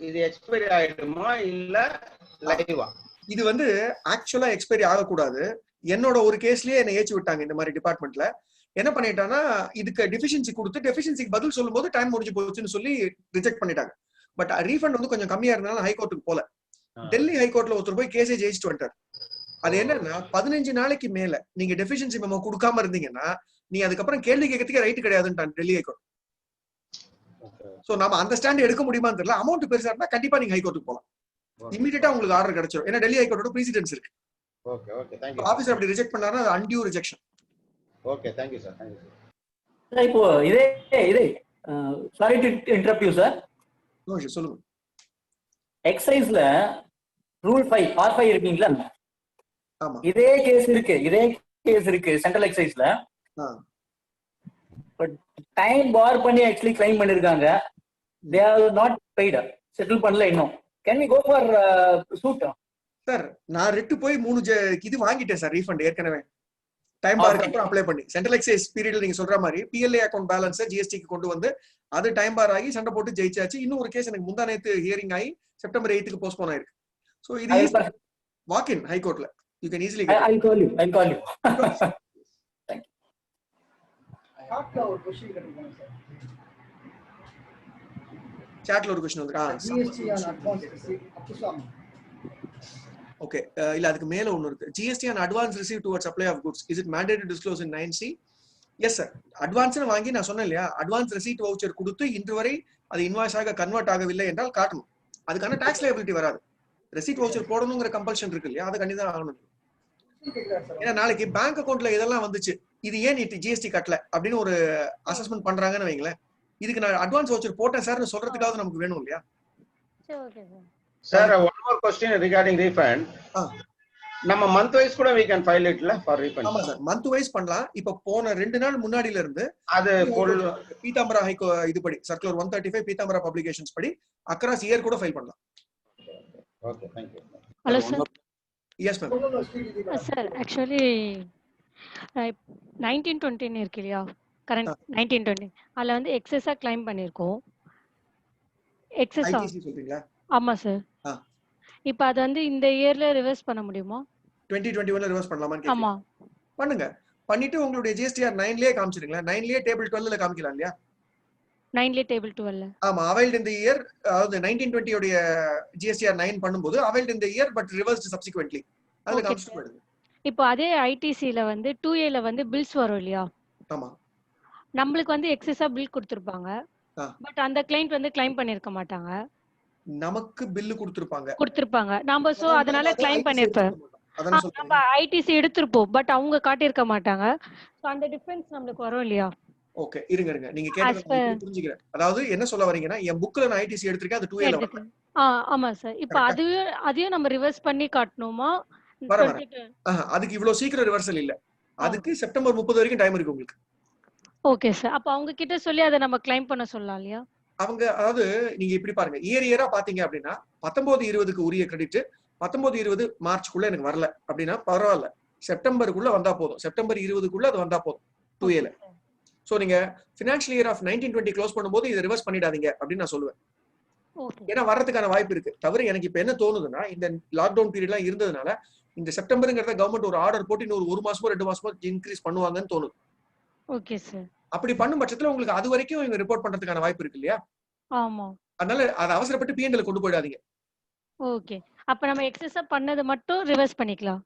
இது எக்ஸ்பைரி ஆயிடுமா இல்ல லைவா? இது வந்து ஆக்சுவலா எக்ஸ்பைரி ஆகக்கூடாது. என்னோட ஒரு கேஸ்லயே என்ன ஏற்றி விட்டாங்க இந்த மாதிரி டிபார்ட்மெண்ட்ல. என்ன பண்ணிட்டாங்கன்னா இதுக்கு டெஃபிஷியன்சி கொடுத்து டெஃபிஷியன்சிக்கு பதில் சொல்லும் போது டைம் முடிஞ்சு போச்சுன்னு சொல்லி ரிஜெக்ட் பண்ணிட்டாங்க. பட் ரீஃபண்ட் வந்து கொஞ்சம் கம்மியா இருந்தாலும் ஹைகோர்ட்டுக்கு போல. டெல்லி ஹைகோர்ட்ல ஒருத்தர் போய் கேஸே ஜெயிச்சுட்டு வந்துட்டார். அது என்னன்னா 15 நாளைக்கு மேல நீங்க டெஃபிஷியன்சி மெமோ கொடுக்காம இருந்தீங்கன்னா நீ அதுக்கப்புறம் கேள்வி கேட்கறதுக்கே ரைட் கிடையாதுன்னு டெல்லி ஹைகோர்ட். சோ நாம அந்த ஸ்டாண்ட் எடுக்க முடியுமான்னு தெரியல. அமௌண்ட் பெருசா இருந்தா கண்டிப்பா நீங்க ஹைகோர்ட்டுக்கு போலாம். இமிடியேட்டா உங்களுக்கு ஆர்டர் கிடைச்சிடும். ஏன்னா டெல்லி ஹைகோர்ட்டோட பிரசிடென்ஸ் இருக்கு. Okay okay thank you. Officer அப்படி ரிஜெக்ட் பண்ணாருன்னா அது undue rejection. Okay thank you sir. thank you sir. Sir இப்போ இதே sorry to interrupt you sir. No issue, சொல்லுங்க. எக்ஸைஸ்ல ரூல் 5 R5 இருக்கீங்களா? ஆமா, இதே கேஸ் இருக்கு சென்ட்ரல் எக்ஸைஸ்ல. பட் டைம் பார் பண்ணி ஆக்சுவலி கிளைம் பண்ணிருக்காங்க. They are not paid, settle பண்ணல இன்னும். Can we go for suit? Sir நான் ரிட்டு போய் 3 இது வாங்கிட்டேன் சார் ரீஃபண்ட் ஏற்கனவே. டைம் பாருக்கு அப்புறம் அப்ளை பண்ணி சென்ட்ரல் எக்ஸைஸ் பீரியட்ல நீங்க சொல்ற மாதிரி PLA அக்கௌண்ட் பேலன்ஸ் GSTக்கு கொண்டு வந்து அது டைம் பார் ஆகி சண்டை போட்டு ஜெயிச்சாச்சு. இன்னும் ஒரு கேஸ் எனக்கு முந்தா நேத்து ஹியரிங் ஆகி செப்டம்பர் 8க்கு போஸ்ட்போன் ஆயிருக்கு. சோ இது வாக் இன் ஹை கோர்ட்ல you can easily get. I'll call you. Thank you. சாட்ல ஒரு क्वेश्चन கேட்டிருக்காங்க சார். சாட்ல ஒரு क्वेश्चन வந்திருக்கா? GST on advance receipt Appusamy. Okay, இல்ல அதுக்கு மேல ஒன்னு இருக்கு. GST on advance received towards supply of goods, is it mandatory to disclose in 9C? Yes sir. Advance வாங்கி நான் சொன்னேன் இல்லையா, அட்வான்ஸ் ரெசீட் வவுச்சர் கொடுத்து இன்று வரை அது இன்வாய்ஸ் ஆக கன்வெர்ட் ஆகவில்லை என்றால் காட்டணும். அதுக்கான டாக்ஸ் லைபிலிட்டி வராது. ரெசீட் வவுச்சர் போடணுங்கிற கம்பல்ஷன் இருக்கு இல்லையா, அதை கண்டிப்பா ஆகணும். ஏன்னா நாளைக்கு பேங்க் அக்கௌண்ட்ல இதெல்லாம் வந்துச்சு, இது ஏன் நீ GST கட்டல அப்படின்னு ஒரு அசஸ்மெண்ட் பண்றாங்கன்னு வைங்களேன், இதுக்கு நான் அட்வான்ஸ் வவுச்சர் போட்டேன் சார்னு சொல்றதுக்காவது நமக்கு வேணும் இல்லையா. Sir, one more question regarding refund. நம்ம month wise கூட we can file it for refund. ஆமா சார், month wise பண்ணலாம். இப்ப போன 2 நாள் முன்னாடில இருந்து அது பீதாம்பரா ஹைகோ இதுபடி சர்க்குலர் 135 பீதாம்பரா பப்ளிகேஷன்ஸ் படி அக்ராஸ் இயர் கூட ஃபைல் பண்ணலாம். Okay, thank you. Hello sir. Yes ma'am. Sir, actually 1920 இருக்கு இல்லையா, கரண்ட் 1920 அதுல வந்து எக்ஸஸா கிளைம் பண்ணிருக்கோம். எக்ஸஸா ITC சொல்றீங்களா? ஆமா சார். இப்போ அது வந்து இந்த இயர்ல ரிவர்ஸ் பண்ண முடியுமா? 2021ல ரிவர்ஸ் பண்ணலாமான்னு கேக்குறீங்க? ஆமா பண்ணுங்க. பண்ணிட்டு உங்களுடைய GSTR 9லயே காமிச்சிருங்களா, 9லயே டேபிள் 12ல காமிக்கலாம் இல்லையா? 9ல டேபிள் 12ல. ஆமா, availed in the year, அதாவது 1920 உடைய GSTR 9 பண்ணும்போது availed in the year but reversed subsequently அதுல காமிச்சிட்டு போயிடுங்க. இப்போ அதே ITCல வந்து 2Aல வந்து பில்ஸ் வரும் இல்லையா? ஆமா, நம்மளுக்கு வந்து எக்ஸஸா பில் கொடுத்திருப்பாங்க, பட் அந்த கிளைண்ட் வந்து கிளைம் பண்ணிருக்க மாட்டாங்க. நமக்கு பில் கொடுத்திருப்பாங்க நாம, சோ அதனால கிளைம் பண்ணிருப்போம். நம்ம ITC எடுத்துருப்போம், பட் அவங்க காட்டியிருக்க மாட்டாங்க. சோ அந்த டிஃபரன்ஸ் நமக்கு வரும் இல்லையா? ஓகே, இருங்க நீங்க கேட்டத புரிஞ்சுக்கிறேன். அதாவது என்ன சொல்ல வரீங்கன்னா, என் புக்ல நான் ITC எடுத்துர்க்கேன், அது 2Aல வரல. ஆமா சார். இப்போ அதையும் நம்ம ரிவர்ஸ் பண்ணி காட்டணுமா? அதுக்கு இவ்வளவு சீக்கிரம் ரிவர்சல் இல்ல, அதுக்கு செப்டம்பர் 30 வரைக்கும் டைம் இருக்கு உங்களுக்கு. Okay sir. அப்ப அவங்க கிட்ட சொல்லி அதை நம்ம கிளைம் பண்ண சொல்லலாம் இல்லையா? அவங்க அதாவது நீங்க இப்படி பாருங்க, இயரா பாத்தீங்க அப்படின்னா 19-20க்கு உரிய கிரெடிட் 19-20 மார்ச்க்குள்ள எனக்கு வரல அப்படின்னா பரவாயில்ல, செப்டம்பருக்குள்ள வந்தா போதும், செப்டம்பர் 20க்குள்ள அது வந்தா போதும் 2Aல. சோ நீங்க ஃபினான்ஷியல் இயர் ஆஃப் 1920 க்ளோஸ் பண்ணும்போது இதை ரிவர்ஸ் பண்ணிடாதீங்க அப்படின்னு நான் சொல்லுவேன். ஏன்னா வர்றதுக்கான வாய்ப்பு இருக்கு. தவிர எனக்கு இப்ப என்ன தோணுதுன்னா, இந்த லாக்டவுன் பீரியட்லாம் இருந்ததுனால இந்த செப்டம்பருங்கிறத கவர்மெண்ட் ஒரு ஆர்டர் போட்டு இன்னொரு 1 மாசமோ 2 மாசமோ இன்க்ரீஸ் பண்ணுவாங்கன்னு தோணுது. Okay sir. அப்படி பண்ணும் பட்சத்துல உங்களுக்கு அது வரைக்கும் இவங்க ரிப்போர்ட் பண்றதுக்கான வாய்ப்பு இருக்கு இல்லையா? ஆமா. அதனால அதை அவசரப்பட்டு P&L கொண்டு போயிடாதீங்க. ஓகே, அப்ப நம்ம எக்ஸஸா பண்ணது மட்டும் ரிவர்ஸ் பண்ணிக்கலாம்.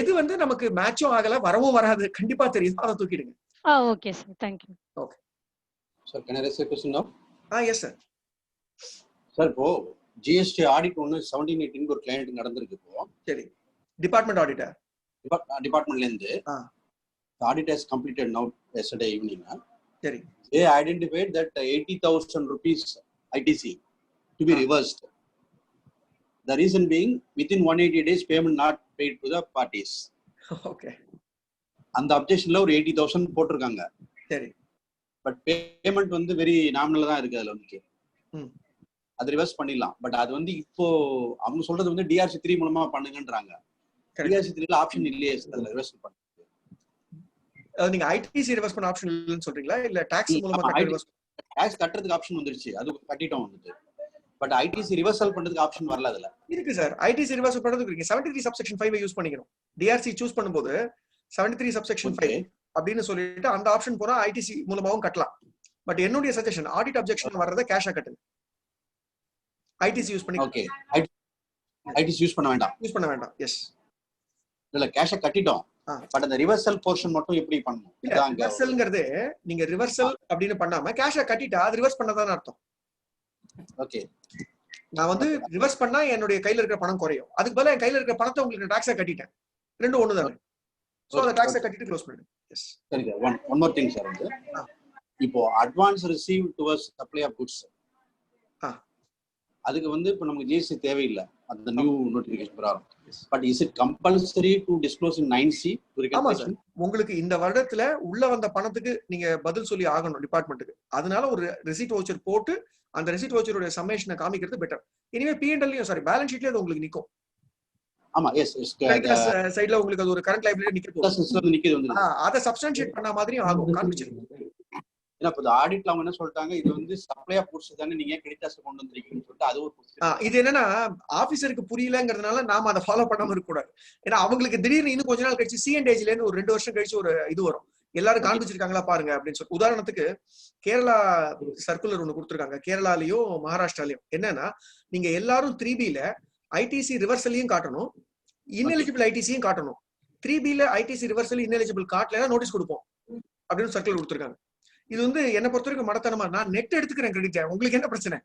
எது வந்து நமக்கு மேட்சும் ஆகல, வரவும் வராது, கண்டிப்பா தெரியும், அதை தூக்கிடுங்க. Okay sir, thank you. Okay sir, can I raise a question now? Yes sir. Sir, இப்போ GST ஆடிட் ஒன்னு 1718 ஒரு கிளையண்ட் நடந்திருக்கு. இப்போ சரி, டிபார்ட்மெண்ட் ஆடிட்டர் டிபார்ட்மெண்ட்ல இருந்து the audit has completed now yesterday evening. Seri. They identified that 80,000 rupees ITC to be reversed. The reason being, within 180 days payment not paid to the parties. Okay. And the objection ஒரு 80,000 போட்டிருக்காங்க. சரி. But payment வந்து very நாமினலா தான் இருக்கு. அதுல வந்து அது reverse பண்ணிடலாம். பட் அது வந்து இப்போ அவங்க சொல்றது வந்து DRC 3 மூலமா பண்ணுங்கன்றாங்க. DRC 3ல ஆப்ஷன் இல்லையே அதுல ரிவர்ஸ் பண்ண. நீங்க ITC ரிவர்ஸ் பண்ண ஆப்ஷன் இல்லன்னு சொல்றீங்களா, இல்ல டாக்ஸ் மூலமா ரிவர்ஸ்? டாக்ஸ் கட்டறதுக்கு ஆப்ஷன் வந்துருச்சு, அது கட்டிட்டோம் வந்து. பட் ITC ரிவர்சல் பண்றதுக்கு ஆப்ஷன் வரல அதுல. இருக்கு சார், ITC ரிவர்சல் பண்றதுக்கு இருக்கு. 73 சப்செக்ஷன் 5 யூஸ் பண்ணிக்கணும். DRC சூஸ் பண்ணும்போது 73 சப்செக்ஷன் 5 அப்படினு சொல்லிட்டு அந்த ஆப்ஷன் போனா ITC மூலமாவும் கட்டலாம். பட் என்னுடைய சஜஷன், ஆடிட் அப்ஜெக்ஷன் வர்றத கேஷா கட்டுங்க. ITC யூஸ் பண்ணி. ஓகே, ITC யூஸ் பண்ண வேண்டாம். எஸ், இல்ல கேஷா கட்டிட்டோம். பட் அந்த ரிவர்சல் போர்ஷன் மட்டும் எப்படி பண்ணணும்? ரிவர்சல்ங்கிறது நீங்க ரிவர்சல் அப்படின்னு பண்ணாம கேஷா கட்டிட்டா அது ரிவர்ஸ் பண்ணதான்னு அர்த்தம். ஓகே, நான் வந்து ரிவர்ஸ் பண்ணா என்னுடைய கையில இருக்கிற பணம் குறையும், அதுக்கு பதிலா என் கையில இருக்கிற பணத்தை உங்களுக்கு டாக்ஸா கட்டிட்டேன், ரெண்டும் ஒண்ணுதானே. சோ அந்த டாக்ஸா கட்டிட்டு க்ளோஸ் பண்ணிடுங்க. எஸ், சரி sir. One more thing sir, வந்து இப்போ advance receive towards supply of goods, அதுக்கு வந்து இப்போ நமக்கு GST தேவையில்லை அந்த நியூ நோட்டிஃபிகேஷன் பிரகாரம். But is it compulsory to disclose in 9C? ஆமா சார், உங்களுக்கு இந்த வருடத்துல உள்ள வந்த பணத்துக்கு நீங்க பதில் சொல்லி ஆகணும் டிபார்ட்மெண்ட்டுக்கு. அதனால ஒரு ரெசிட் வவுச்சர் போட்டு அந்த ரெசிட் வவுச்சரோட சம்மேஷனை காமிக்கிறது பெட்டர். இனிமே P&Lலயும் சாரி பேலன்ஸ் ஷீட்லயே அது உங்களுக்கு நிக்கும். ஆமா, எஸ் எஸ், சைடுல உங்களுக்கு அது ஒரு கரண்ட் லைபிலிட்டி நிக்குது வந்து அத சப்ஸ்டான்ஷியேட் பண்ண மாதிரியும் ஆகும், காமிச்சிருங்க. ஏன்னா இப்போ ஆடிட்ல அவங்க என்ன சொல்லிட்டாங்க, இது வந்து சப்ளை ஆஃப் குட்ஸ் தானே, நீங்க கிரெடிட்டர்ஸ் கொண்டு வந்திருக்கீங்கன்னு சொல்லிட்டு அது ஒரு இது என்னன்னா ஆபீசருக்கு புரியலங்கிறதுனால நாம அதை ஃபாலோ பண்ணாம இருக்க கூடாது. ஏன்னா அவங்களுக்கு திடீர்னு இன்னும் கொஞ்ச நாள் கழிச்சு C&Agல இருந்து ஒரு 2 வருஷம் கழிச்சு ஒரு இது வரும், எல்லாரும் காண்பிச்சிருக்காங்களா பாருங்க அப்படின்னு சொல்லி. உதாரணத்துக்கு கேரளா சர்க்குலர் ஒண்ணு கொடுத்துருக்காங்க, கேரளாலயும் மகாராஷ்டிராலயும். என்னன்னா நீங்க எல்லாரும் 3Bல ITC ரிவர்சலையும் காட்டணும், ineligible ஐடிசியும் காட்டணும். 3B ஐடிசி ரிவர்சல் ineligible காட்டலனா நோட்டீஸ் கொடுப்போம் அப்படின்னு சர்க்குலர் கொடுத்திருக்காங்க. இது வந்து என்ன பொறுத்த வரைக்கும் மடத்தனமா, நான் நெட் எடுத்துக்கிறேன் கிரெடிட், உங்களுக்கு என்ன பிரச்சனை?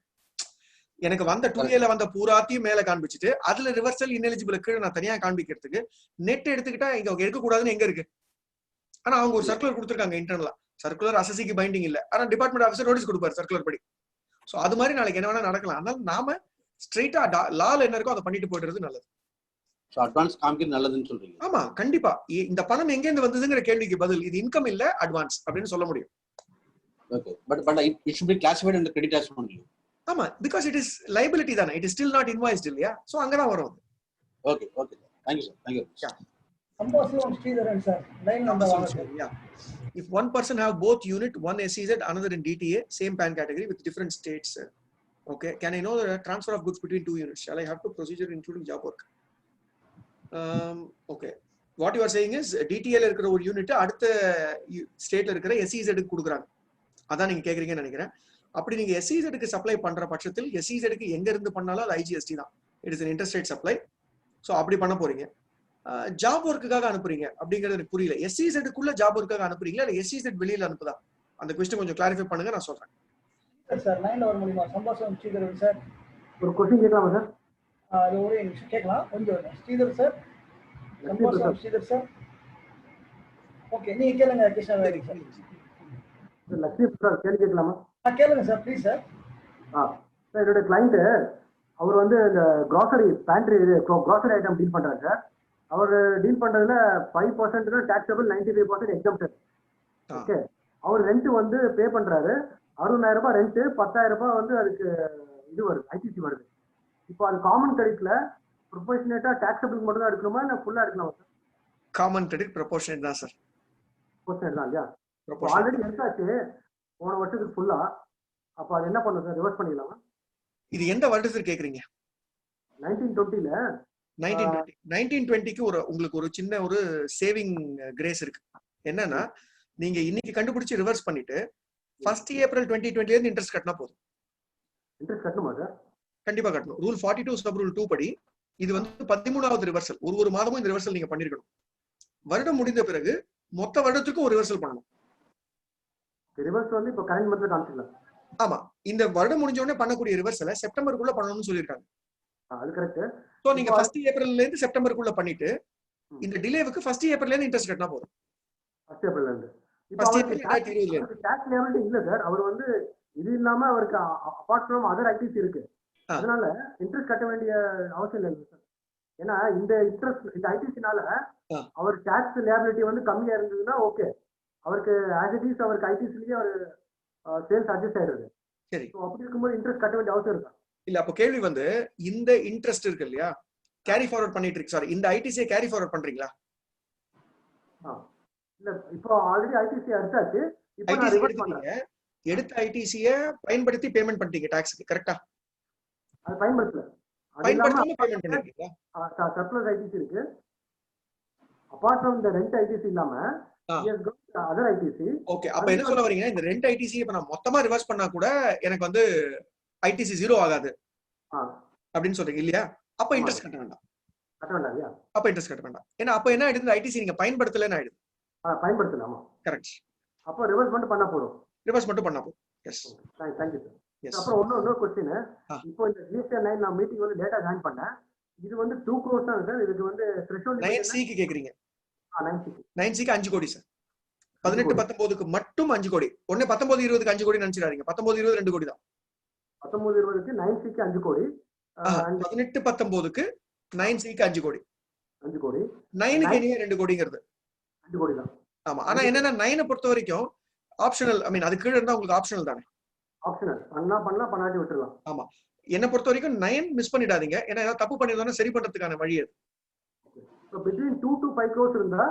எனக்கு வந்த 2Aல வந்த பூராத்தையும் மேல காண்பிச்சுட்டு அதுல ரிவர்சல் ineligible கீழே நான் தனியா காண்பிக்கிறதுக்கு நெட் எடுத்துக்கிட்டா இங்க எடுக்க கூடாதுன்னு எங்க இருக்கு? ஆனா அவங்க ஒரு சர்க்குலர் கொடுத்திருக்காங்க இன்டர்னலா. சர்க்குலர் அசசிக்கு பைண்டிங் இல்ல, ஆனா டிபார்ட்மெண்ட் ஆஃபீஸர் நோட்டீஸ் கொடுப்பாரு சர்க்குலர் படி. சோ அது மாதிரி நாளைக்கு என்ன வேணா நடக்கலாம். அதனால நாம ஸ்ட்ரைட்டா லால என்ன இருக்கோ அதை பண்ணிட்டு போயிடுறது நல்லது. சோ அட்வான்ஸ் காமிக்கிறது நல்லதுன்னு சொல்றீங்க? ஆமா கண்டிப்பா. இந்த பணம் எங்க இருந்து வந்ததுங்கிற கேள்விக்கு பதில் இது இன்கம் இல்ல அட்வான்ஸ் அப்படின்னு சொல்ல முடியும். Okay, but it should be classified under credit as only. ஆமா, because it is liability தானே, it is still not invoiced இல்லையா? சோ அங்க தான் வரும். Okay okay, thank you sir, thank you. Sambasivam Sridharan sir line number வாங்க sir. Yeah, if one person have both unit, one SEZ, another in DTA, same PAN category with different states, okay, can I know the transfer of goods between two units? Shall I have to procedure including job work? Okay, what you are saying is DTA ல இருக்கிற ஒரு unit அடுத்த ஸ்டேட்ல இருக்கிற SEZ க்கு கொடுக்குறாங்க, அதான் நீங்க கேக்குறீங்கன்னு நினைக்கிறேன். அப்படி நீங்க SEZ க்கு சப்ளை பண்ற பட்சத்தில் SEZ க்கு எங்க இருந்து பண்ணாலும் அது IGST தான், it is an interstate supply. So அப்படி பண்ண போறீங்க. ஜாப் ஒர்க்குக்காக அனுப்புறீங்க அப்படிங்கிறது எனக்கு புரியல. SEZ க்குள்ள ஜாப் ஒர்க்குக்காக அனுப்புறீங்களா இல்ல SEZ வெளியில அனுப்புதா? அந்த क्वेश्चन கொஞ்சம் கிளாரிஃபை பண்ணுங்க, நான் சொல்றேன். சார் லைன்ல வர முடியுமா? சம்பாசிவம் ஸ்ரீதரன் சார் ஒரு क्वेश्चन கேட்கலாமா சார்? அது ஒரு நிமிஷம் கேட்கலாம், கொஞ்சம் Sridhar sir. Sambasivam Sridhar sir okay, நீங்க கேளுங்க Krishna very sir. Lakshmi sir கேள்வி கேட்கலாமா? கேளுங்க சார் ப்ளீஸ் சார். சார் என்னோட கிளைண்ட் அவர் வந்து இந்த grocery pantry grocery item deal பண்றாரு சார். அவர் டீல் பண்றதுல 5% டாக்ஸபிள், 95% எக்ஸம்ப்ஷன். ஓகே, அவர் ரெண்ட் வந்து பே பண்றாரு, 60,000 ரூபாய் ரெண்ட், 10,000 ரூபாய் வந்து அதுக்கு இது வருது, ஐடிசி வருது. இப்போ அது காமன் கிரெடிட்ல ப்ரொபோர்ஷனேட்டா டாக்ஸபிள் மட்டும் தான் எடுக்கணுமா இல்ல ஃபுல்லா எடுக்கலாமா சார்? காமன் கிரெடிட் ப்ரொபோர்ஷனேட் தான் சார். ப்ரொபோர்ஷனேட் தான் இல்லையா? ஆல்ரெடி எடுத்தாச்சு போன வருஷத்துக்கு ஃபுல்லா. அப்போ அது என்ன பண்ணும் சார், ரிவர்ஸ் பண்ணிக்கலாமா? இது எந்த வருடத்துக்கு கேக்குறீங்க? 1920ல 1920க்கு ஒரு உங்களுக்கு ஒரு சின்ன ஒரு சேவிங் கிரேஸ் இருக்கு. என்னன்னா நீங்க இன்னைக்கு கண்டுபிடிச்சு ரிவர்ஸ் பண்ணிட்டு 1 ஏப்ரல் 2020 இருந்து இன்ட்ரெஸ்ட் கட்டினா போதும். இன்ட்ரெஸ்ட் கட்டணுமா சார்? கண்டிப்பா கட்டணும். ரூல் 42 சப் ரூல் 2 படி இது வந்து 13வது ரிவர்சல். ஒரு மாதமும் இந்த ரிவர்சல் நீங்க பண்ணிருக்கணும். வருடம் முடிந்த பிறகு மொத்த வருடத்துக்கும் ஒரு ரிவர்சல் பண்ணணும். ரிவர்ஸ் வந்து இப்போ கரண்ட் மந்த்ல காமிச்சிடலாம். ஆமா, இந்த வருடம் முடிஞ்ச உடனே பண்ணக்கூடிய ரிவர்சலை செப்டம்பருக்குள்ள பண்ணணும்னு சொல்லியிருக்காங்க. அது கரெக்ட். சோ நீங்க 1 ஏப்ரல்ல இருந்து செப்டம்பருக்குள்ள பண்ணிட்டு இந்த டிலேவுக்கு 1 ஏப்ரல்ல இருந்து இன்ட்ரெஸ்ட் கட்டினா போதும். 1 ஏப்ரல்ல இருந்து. இப்போ 1 ஏப்ரல் 2020 டாக்ஸ் லியபிலிட்டி இல்ல சார். அவர் வந்து இது இல்லாம அவருக்கு அபார்ட் ஃப்ரம் அதர் ஆக்டிவிட்டி இருக்கு, அதனால இன்ட்ரெஸ்ட் கட்ட வேண்டிய அவசியம் இல்லை சார். ஏன்னா இந்த இன்ட்ரெஸ்ட் இந்த ஐடிசினால அவர் டாக்ஸ் லியபிலிட்டி வந்து கம்மியா இருந்ததுன்னா ஓகே, அவருக்கு ஆஸ் இட் இஸ் அவருக்கு ஐடிசிலேயே அவர் சேல்ஸ் அட்ஜஸ்ட் ஆயிடுது. சரி, அப்படி இருக்கும்போது இன்ட்ரெஸ்ட் கட்ட வேண்டிய அவசியம் இருக்கா? இல்ல, அப்ப கேள்வி வந்து இந்த இன்ட்ரெஸ்ட் இருக்கு இல்லையா, கேரி ஃபார்வர்ட் பண்ணிட்டு இருக்கு. சாரி, இந்த ஐடிசியை கேரி ஃபார்வர்ட் பண்றீங்களா? இல்ல, இப்போ ஆல்ரெடி ஐடிசி எடுத்தாச்சு. இப்போ நான் ஐடிசி ரிவர்ஸ் பண்றேன். எடுத்த ஐடிசியை பயன்படுத்தி பேமெண்ட் பண்ணிட்டீங்க டாக்ஸ்க்கு, கரெக்ட்டா? அது பயன்படுத்தல. பயன்படுத்தாம பேமெண்ட் பண்ணிருக்கீங்களா? சர்ப்ளஸ் ஐடிசி இருக்கு. அபார்ட் ஃப்ரம் இந்த ரெண்ட் ஐடிசி இல்லாம அதர் ஐடிசி. ஓகே, அப்ப என்ன சொல்ல வரீங்க, இந்த ரெண்ட் ஐடிசி இப்ப நான் மொத்தமா ரிவர்ஸ் பண்ணா கூட எனக்கு வந்து ஐடிசி 0 ஆகாது அப்படின்னு சொல்றீங்க இல்லையா? அப்ப இன்ட்ரெஸ்ட் கட்ட வேண்டாம். கட்ட வேண்டாம் இல்லையா? அப்ப இன்ட்ரெஸ்ட் கட்ட வேண்டாம். ஏன்னா அப்ப என்ன ஆயிடுது, ஐடிசி நீங்க பயன்படுத்தலன்னு ஆயிடுது. பயன்படுத்தலாமா? கரெக்ட். அப்போ ரிவர்ஸ் மட்டும் பண்ணா போதும். ரிவர்ஸ் மட்டும் பண்ணா போதும். Yes, thank you sir. Yes. அப்புறம் இன்னொரு क्वेश्चन, இப்போ இந்த GST 9 நான் மீட்டிங் வந்து டேட்டா ஜாயின் பண்ணேன். இது வந்து 2 crore தான் சார். இதுக்கு வந்து த்ரெஷோல்ட் 9C க்கு கேக்குறீங்க? 9C 9C க்கு 5 கோடி சார். 18-19க்கு மட்டும் 5 கோடி. ஒண்ணே 19-20க்கு 5 கோடி நினைச்சிடாதீங்க. 19-20 2 கோடி தான். 19-20க்கு 9C க்கு 5 கோடி. 18-19க்கு 9C க்கு 5 கோடி. 5 கோடி. 9 க்கு 2 கோடிங்கிறது 2 கோடி தான். ஆமா, ஆனா என்னன்னா 9 பொறுத்த வரைக்கும் ஆப்ஷனல், ஐ மீன் அது கீழ இருந்தா உங்களுக்கு ஆப்ஷனல் தானே. ஆப்ஷனல் பண்ணலாம், பண்ணாட்டி விட்டுறலாம். ஆமா, என்ன பொறுத்த வரைக்கும் 9 மிஸ் பண்ணிடாதீங்க. ஏன்னா ஏதாவது தப்பு பண்ணிருந்தா சரி பண்றதுக்கான வழி அது. So between 2 to 5 crores இருந்தா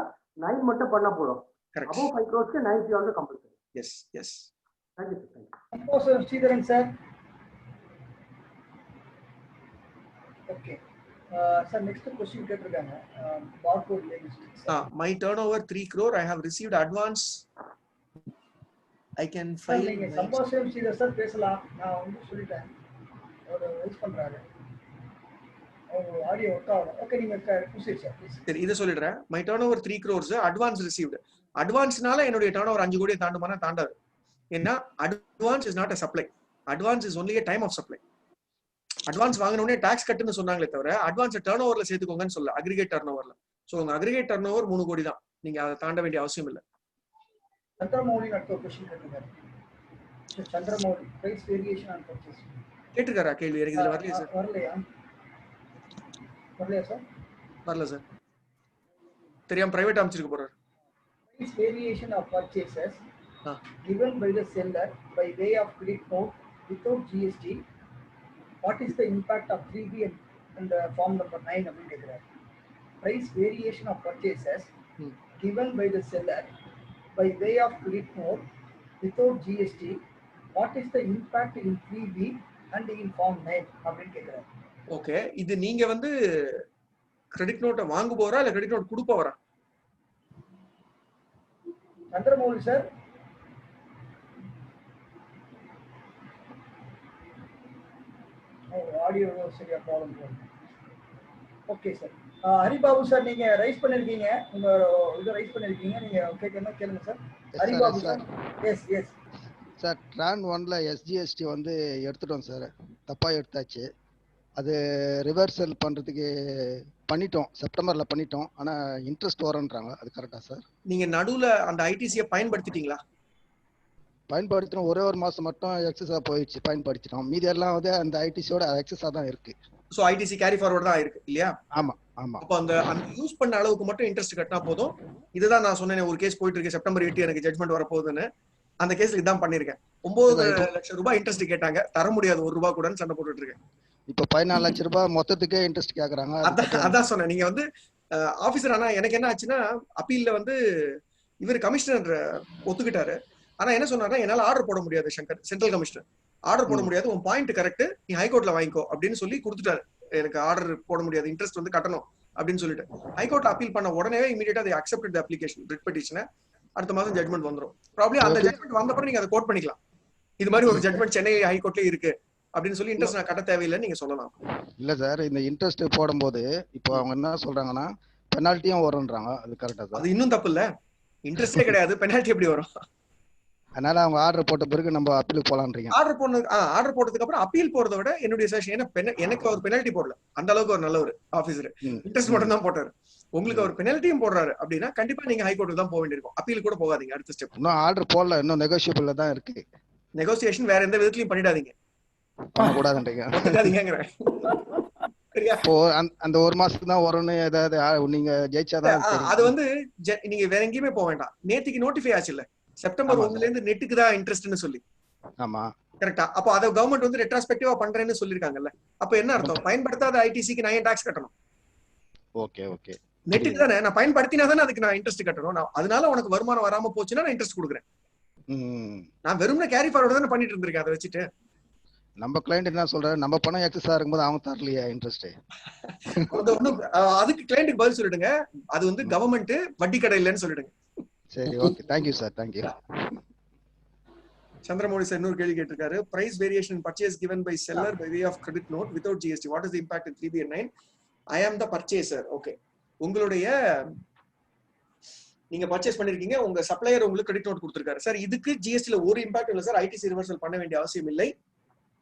9 மட்டும் பண்ணா போதும். கரெக்ட். above 5 crores க்கு 9C also compulsory. Yes, yes. Thank you sir. சந்தோஷம் Sridharan sir. Okay sir, next question கேட்டிருக்காங்க. Barcode list. My turnover 3 crore, I have received advance. I can file. நீங்க சந்தோஷம் Sridharan sir பேசலாம். நான் வந்து சொல்லிட்டேன். அவர் வெயிட் பண்றாரு. ஆடியோ ஒர்க் ஆகும். ஓகே, நீங்க ப்ரொசீட் சார் ப்ளீஸ். சரி, இதை சொல்லிடுறேன். My turn 3 crores advance received. அட்வான்ஸ்னால என்னுடைய டர்ன் 5 கோடியை தாண்டுமானா தாண்டாது. ஏன்னா advance is not a supply. Advance is only a time of supply. Advance வாங்கினோடனே டாக்ஸ் கட்டுன்னு சொன்னாங்களே தவிர அட்வான்ஸ் டர்ன் ஓவர்ல சேர்த்துக்கோங்கன்னு சொல்ல, அக்ரிகேட் டர்ன் ஓவர்ல. ஸோ உங்க அக்ரிகேட் டர்ன் ஓவர் 3 கோடி தான். நீங்க அதை தாண்ட வேண்டிய அவசியம் இல்லை. சந்திரமௌலி அடுத்த கொஸ்டின் கேட்டிருக்காரு. Chandramouli price variation on purchase கேட்டிருக்காரா கேள்வி? எனக்கு இதுல வரலையா சார்? வரலையா சார்? வரல சார், தெரியாம பிரைவேட் அமைச்சிருக்க போறாரு. Price variation of purchases given by the seller by way of credit note without GST. What is the impact of 3B and form number 9 அப்படின்னு கேட்கிறார். Price variation of purchases given by the seller by way of credit note without GST. What is the impact in 3B and in form 9 அப்படின்னு கேட்கிறார். Okay, இது நீங்க வந்து credit நோட்டை வாங்க போறா இல்ல கிரெடிட் நோட் கொடுப்ப வரா? சந்திரமௌலி சார், ஆடியோ சரியா problem. Okay sir, Haribabu sir நீங்க ரைஸ் பண்ணிருக்கீங்க, உங்க இதை ரைஸ் பண்ணிருக்கீங்க, நீங்க கேட்கணும் கேளுங்க sir. Haribabu sir. Yes yes sir, TRAN 1ல SGST வந்து எடுத்துட்டோம் சார், தப்பா எடுத்தாச்சு. அது ரிவர்சல் பண்றதுக்கு பண்ணிட்டோம், செப்டம்பர்ல பண்ணிட்டோம். ஆனா இன்ட்ரெஸ்ட் வரன்றாங்க, அது கரெக்டா சார்? நீங்க நடுவுல அந்த ஐடிசியை பயன்படுத்திட்டீங்களா? பயன்படுத்தினோம், ஒரே ஒரு மாசம் மட்டும் எக்ஸஸா போயிடுச்சு, பயன்படுத்திட்டோம். மீதி எல்லாம் வந்து அந்த ஐடிசியோட எக்ஸஸா தான் இருக்கு. சோ ஐடிசி கேரி ஃபார்வர்ட் தான் இருக்கு இல்லையா? ஆமா ஆமா. அப்போ அந்த யூஸ் பண்ண அளவுக்கு மட்டும் இன்ட்ரெஸ்ட் கட்டினா போதும். இதுதான் நான் சொன்னேன், ஒரு கேஸ் போயிட்டு இருக்கு, செப்டம்பர் 8 எனக்கு ஜட்மெண்ட் வரப்போகுதுன்னு. அந்த கேஸ்ல இதான் பண்ணிருக்கேன். 9 லட்சம் ரூபாய் இன்ட்ரெஸ்ட் கேட்டாங்க, தர முடியாது 1 ரூபாய் கூட சண்டை போட்டுட்டு இருக்கேன். இப்போ 14 லட்சம் ரூபாய் மொத்தத்துக்கே இன்ட்ரெஸ்ட் கேக்குறாங்க. அதான் சொன்னேன், நீங்க வந்து ஆபீசர். ஆனா எனக்கு என்ன ஆச்சுன்னா, அப்பீல்ல வந்து இவர் கமிஷனர் ஒத்துக்கிட்டாரு. ஆனா என்ன சொன்னாருன்னா, என்னால ஆர்டர் போட முடியாது சங்கர், சென்ட்ரல் கமிஷனர் ஆர்டர் போட முடியாது, உன் பாயிண்ட் கரெக்ட், நீ ஹைகோர்ட்ல வாங்கிக்கோ அப்படின்னு சொல்லி கொடுத்துட்டாரு. எனக்கு ஆர்டர் போட முடியாது, இன்ட்ரெஸ்ட் வந்து கட்டணும் அப்படின்னு சொல்லிட்டு ஹைகோர்ட்ல அப்பீல் பண்ண உடனே இமீடியட்டா they accepted the application, writ பெட்டிஷனை. அடுத்த மாதம் ஜட்மெண்ட் வந்துரும். ப்ராபபிலி அந்த ஜட்மெண்ட் வந்த அப்புறம் நீங்க அதை கோட் பண்ணிக்கலாம். இது மாதிரி ஒரு ஜட்மெண்ட் சென்னை ஹைகோர்ட்லயே இருக்கு அப்படின்னு சொல்லி இன்ட்ரெஸ்ட் நான் கட்ட தேவையில்லைன்னு நீங்க சொல்லலாம். இல்ல சார், இந்த இன்ட்ரெஸ்ட் போடும்போது இப்போ அவங்க என்ன சொல்றாங்கன்னா பெனால்ட்டியும் வரும்ன்றாங்க, அது கரெக்டா சார்? அது இன்னும் தப்பு இல்ல, இன்ட்ரெஸ்டே கிடையாது, பெனால்ட்டி எப்படி வரும்? அதனால அவங்க ஆர்டர் போட்ட பிறகு நம்ம அப்பீல் போலான்றீங்க. ஆர்டர் போட்டதுக்கு அப்புறம் அப்பீல் போறதை விட என்னுடைய சஜஷன், எனக்கு ஒரு பெனால்ட்டி போடல, அந்த அளவுக்கு ஒரு நல்ல ஒரு ஆபீசர், இன்ட்ரெஸ்ட் மட்டும் தான் போட்டாரு. உங்களுக்கு ஒரு பெனால்ட்டியும் போடுறாரு அப்படின்னா கண்டிப்பா நீங்க ஹைகோர்ட்டுக்கு தான் போக வேண்டியிருக்கும், அப்பீல் கூட போகாதீங்க. அடுத்த ஸ்டெப் இன்னும் ஆர்டர் போடல, இன்னும் நெகோஷியபிள்ல தான் இருக்கு. நெகோசியேஷன் வேற எந்த விதத்திலையும் பண்ணிடாதீங்க, பண்ணக்கூடாதுன்றீங்க. இப்போ அந்த ஒரு மாசத்துக்கு தான் வரும்னு ஏதாவது நீங்க ஜெயிச்சாதான் அது வந்து நீங்க வேற எங்கேயுமே போக வேண்டாம். நேத்திக்கு நோட்டிஃபை ஆச்சு இல்ல, செப்டம்பர் 1ல இருந்து நெட்டுக்கு தான் இன்ட்ரெஸ்ட்னு சொல்லி. ஆமா கரெக்டா? அப்போ அதை கவர்மெண்ட் வந்து ரெட்ராஸ்பெக்டிவா பண்றேன்னு சொல்லிருக்காங்கல்ல. அப்ப என்ன அர்த்தம்? பயன்படுத்தாத ஐடிசிக்கு நான் ஏன் டாக்ஸ் கட்டணும்? ஓகே ஓகே, நெட்டுக்கு தானே நான் பயன்படுத்தினா தானே அதுக்கு நான் இன்ட்ரெஸ்ட் கட்டணும். நான் அதனால உனக்கு வருமானம் வராம போச்சுன்னா நான் இன்ட்ரெஸ்ட் கொடுக்குறேன். நான் வெறும்னா கேரி ஃபார்வர்ட் தானே பண்ணிட்டு இருந்திருக்கேன். அதை வச்சுட்டு நம்ம கிளைண்ட் என்ன சொல்றாரு, நம்ம பணம் எக்ஸஸா இருக்கும்போது அவங்க தரலையா இன்ட்ரெஸ்ட்? அதுக்கு கிளைண்ட்டுக்கு பதில் சொல்லிடுங்க, அது வந்து கவர்மெண்ட் வட்டி கடை இல்லைன்னு சொல்லிடுங்க. சரி, okay, thank you sir, thank you. Chandramouli sir இன்னொரு கேள்வி கேட்டிருக்காரு. Price variation purchase given by seller by way of credit note without GST, what is the impact in 3B and 9? I am the purchaser. Okay, உங்களுடைய நீங்க பர்ச்சேஸ் பண்ணிருக்கீங்க, உங்க supplier உங்களுக்கு credit note கொடுத்திருக்காரு. Sir இதுக்கு ஜிஎஸ்டில ஒரு இம்பாக்ட் இல்ல sir, ITC reversal பண்ண வேண்டிய அவசியம் இல்லை.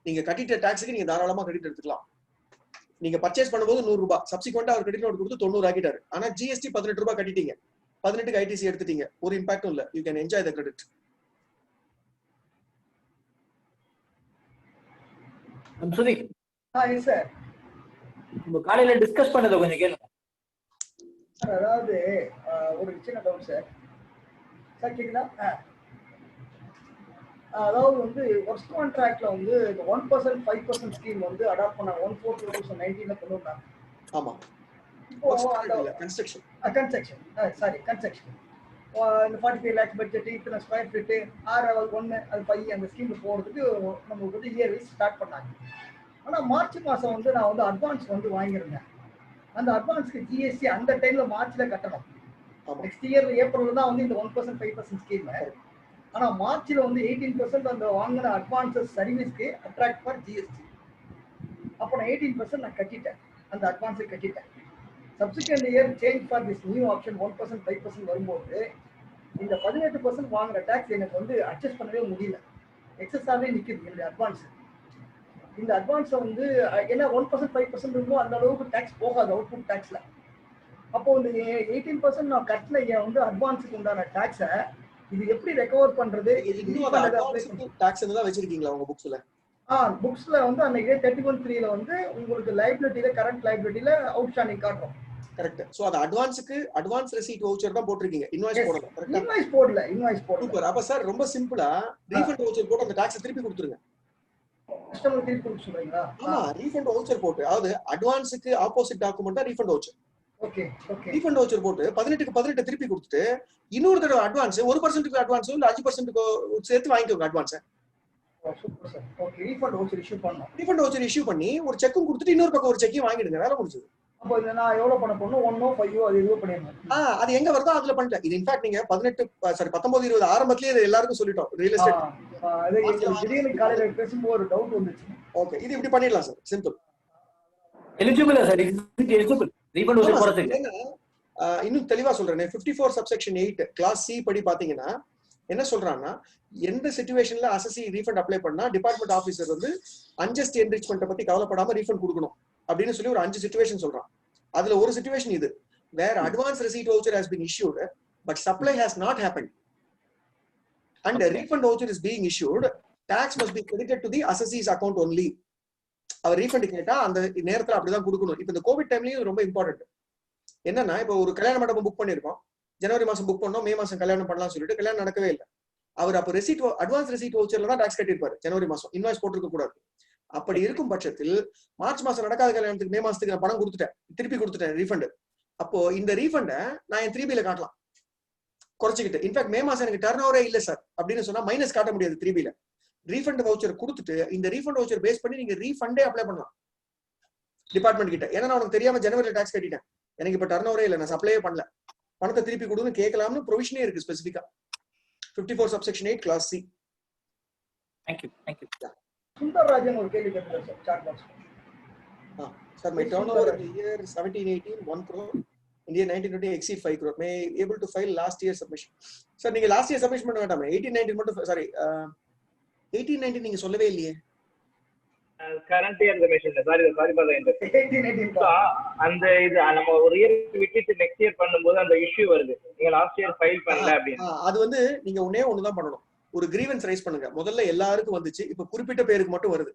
நீங்க கட்டிட்ட டாக்ஸுக்கு நீங்க தாராளமா கிரெடிட் எடுத்துக்கலாம். நீங்க பர்ச்சேஸ் பண்ணும்போது 100 ரூபாய், சப்சிக்வெண்டா அவர் கிரெடிட் நோட் கொடுத்து 90 ஆக்கிட்டாரு. ஆனா ஜிஎஸ்டி 18 ரூபாய் கட்டிட்டீங்க, 18க்கு ஐடிசி எடுத்துட்டீங்க, ஒரு இம்பாக்டும் இல்ல. You can enjoy the credit. Sir நம்ம காலையில டிஸ்கஸ் பண்ணத கொஞ்சம் கேளுங்க. அதாவது ஒரு சின்ன டவுட் சார். சார் கேக்குதா? அதாவது வந்து ஒர்க் கான்ட்ராக்ட்ல வந்து 1% 5% ஸ்கீம் வந்து அடாப்ட் பண்ணாங்க 1/4/2019 கொண்டு வந்தாங்க. ஆமா, இப்போ அந்த கன்ஸ்ட்ரக்ஷன் இந்த 45 lakhs பட்ஜெட், இத்தனை ஸ்கொயர் ஃபீட், 6/1 அது 5 அந்த ஸ்கீம்ல போறதுக்கு நம்ம வந்து இயர் வைஸ் ஸ்டார்ட் பண்ணாங்க. ஆனா மார்ச் மாசம் வந்து நான் வந்து அட்வான்ஸ் வந்து வாங்கியிருந்தேன். அந்த அட்வான்ஸ்க்கு ஜிஎஸ்டி அந்த டைம்ல மார்ச்ல கட்டணும். நெக்ஸ்ட் இயர் ஏப்ரல் தான் வந்து இந்த 1% 5% ஸ்கீம். ஆனா மார்ச்ல வந்து 18% அந்த வாங்கின அட்வான்ஸ் சர்வீஸ்க்கு அட்ராக்ட் ஃபார் ஜிஎஸ்டி. அப்போ நான் 18% நான் கட்டிட்டேன். அந்த அட்வான்ஸை கட்டிட்டேன். Subsequent year change for this new option 1% 5% வரும்போது இந்த 18% வாங்குற டேக்ஸ் எனக்கு வந்து அட்ஜஸ்ட் பண்ணவே முடியல. எக்ஸஸாகவே நிற்குது என்னுடைய அட்வான்ஸ். இந்த அட்வான்ஸை வந்து ஏன்னா 1% 5% இருக்கும், அந்த அளவுக்கு டேக்ஸ் போகாது அவுட்புட் டேக்ஸ்ல. அப்போ இந்த 18% நான் கட்டின வந்து அட்வான்ஸுக்கு உண்டான டேக்ஸை இது எப்படி ரெக்கவர் பண்றது? டாக்ஸ் தான் வச்சிருக்கீங்களா உங்க புக்ஸ்ல? புக்ஸ்ல வந்து அன்னைக்கு 31(3)ல வந்து உங்களுக்கு லைபிலிட்டில கரண்ட் லைபிலிட்டில அவுட்ஸ்டாண்டிங் காட்டும். கரெக்ட். சோ அது அட்வான்ஸ்க்கு அட்வான்ஸ் ரெசீட் வவுச்சர் தான் போட்டுருக்கீங்க, இன்வாய்ஸ் போடல. கரெக்ட்டா? இன்வாய்ஸ் போடல. சூப்பர். அப்ப சார் ரொம்ப சிம்பிளா ரீஃபண்ட் வவுச்சர் போட்டு அந்த டாக்ஸ் திருப்பி கொடுத்துருங்க. கஸ்டமர் திருப்பி கொடுக்க சொல்றீங்களா? ஆமா, ரீஃபண்ட் வவுச்சர் போட்டு, அதாவது அட்வான்ஸ்க்கு ஆப்போசிட் டாக்குமெண்ட் தான் refund voucher. Okay okay. Refund voucher போட்டு 18க்கு 18 திருப்பி கொடுத்துட்டு இன்னொரு தடவை அட்வான்ஸ் 1% அட்வான்ஸ் இல்ல 5% சேர்த்து வாங்கிக்கோங்க advance. Super sir. Okay, refund voucher issue பண்ணனும். ரீஃபண்ட் வவுச்சர் இஷ்யூ பண்ணி ஒரு செக்கும் கொடுத்துட்டு இன்னொரு பக்கம் ஒரு செக்கையும் வாங்கிடுங்க, வேலை முடிஞ்சது. அப்போ இத நான் எவ்வளவு பண்ண போறேன்? 1 5 அது எவ்வளவு பண்ணிரணும்? அது எங்க வருதோ அதுல பண்ணிட்டேன். இது இன்ஃபேக்ட் நீங்க 19 20 ஆரம்பத்திலேயே இது எல்லாருக்கும் சொல்லிட்டோம். ரியல் எஸ்டேட் அது திடீர்னு காலையில பேசும்போது ஒரு டவுட் வந்துச்சு. ஓகே, இது இப்படி பண்ணிடலாம் sir, simple. Eligible sir, eligible refund voucher போறதுக்கு. இன்னும் தெளிவா சொல்றேன். 54 சப்செக்ஷன் 8 கிளாஸ் சி படி பாத்தீங்கன்னா என்ன சொல்றாங்கன்னா, எந்த சிச்சுவேஷன்ல அசசி ரீஃபண்ட் அப்ளை பண்ணா டிபார்ட்மெண்ட் ஆபீசர் வந்து அன்ஜஸ்ட் என்ரிச்மெண்ட் பத்தி கவலைப்படாம ரீஃபண்ட் கொடுக்கணும் அப்படின்னு சொல்லி ஒரு 5 சிச்சுவேஷன் சொல்றான். அதுல ஒரு சிச்சுவேஷன் இது, where advance receipt voucher has been issued but supply has not happened and refund voucher is being issued, tax must be credited to the assessee's account only. அவர் ரீஃபண்ட் கேட்டா அந்த நேரத்துல அப்படிதான் கொடுக்கணும். இப்ப இந்த கோவிட் டைம்லயும் ரொம்ப இம்பார்ட்டன்ட். என்னன்னா, இப்போ ஒரு கல்யாண மண்டபம் புக் பண்ணிருக்கோம், ஜனவரி மாசம் புக் பண்ணோம், மே மாசம் கல்யாணம் பண்ணலாம் சொல்லிட்டு கல்யாணம் நடக்கவே இல்லை. அவர் அப்ப ரெசீட் அட்வான்ஸ் ரெசீட் வவுச்சர்ல தான் டாக்ஸ் கட்டிருப்பாரு ஜனவரி மாசம், இன்வாய்ஸ் போட்டிருக்க கூடாது. அப்படி இருக்கும் பட்சத்தில் மார்ச் மாசம் நடக்காத கல்யாணத்துக்கு மே மாசத்துக்கு நான் பணம் கொடுத்துட்டேன், திருப்பி கொடுத்துட்டேன் ரீஃபண்ட். அப்போ இந்த ரீஃபண்டை நான் என் 3B காட்டலாம் குறைச்சிக்கிட்டு. இன்ஃபேக்ட் மே மாசம் எனக்கு டர்ன் ஓவரே இல்ல சார் அப்படின்னு சொன்னா மைனஸ் காட்ட முடியாது 3B. ரீஃபண்ட் வவுச்சர் கொடுத்துட்டு இந்த ரீஃபண்ட் வவுச்சர் பேஸ் பண்ணி நீங்க ரீஃபண்டே அப்ளை பண்ணலாம் டிபார்ட்மெண்ட் கிட்ட. ஏன்னா நான் உனக்கு தெரியாம ஜனவரியில் டாக்ஸ் கட்டிட்டேன், எனக்கு இப்ப டர்ன் ஓவரே இல்லை, நான் சப்ளையே பண்ணல, பணத்தை திருப்பி கொடுன்னு கேட்கலாம்னு ப்ரொவிஷனே இருக்கு ஸ்பெசிஃபிக்கா 54 subsection 8 clause C. Thank you. Sundararajan ஒரு கேள்வி கேட்டார் sir chat box. Sir, my turnover in the year 17-18 1 crore, in year 19-20 exceed 5 crore, may able to file last year submission. Sir நீங்க லாஸ்ட் இயர் சப்மிஷன் பண்ண வேண்டாமே, 18-19 மட்டும். சாரி 18-19 நீங்க சொல்லவே இல்லையே. Current year submission sorry for the inter 18-19 அந்த இது நம்ம ஒரு இயர் விட்டு நெக்ஸ்ட் இயர் பண்ணும்போது அந்த இஷ்யூ வருது, நீங்க லாஸ்ட் இயர் ஃபைல் பண்ணல அப்படின்னு. அது வந்து நீங்க ஒண்ணு தான் பண்ணணும், ஒரு கிரீவன்ஸ் ரைஸ் பண்ணுங்க. முதல்ல எல்லாருக்கும் வந்துச்சு, இப்ப குறிப்பிட்ட பேருக்கு மட்டும் வருது.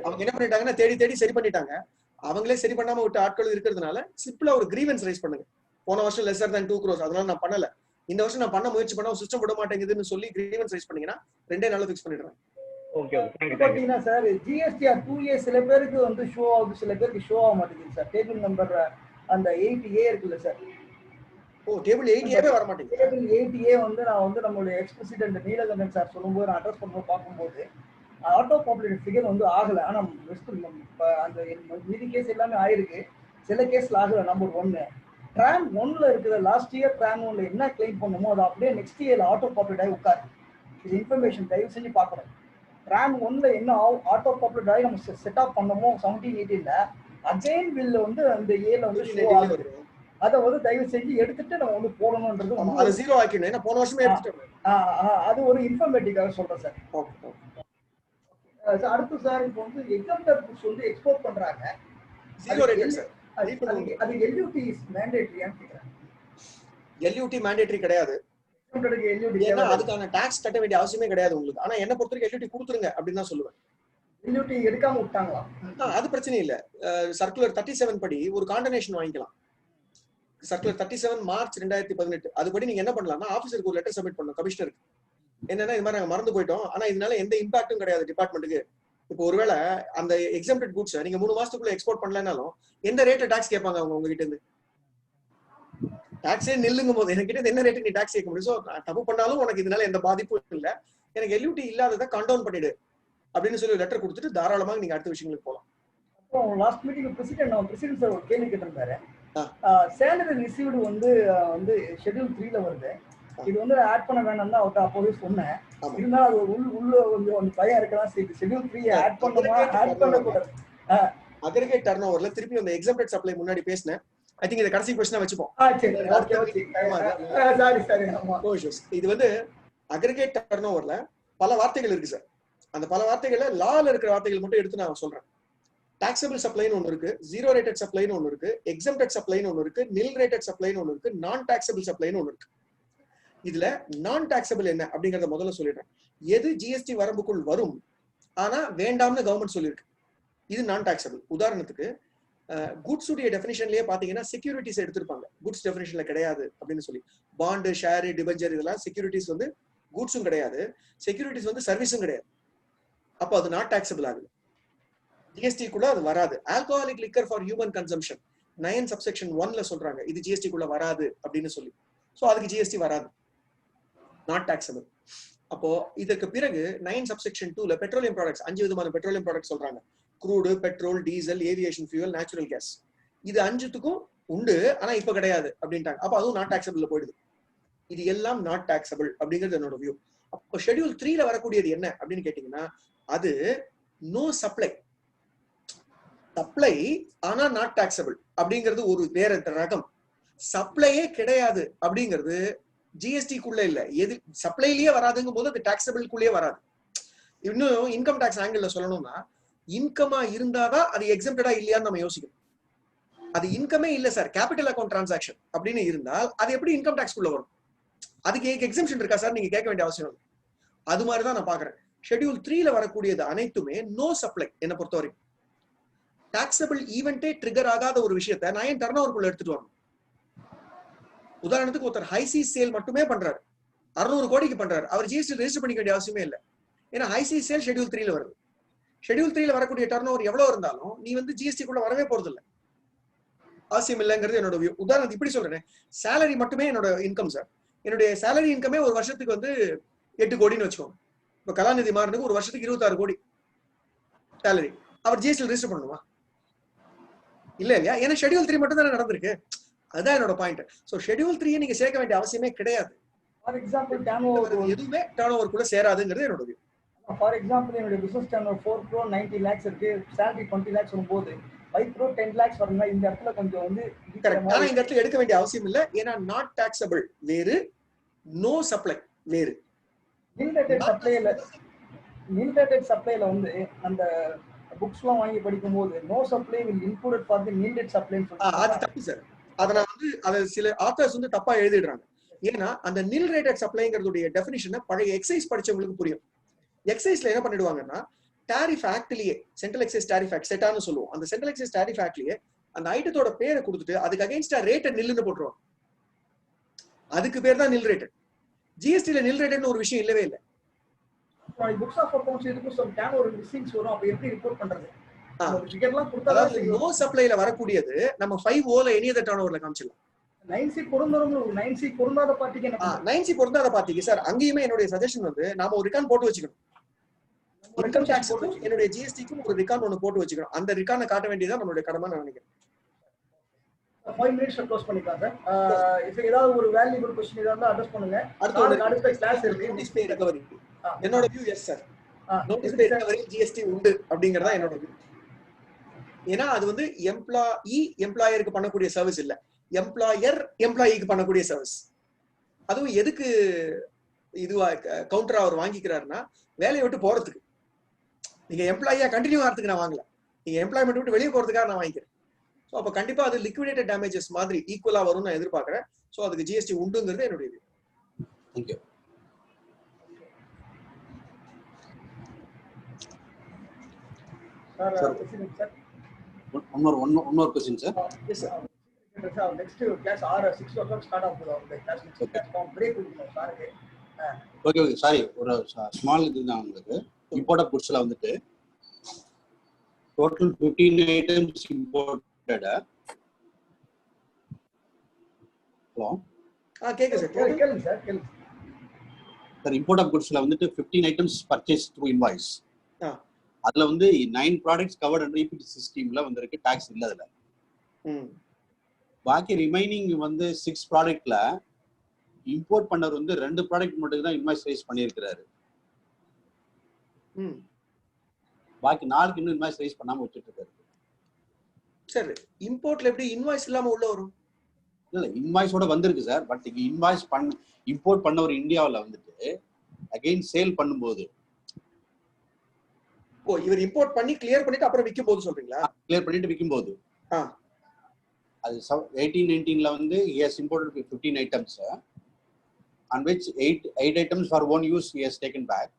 அவங்க என்ன பண்ணிட்டாங்கன்னா தேடி சரி பண்ணிட்டாங்க. அவங்களே சரி பண்ணாம விட்டு ஆட்கள் இருக்கிறதுனால சிம்பிளா ஒரு கிரீவன்ஸ் ரைஸ் பண்ணுங்க. போன வருஷம் லெஸர் than 2 crores, அதனால நான் பண்ணல, இந்த வருஷம் நான் பண்ண முயற்சி பண்ண சிஸ்டம் விட மாட்டேங்குதுன்னு சொல்லி கிரீவன்ஸ் ரைஸ் பண்ணீங்கன்னா 2 நாள்ல ஃபிக்ஸ் பண்ணிடுறேன். ஓகே பாத்தீங்கன்னா சார் ஜிஎஸ்டிஆர் 2A சில பேருக்கு வந்து ஷோ ஆகுது, சில பேருக்கு ஷோ ஆக மாட்டேங்குது சார். டேபிள் நம்பர் அந்த 8A இருக்குல்ல சார். டேபிள் 8A வர மாட்டேங்குது. டேபிள் 8A வந்து நான் வந்து நம்மளுடைய எக்ஸ் பிரசிடென்ட் நீலகண்டன் சார் சொல்லும்போது நான் அட்ரஸ் பண்ணும்போது பார்க்கும்போது ஆட்டோ பாப்புலேட் ஃபிகர் வந்து ஆகலை. ஆனால் அந்த மீதி கேஸ் எல்லாமே ஆயிருக்கு, சில கேஸ்ல ஆகலை. நம்பர் 1 ட்ரான் 1ல இருக்கிற லாஸ்ட் இயர் ட்ரான் 1ல என்ன கிளைம் பண்ணுமோ அதை அப்படியே நெக்ஸ்ட் இயர்ல ஆட்டோ பாப்புலேட் ஆகி உட்காரு. இது இன்ஃபர்மேஷன் தயவு செஞ்சு பார்க்கணும். ட்ரான் 1ல என்ன ஆட்டோ பாப்புலேட் ஆகி நம்ம செட் ஆஃப் பண்ணமோ 17-18ல அகைன் பில்ல வந்து அந்த ஏல வந்து ஷோ ஆகுது. அதை வந்து தயவு செஞ்சு எடுத்துட்டு நம்ம வந்து போடணும்ன்றது அது ஜீரோ ஆக்கிடணும். ஏன்னா போன வருஷமே எடுத்துட்டோம். அது ஒரு இன்ஃபர்மேட்டிக்காக சொல்றேன் சார். அடுத்து சார் இப்போ வந்து எக்ஸாம்பிள் புக்ஸ் வந்து எக்ஸ்போர்ட் பண்றாங்க, ஜீரோ ரேட் சார். அது எல்யூடி இஸ் மேண்டேட்டரியான்னு கேக்குறேன். எல்யூடி மேண்டேட்டரி கிடையாது, ஏன்னா அதுக்கான டாக்ஸ் கட்ட வேண்டிய அவசியமே கிடையாது உங்களுக்கு. ஆனா என்ன பொறுத்தவரைக்கும் எல்யூடி கொடுத்துருங்க அப்படின்னு தான் சொல்லுவேன். எல்யூடி எடுக்காம விட்டாங்களா? அது பிரச்சனை இல்ல. சர்க்குலர் 37 படி ஒரு காண்டனேஷன் வாங்கிக்கலாம். சர்க்குலர் 37 மார்ச் 2018 அதுபடி நீங்க என்ன பண்ணலாம்னா ஆபீசருக்கு ஒரு லெட்டர் சப்மிட் பண்ணணும் கமிஷனருக்கு. என்னன்னா இது மாதிரி நாங்க மறந்து போயிட்டோம், ஆனா இதனால எந்த இம்பாக்டும் கிடையாது டிபார்ட்மெண்ட்டுக்கு. இப்போ ஒருவேளை அந்த எக்ஸாம்டட் குட்ஸ் நீங்க 3 மாசத்துக்குள்ள எக்ஸ்போர்ட் பண்ணலனாலும் எந்த ரேட்ல டாக்ஸ் கேட்பாங்க அவங்க உங்ககிட்ட இருந்து? டாக்ஸே நில்லுங்கும் போது என்கிட்ட என்ன ரேட்டு நீ டாக்ஸ் கேட்க முடியும்? ஸோ தப்பு பண்ணாலும் உனக்கு இதனால எந்த பாதிப்பும் இல்லை, எனக்கு எல்யூடி இல்லாததை கண்டவுன் பண்ணிடு அப்படின்னு சொல்லி லெட்டர் கொடுத்துட்டு தாராளமாக நீங்க அடுத்த விஷயங்களுக்கு போகலாம். அப்புறம் லாஸ்ட் மீட்டிங் பிரசிடென்ட் சார் ஒரு கேள்வி கேட்டிருந்தாரு. சேலரி ரிசீவ்டு வந்து ஷெட்யூல் 3ல வருது, இது வந்து ஆட் பண்ண வேண்டாம் தான் அவர்கிட்ட அப்போவே சொன்னேன். இருந்தாலும் அது உள்ள கொஞ்சம் பயம் இருக்கலாம். ஷெட்யூல் 3 ஆட் பண்ணுமா ஆட் பண்ணக்கூடாது? அக்ரிகேட் டர்ன் ஓவர்ல திருப்பி அந்த எக்ஸாம்டட் சப்ளை முன்னாடி பேசினேன். ஐ திங்க் இத கடைசி क्वेश्चन வச்சுப்போம். இது வந்து அக்ரிகேட் டர்ன் ஓவர்ல பல வார்த்தைகள் இருக்கு சார். அந்த பல வார்த்தைகள்ல லால இருக்கிற வார்த்தைகள் மட்டும் எடுத்து நான் சொல்றேன். டாக்ஸபிள் சப்ளைன்னு ஒன்று இருக்கு, ஜீரோ ரேட்டட் சப்ளைன்னு ஒன்று இருக்கு, எக்ஸம்டட் சப்ளைன்னு ஒன்று இருக்கு, நில் ரேட்டட் சப்ளைன்னு ஒன்று இருக்கு, நான் டாக்ஸபிள் சப்ளைன்னு ஒன்று இருக்கு. இதுல நான் டாக்ஸபிள் என்ன அப்படிங்கறத முதல்ல சொல்லிடுறேன். எது ஜிஎஸ்டி வரம்புக்குள் வரும் ஆனா வேண்டாம்னு கவர்மெண்ட் சொல்லியிருக்கு, இது நான் டாக்ஸபிள். உதாரணத்துக்கு குட்ஸ் உடைய டெஃபினிஷன்லயே பாத்தீங்கன்னா செக்யூரிட்டிஸ் எடுத்திருப்பாங்க, குட்ஸ் டெஃபினிஷன்ல கிடையாது அப்படின்னு சொல்லி. பாண்டு, ஷேர், டிபெஞ்சர் இதெல்லாம் செக்யூரிட்டிஸ் வந்து குட்ஸும் கிடையாது, செக்யூரிட்டிஸ் வந்து சர்வீஸும் கிடையாது. அப்போ அது நாட் டாக்ஸபிள் ஆகுது, ஜிஎஸ்டிக்குள்ள அது வராது. Alcoholic liquor for human consumption 9 subsection 1ல சொல்றாங்க இது ஜிஎஸ்டிக்குள்ள வராது அப்படின்னு சொல்லி. ஸோ அதுக்கு ஜிஎஸ்டி வராது, நாட் டாக்ஸபிள். அப்போ இதற்கு பிறகு 9 சப்செக்ஷன் 2ல பெட்ரோலியம் ப்ராடக்ட்ஸ் 5 விதமான பெட்ரோலியம் ப்ராடக்ட்ஸ் சொல்றாங்க. Crude, petrol, diesel, aviation fuel, natural gas. இது 5த்துக்கும் உண்டு ஆனா இப்ப கிடையாது அப்படின்ட்டாங்க. அப்போ அதுவும் நாட் டாக்ஸபிள்ல போயிடுது. இது எல்லாம் நாட் டாக்ஸபிள் அப்படிங்கிறது என்னோட வியூ. அப்போ ஷெட்யூல் 3ல வரக்கூடியது என்ன அப்படின்னு கேட்டீங்கன்னா அது நோ சப்ளை. சப்ளை ஆனா நாட் டாக்ஸபிள் அப்படிங்கிறது ஒரு வேற ரகம். சப்ளையே கிடையாது அப்படிங்கிறது ஜிஎஸ்டிக்குள்ள இல்ல, எது சப்ளைலயே வராதுங்கும் போது அது டாக்ஸபிள்குள்ளேயே வராது. இன்னும் இன்கம் டாக்ஸ் ஆங்கிள் சொல்லணும்னா இன்கமா இருந்தாதான் அது எக்ஸம்டடா இல்லையான்னு நம்ம யோசிக்கணும். அது இன்கமே இல்ல சார், கேபிட்டல் அக்கௌண்ட் டிரான்சாக்ஷன் அப்படின்னு இருந்தால் அது எப்படி இன்கம் டாக்ஸ் குள்ள வரும்? அதுக்கு எக்ஸம்ஷன் இருக்கா சார் நீங்க கேட்க வேண்டிய அவசியம் இல்லை. அது மாதிரிதான் நான் பாக்குறேன். ஷெட்யூல் 3ல வரக்கூடியது அனைத்துமே நோ சப்ளை. என்ன பொறுத்த வரைக்கும் டாக்ஸபிள் ஈவென்ட்டே ட்ரிகர் ஆகாத ஒரு விஷயத்த நான் ஏன் டர்ன் ஓவருக்குள்ள எடுத்துட்டு வரணும்? உதாரணத்துக்கு ஒருத்தர் ஹைசி சேல் மட்டுமே பண்றாரு, 600 கோடிக்கு பண்றாரு, அவர் ஜிஎஸ்டி ரெஜிஸ்டர் பண்ணிக்க வேண்டிய அவசியமே இல்லை. ஏன்னா ஹைசி சேல் ஷெட்யூல் 3ல வருது. ஷெட்யூல் 3ல வரக்கூடிய டர்ன் ஓவர் எவ்வளவு இருந்தாலும் நீ வந்து ஜிஎஸ்டிக்குள்ள வரவே போறது இல்லை, அவசியம் இல்லைங்கிறது என்னோட வியூ. உதாரணத்துக்கு இப்படி சொல்றேன், சேலரி மட்டுமே என்னோட இன்கம் சார். என்னுடைய சேலரி இன்கமே ஒரு வருஷத்துக்கு வந்து 8 கோடின்னு வச்சுக்கோங்க. இப்ப கலாநிதி மாறனுக்கு ஒரு வருஷத்துக்கு 26 கோடி சேலரி, அவர் ஜிஎஸ்டி ரெஜிஸ்டர் பண்ணணுமா? இல்ல இல்லையா? ஏன்னா ஷெட்யூல் 3 மட்டும் தானே நடந்திருக்கு. அதுதான் என்னோட பாயிண்ட். சோ ஷெட்யூல் 3 நீங்க சேர்க்க வேண்டிய அவசியமே கிடையாது. ஃபார் எக்ஸாம்பிள் டர்ன்ஓவர் எதுவுமே டர்ன்ஓவருக்குள்ள சேராதுங்கிறது என்னோட வியூ. ஃபார் எக்ஸாம்பிள் என்னுடைய பிசினஸ் டர்ன்ஓவர் 4 crore 90 lakhs இருக்கு, salary 20 lakhs வரும்போது 5 crore 10 lakhs வரணும்னா இந்த இடத்துல கொஞ்சம் வந்து கரெக்ட். ஆனா இந்த இடத்துல எடுக்க வேண்டிய அவசியம் இல்ல, ஏன்னா நாட் டாக்ஸபிள் வேறு, நோ சப்ளை வேறு. நில்ரேட்டட் சப்ளைல வந்து அந்த புக்ஸ்லாம் வாங்கி படிக்கும்போது no supply will included for the needed சப்ளைன்னு சொல்றாங்க. அது தப்பு சார். அத நான் வந்து அத சில ஆத்தர்ஸ் வந்து தப்பா எழுதிடுறாங்க. ஏன்னா அந்த நில் ரேட்டட் சப்ளைங்கிறதுடைய டெஃபினிஷனை பழைய எக்ஸைஸ் படிச்சவங்களுக்கு புரியும். எக்ஸைஸ்ல என்ன பண்ணிடுவாங்கன்னா டாரிஃப் ஆக்ட்லயே, சென்ட்ரல் எக்ஸைஸ் டாரிஃப் ஆக்ட் செட்டான்னு சொல்லுவோம், அந்த சென்ட்ரல் எக்ஸைஸ் டாரிஃப் ஆக்ட்லயே அந்த ஐட்டத்தோட பேரை கொடுத்துட்டு அதுக்கு அகைன்ஸ்டா ரேட்டட் நில்லுன்னு போட்டுருவாங்க. அதுக்கு பேர் தான் நில் ரேட்டட். ஜிஎஸ்டில நில் ரேட்டட்னு ஒரு விஷயம் இல்லவே இல்லை. புக்ஸ் ஆஃப் அக்கவுண்ட்ஸ் இதுக்கு சம் டேன் ஒரு லிஸ்டிங்ஸ் வரும், அப்ப எப்படி ரிப்போர்ட் பண்றது? அதாவது நோ சப்ளைல வரக்கூடியது நம்ம 5O ல எனி அதர் டர்ன்ஓவர்ல காமிச்சிடலாம். 9C பொருந்தாத 9C பொருந்தாத பார்ட்டிக்கு என்ன? 9C பொருந்தாத பார்ட்டிக்கு சார் அங்கேயுமே என்னுடைய சஜஷன் வந்து நாம ஒரு ரிகார்ட் போட்டு வச்சுக்கணும். இன்கம் டாக்ஸ்க்கும் என்னுடைய ஜிஎஸ்டிக்கும் ஒரு ரிகார்ட் ஒன்னு போட்டு வச்சுக்கணும். அந்த ரிகார்டை காட்ட வேண்டியதான் நம்மளுடைய கடமை நான் நினைக்கிறேன். 5 minutes க்ளோஸ் பண்ணிக்கலாம் சார். இப்போ ஏதாவது ஒரு வேல்யூபிள் क्वेश्चन இருந்தா அட்ரஸ் பண்ணுங்க. அடுத்த கிளாஸ் இருக்கு நோட்டீஸ் பே ரெக்கவரி. என்னோட வியூ எஸ் சார், நோட்டீஸ் பே ரெக்கவரி ஜிஎஸ்டி உண்டு அப்படிங்கறதா என்னோட வியூ. ஏன்னா அது வந்து எம்ப்ளாயருக்கு பண்ணக்கூடிய சர்வீஸ் இல்ல, எம்ப்ளாயர் எம்ப்ளாயிக்கு பண்ணக்கூடிய சர்வீஸ். அதுவும் எதுக்கு இதுவா கவுண்டரா அவர் வாங்கிக்கிறாருன்னா வேலையை விட்டு போறதுக்கு. நீங்க எம்ப்ளாயியா கண்டினியூ ஆகிறதுக்கு நான் வாங்கல, நீங்க எம்ப்ளாய்மெண்ட் விட்டு வெளியே போறதுக்காக நான் வாங்கிக்கிறேன். ஸோ அப்போ கண்டிப்பா அது லிக்விடேட்டட் டேமேஜஸ் மாதிரி ஈக்குவலா வரும்னு நான் எதிர்பார்க்கிறேன். ஸோ அதுக்கு ஜிஎஸ்டி உண்டுங்கிறது என்னுடைய வியூ. தேங்க்யூ. இன்னொரு question sir. Yes sir. Next class 6 o'clock start ஆகுது. அந்த கிளாஸ் நெக்ஸ்ட் பிரேக் கொடுக்கணும் சாருக்கு. ஓகே சாரி, ஒரு ஸ்மால் இதுதான் உங்களுக்கு. இம்போர்ட் ஆஃப் குட்ஸ்ல வந்துட்டு டோட்டல் 15 ஐட்டம்ஸ் இம்போர்ட்டட். ஹலோ கேக்குது சார். கேளுங்க சார், கேளுங்க சார். இம்போர்ட் ஆஃப் குட்ஸ்ல வந்துட்டு 15 ஐட்டம்ஸ் பர்ச்சேஸ் த்ரூ இன்வாய்ஸ். அதுல வந்து 9 ப்ராடக்ட்ஸ் கவர்ட் அண்டர் இபிடிசி ஸ்கீம்ல வந்திருக்கு, டாக்ஸ் இல்ல அதுல. பாக்கி ரிமைனிங் வந்து 6 ப்ராடக்ட்ல இம்போர்ட் பண்ணவர் வந்து 2 ப்ராடக்ட் மட்டும் தான் இன்வாய்ஸ் ரைஸ் பண்ணியிருக்கிறாரு. பாக்கி 4க்கு இன்னும் இன்வாய்ஸ் ரைஸ் பண்ணாம வச்சுட்டு இருக்காரு. சார் இம்போர்ட்ல எப்படி இன்வாய்ஸ் இல்லாம உள்ள வரும்? இல்ல இன்வாய்ஸோட வந்திருக்கு சார். பட் இங்க இன்வாய்ஸ் இம்போர்ட் பண்ண ஒரு இந்தியாவில் வந்துட்டு அகைன் சேல் பண்ணும்போது இவர் இம்போர்ட் பண்ணி கிளியர் பண்ணிட்டு அப்புறம் விற்கும் போது சொல்றீங்களா? கிளியர் பண்ணிட்டு விற்கும் போது அது 18-19 வந்து he has imported 15 items on which 8 items for own use he has taken back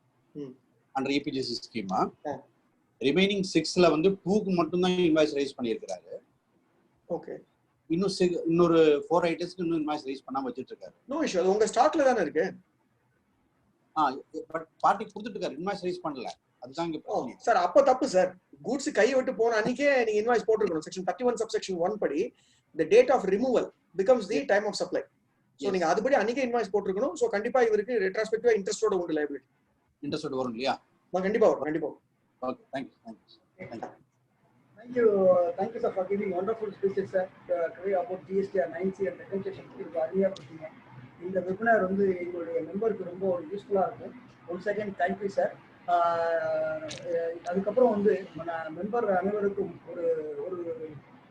under EPGC scheme. Remaining 6ல வந்து 2க்கு மட்டும் தான் இன்வாய்ஸ் ரைஸ் பண்ணியிருக்காரு. ஓகே. இன்னொரு 4 ஐட்டம்ஸ்க்கு இன்னும் இன்வாய்ஸ் ரைஸ் பண்ணாம வச்சிட்டு இருக்காரு. No issue. அது உங்க ஸ்டாக்ல தானே இருக்கு. பட் பார்ட்டி கொடுத்துட்டு இருக்காரு, இன்வாய்ஸ் ரைஸ் பண்ணல. அதுதான் இங்க பிரச்சனை சார். அப்ப தப்பு சார். கூட்ஸ் கை விட்டு போன அன்னைக்கே நீங்க இன்வாய்ஸ் போட்டுருக்கணும். செக்ஷன் 31 சப்செக்ஷன் 1 படி the date of removal becomes the time of supply. So நீங்க அதுபடி அன்னைக்கே இன்வாய்ஸ் போட்டுருக்கணும். சோ கண்டிப்பா இவருக்கு ரெட்ரோஸ்பெக்டிவா இன்ட்ரெஸ்டோட உண்டு லைபிலிட்டி. இன்ட்ரெஸ்ட் வரும் இல்லையா? கண்டிப்பா வரும், கண்டிப்பா. Okay, thank you sir for giving wonderful speeches sir about GSTR 9C and reconciliation. இது அருமையா கொடுத்தீங்க. இந்த வெபினார் வந்து எங்களுடைய மெம்பருக்கு ரொம்ப யூஸ்ஃபுல்லா இருக்கும். One second thank you sir. அதுக்கப்புறம் வந்து மெம்பர் அனைவருக்கும்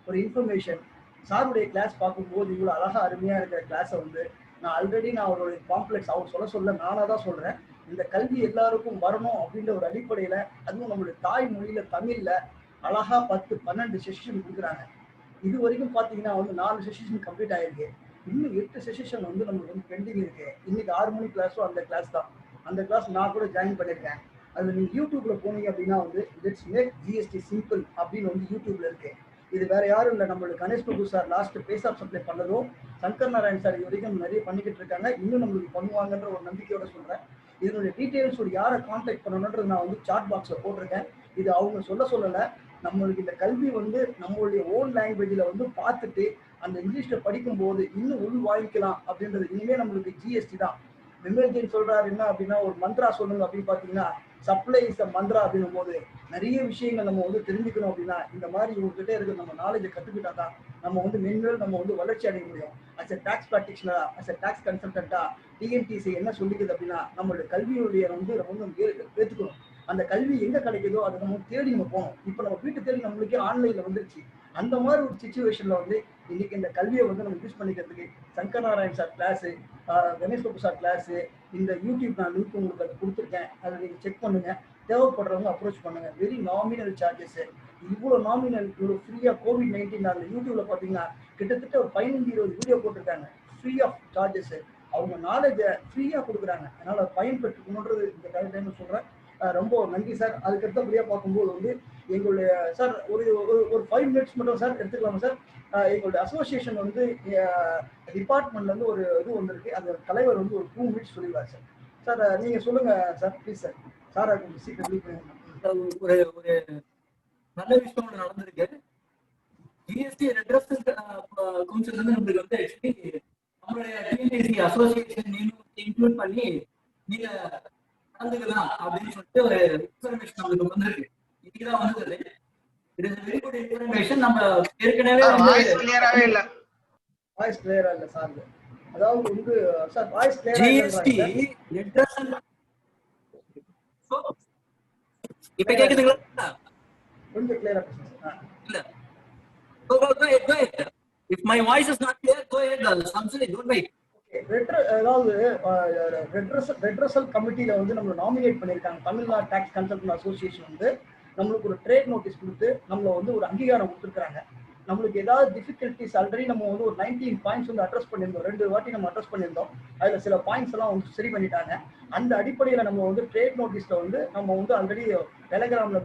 ஒரு இன்ஃபர்மேஷன். சாருடைய கிளாஸ் பார்க்கும்போது இவ்வளோ அழகா அருமையா இருக்கிற கிளாஸை வந்து நான் ஆல்ரெடி அவருடைய காம்ப்ளெக்ஸ் அவர் சொல்ல நானாக தான் சொல்றேன். இந்த கல்வி எல்லாருக்கும் வரணும் அப்படின்ற ஒரு அடிப்படையில, அதுவும் நம்மளுடைய தாய்மொழியில தமிழ்ல அழகா 10-12 செஷன் கொடுக்குறாங்க. இது வரைக்கும் பாத்தீங்கன்னா வந்து 4 செஷன் கம்ப்ளீட் ஆயிருக்கு. இன்னும் 8 செஷன் வந்து நம்மளுக்கு வந்து பெண்டிங் இருக்கு. இன்னைக்கு 6 மணி கிளாஸும் அந்த கிளாஸ் தான். அந்த கிளாஸ் நான் கூட ஜாயின் பண்ணியிருக்கேன். அதுல நீங்க யூடியூப்ல போனீங்க அப்படின்னா வந்து லெட்ஸ் மேக் ஜிஎஸ்டி சிம்பிள் அப்படின்னு வந்து யூடியூப்ல இருக்கு. இது வேற யாரும் இல்லை, நம்மளுக்கு Ganesh Prabhu sir last phase of supply பண்ணதும் சங்கர் நாராயண் சார் இது வரைக்கும் நிறைய பண்ணிக்கிட்டு இருக்காங்க. இன்னும் நம்மளுக்கு பண்ணுவாங்கன்ற ஒரு நம்பிக்கையோட சொல்றேன். இதனுடைய டீட்டெயில்ஸ் ஒரு யாரை கான்டாக்ட் பண்ணணுன்றது நான் வந்து சாட் பாக்ஸ்ல போட்டிருக்கேன். இது அவங்க சொல்லலை. நம்மளுக்கு இந்த கல்வி வந்து நம்மளுடைய ஓன் லாங்குவேஜ்ல வந்து பார்த்துட்டு அந்த இங்கிலீஷ்ல படிக்கும் போது இன்னும் உள் வாங்கிக்கலாம் அப்படின்றது. இனிமே நம்மளுக்கு ஜிஎஸ்டி தான். விமல்ஜின் சொல்றாரு என்ன அப்படின்னா, ஒரு மந்த்ரா சொல்லுங்க அப்படின்னு பாத்தீங்கன்னா சப்ளை இஸ் அ மந்த்ரா அப்படின்னும் போது நிறைய விஷயங்கள் நம்ம வந்து தெரிஞ்சுக்கணும். அப்படின்னா இந்த மாதிரி இவங்ககிட்ட இருக்க நம்ம நாலேஜை கத்துக்கிட்டா தான் நம்ம வந்து மென்மேல் நம்ம வந்து வளர்ச்சி அடைய முடியும். அஸ் எ டாக்ஸ் பிராக்டிஷனரா, அஸ் எ டாக்ஸ் கன்சல்டன்டா டிஎன்டிசி என்ன சொல்லிக்குது அப்படின்னா, நம்மளுடைய கல்வியுடைய வந்து நம்ம வந்து ஏற்றுக்கணும். அந்த கல்வி எங்க கிடைக்குதோ அதை நம்ம தேடி நம்ம போகணும். இப்போ நம்ம வீட்டு தேடி நம்மளுக்கே ஆன்லைன்ல வந்துருச்சு. அந்த மாதிரி ஒரு சிச்சுவேஷன்ல வந்து இன்னைக்கு இந்த கல்வியை வந்து நம்ம யூஸ் பண்ணிக்கிறதுக்கு Shankar Narayan sir class, Ganesh Prabhu sir class, இந்த யூடியூப் நான் லிங்க் உங்களுக்கு அது கொடுத்துருக்கேன். அதை நீங்க செக் பண்ணுங்க. தேவைப்படுறவங்க அப்ரோச் பண்ணுங்க. Very nominal charges. இவ்வளோ நாமினல், இவ்வளோ ஃப்ரீயா கோவிட்-19 அந்த யூடியூப்ல பாத்தீங்கன்னா கிட்டத்தட்ட ஒரு 15-20 வீடியோ போட்டிருக்காங்க ஃப்ரீ ஆஃப் சார்ஜஸ். அவங்க நாலேஜை ஃப்ரீயா கொடுக்குறாங்க. அதனால பயன்பெற்றுக்கணுன்றது இந்த டைம் சொல்றேன். ரொம்ப நன்றி சார். அதுக்கு அடுத்தபடியா பார்க்கும்போது வந்து எங்களுடைய சார் ஒரு 5 மினிட்ஸ் மட்டும் சார் எடுத்துக்கலாமா சார்? எங்களுடைய அசோசியேஷன் வந்து டிபார்ட்மெண்ட்ல இருந்து ஒரு இது வந்திருக்கு. அது தலைவர் வந்து ஒரு 2 மினிட்ஸ் சொல்லிடுவார் சார். சார் நீங்க சொல்லுங்க சார் ப்ளீஸ் சார். சார் கொஞ்சம் சீக்கிரம் ஒரு நல்ல விஷயம் நடந்திருக்கு. ஜிஎஸ்டி ரெட்ரஸல் கவுன்சில் வந்து நம்மளுக்கு வந்து ஆக்சுவலி நம்மளுடைய டிஎன்டிசி அசோசியேஷன் இன்க்ளூட் பண்ணி நீங்க நடந்துக்கலாம் அப்படின்னு சொல்லிட்டு ஒரு இன்ஃபர்மேஷன் நம்மளுக்கு வந்திருக்கு. இதுதான் வந்தது. It is very good information. நம்ம ஏற்கனவே வாய்ஸ் கிளியராவே இல்ல. வாய்ஸ் கிளியரா இல்ல சார். அதாவது வந்து சார் வாய்ஸ் கிளியரா ஜிஎஸ்டி ரெட்ரஸல் இப்ப கேக்குதுங்களா? கொஞ்சம் கிளியரா பேசுங்க. இல்ல go ahead. If my voice is not clear, go ahead. Samsung, don't wait. அதாவது ரெட்ரஸல் கமிட்டியில வந்து நம்ம நாமினேட் பண்ணியிருக்காங்க. தமிழ்நாடு டாக்ஸ் கன்சல்டன்ட் அசோசியேஷன் வந்து நம்மளுக்கு ஒரு ட்ரேட் நோட்டீஸ் கொடுத்து நம்மள வந்து ஒரு அங்கீகாரம் கொடுத்துருக்காங்க. நம்மளுக்கு ஏதாவது டிஃபிகல்ட்டிஸ் ஆல்ரெடி நம்ம வந்து ஒரு 19 பாயிண்ட்ஸ் வந்து அட்ரஸ் பண்ணியிருந்தோம். 2 வாட்டி நம்ம அட்ரஸ் பண்ணியிருந்தோம். அதுல சில பாயிண்ட்ஸ் எல்லாம் வந்து சரி பண்ணிட்டாங்க. அந்த அடிப்படையில நம்ம வந்து ட்ரேட் நோட்டீஸ்ல வந்து நம்ம வந்து ஆல்ரெடி டெலிகிராம்ல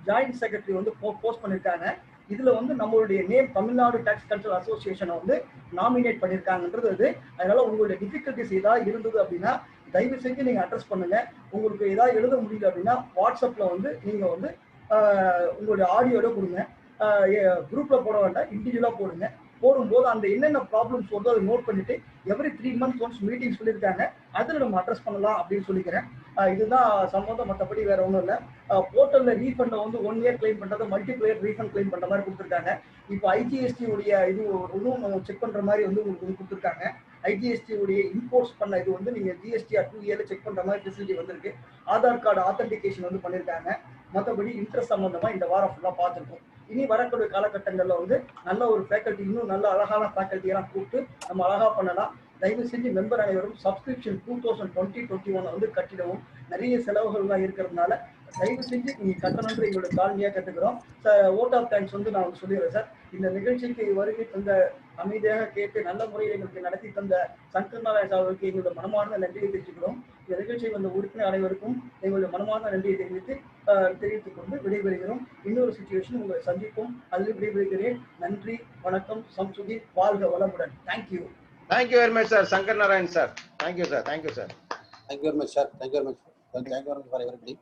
ஜாயிண்ட் செக்ரட்டரி வந்து போஸ்ட் பண்ணியிருக்காங்க. இதுல வந்து நம்மளுடைய நேம் தமிழ்நாடு டாக்ஸ் கன்சல்ட் அசோசியேஷனை வந்து நாமினேட் பண்ணியிருக்காங்கன்றது. அதனால உங்களுடைய டிஃபிகல்ட்டிஸ் ஏதாவது இருந்தது அப்படின்னா தயவு செஞ்சு நீங்க அட்ரஸ் பண்ணுங்க. உங்களுக்கு ஏதாவது எழுத முடியல அப்படின்னா வாட்ஸ்அப்ல வந்து நீங்க வந்து உங்களுடைய ஆடியோட கொடுங்க. குரூப்ல போட வேண்டாம், இண்டிவிஜுவலா போடுங்க. போடும்போது அந்த என்னென்ன ப்ராப்ளம்ஸ் வருதோ அதை நோட் பண்ணிட்டு எவ்ரி 3 months ஒன்ஸ் மீட்டிங் சொல்லியிருக்காங்க. அதில் நம்ம அட்ரஸ் பண்ணலாம் அப்படின்னு சொல்லிக்கிறேன். இதுதான் சம்பந்தம், மற்றபடி வேற ஒன்றும் இல்லை. போர்ட்டல்ல ரீஃபண்டை வந்து 1 year கிளைம் பண்றதை மல்டிப்ளேயர் ரீஃபண்ட் கிளைம் பண்ற மாதிரி கொடுத்துருக்காங்க. இப்போ ஐஜிஎஸ்டி உடைய இது இன்னும் நம்ம செக் பண்ற மாதிரி வந்து உங்களுக்கு வந்து கொடுத்துருக்காங்க. ஐஜிஎஸ்டி உடைய இம்போர்ட்ஸ் பண்ண இது வந்து நீங்க ஜிஎஸ்டிஆர் 2A செக் பண்ற மாதிரி ஃபெசிலிட்டி வந்திருக்கு. ஆதார் கார்டு ஆத்தென்டிகேஷன் வந்து பண்ணியிருக்காங்க. மற்றபடி இன்ட்ரெஸ்ட் சம்பந்தமா இந்த வாரம் ஃபுல்லா பார்த்துருக்கோம். இனி வரக்கூடிய காலகட்டங்கள்ல வந்து நல்ல ஒரு ஃபேக்கல்ட்டி, இன்னும் நல்ல அழகான ஃபேக்கல்ட்டியெல்லாம் கூப்பிட்டு நம்ம அழகா பண்ணலாம். தயவு செஞ்சு மெம்பர் அனைவரும் சப்ஸ்கிரிப்ஷன் 2020-21 வந்து கட்டிடவும். நிறைய செலவுகள்லாம் இருக்கிறதுனால தயவு செஞ்சு நீங்க கட்டணுன்ற எங்களோட தாழ்மையா கட்டுக்கிறோம். ஓட் ஆஃப் தேங்க்ஸ் வந்து நான் சொல்லிடுறேன் சார். இந்த நிகழ்ச்சிக்கு வருகை தந்த, அமைதியாக கேட்டு நல்ல முறையில் எங்களுக்கு நடத்தி தந்த சங்கர் நாராயண் அவர்களுக்கு எங்களோட மனமார்ந்த நன்றியை தெரிவிக்கிறோம். இந்த நிகழ்ச்சியில் வந்த உறுப்பினர் அனைவருக்கும் எங்களுடைய மனமார்ந்த நன்றியை தெரிவித்துக் கொண்டு விடைபெறுகிறோம். இன்னொரு சிச்சுவேஷன் உங்களை சந்திப்போம். அதில் விடைபெறுகிறேன். நன்றி, வணக்கம். சம்சுதீன், வாழ்க வளமுடன். Thank you. Thank you very much, sir. Shankar Narayan, sir. Thank you, sir. Thank you, sir. Thank you very much, sir. Thank you very much. Thank you very much for everybody.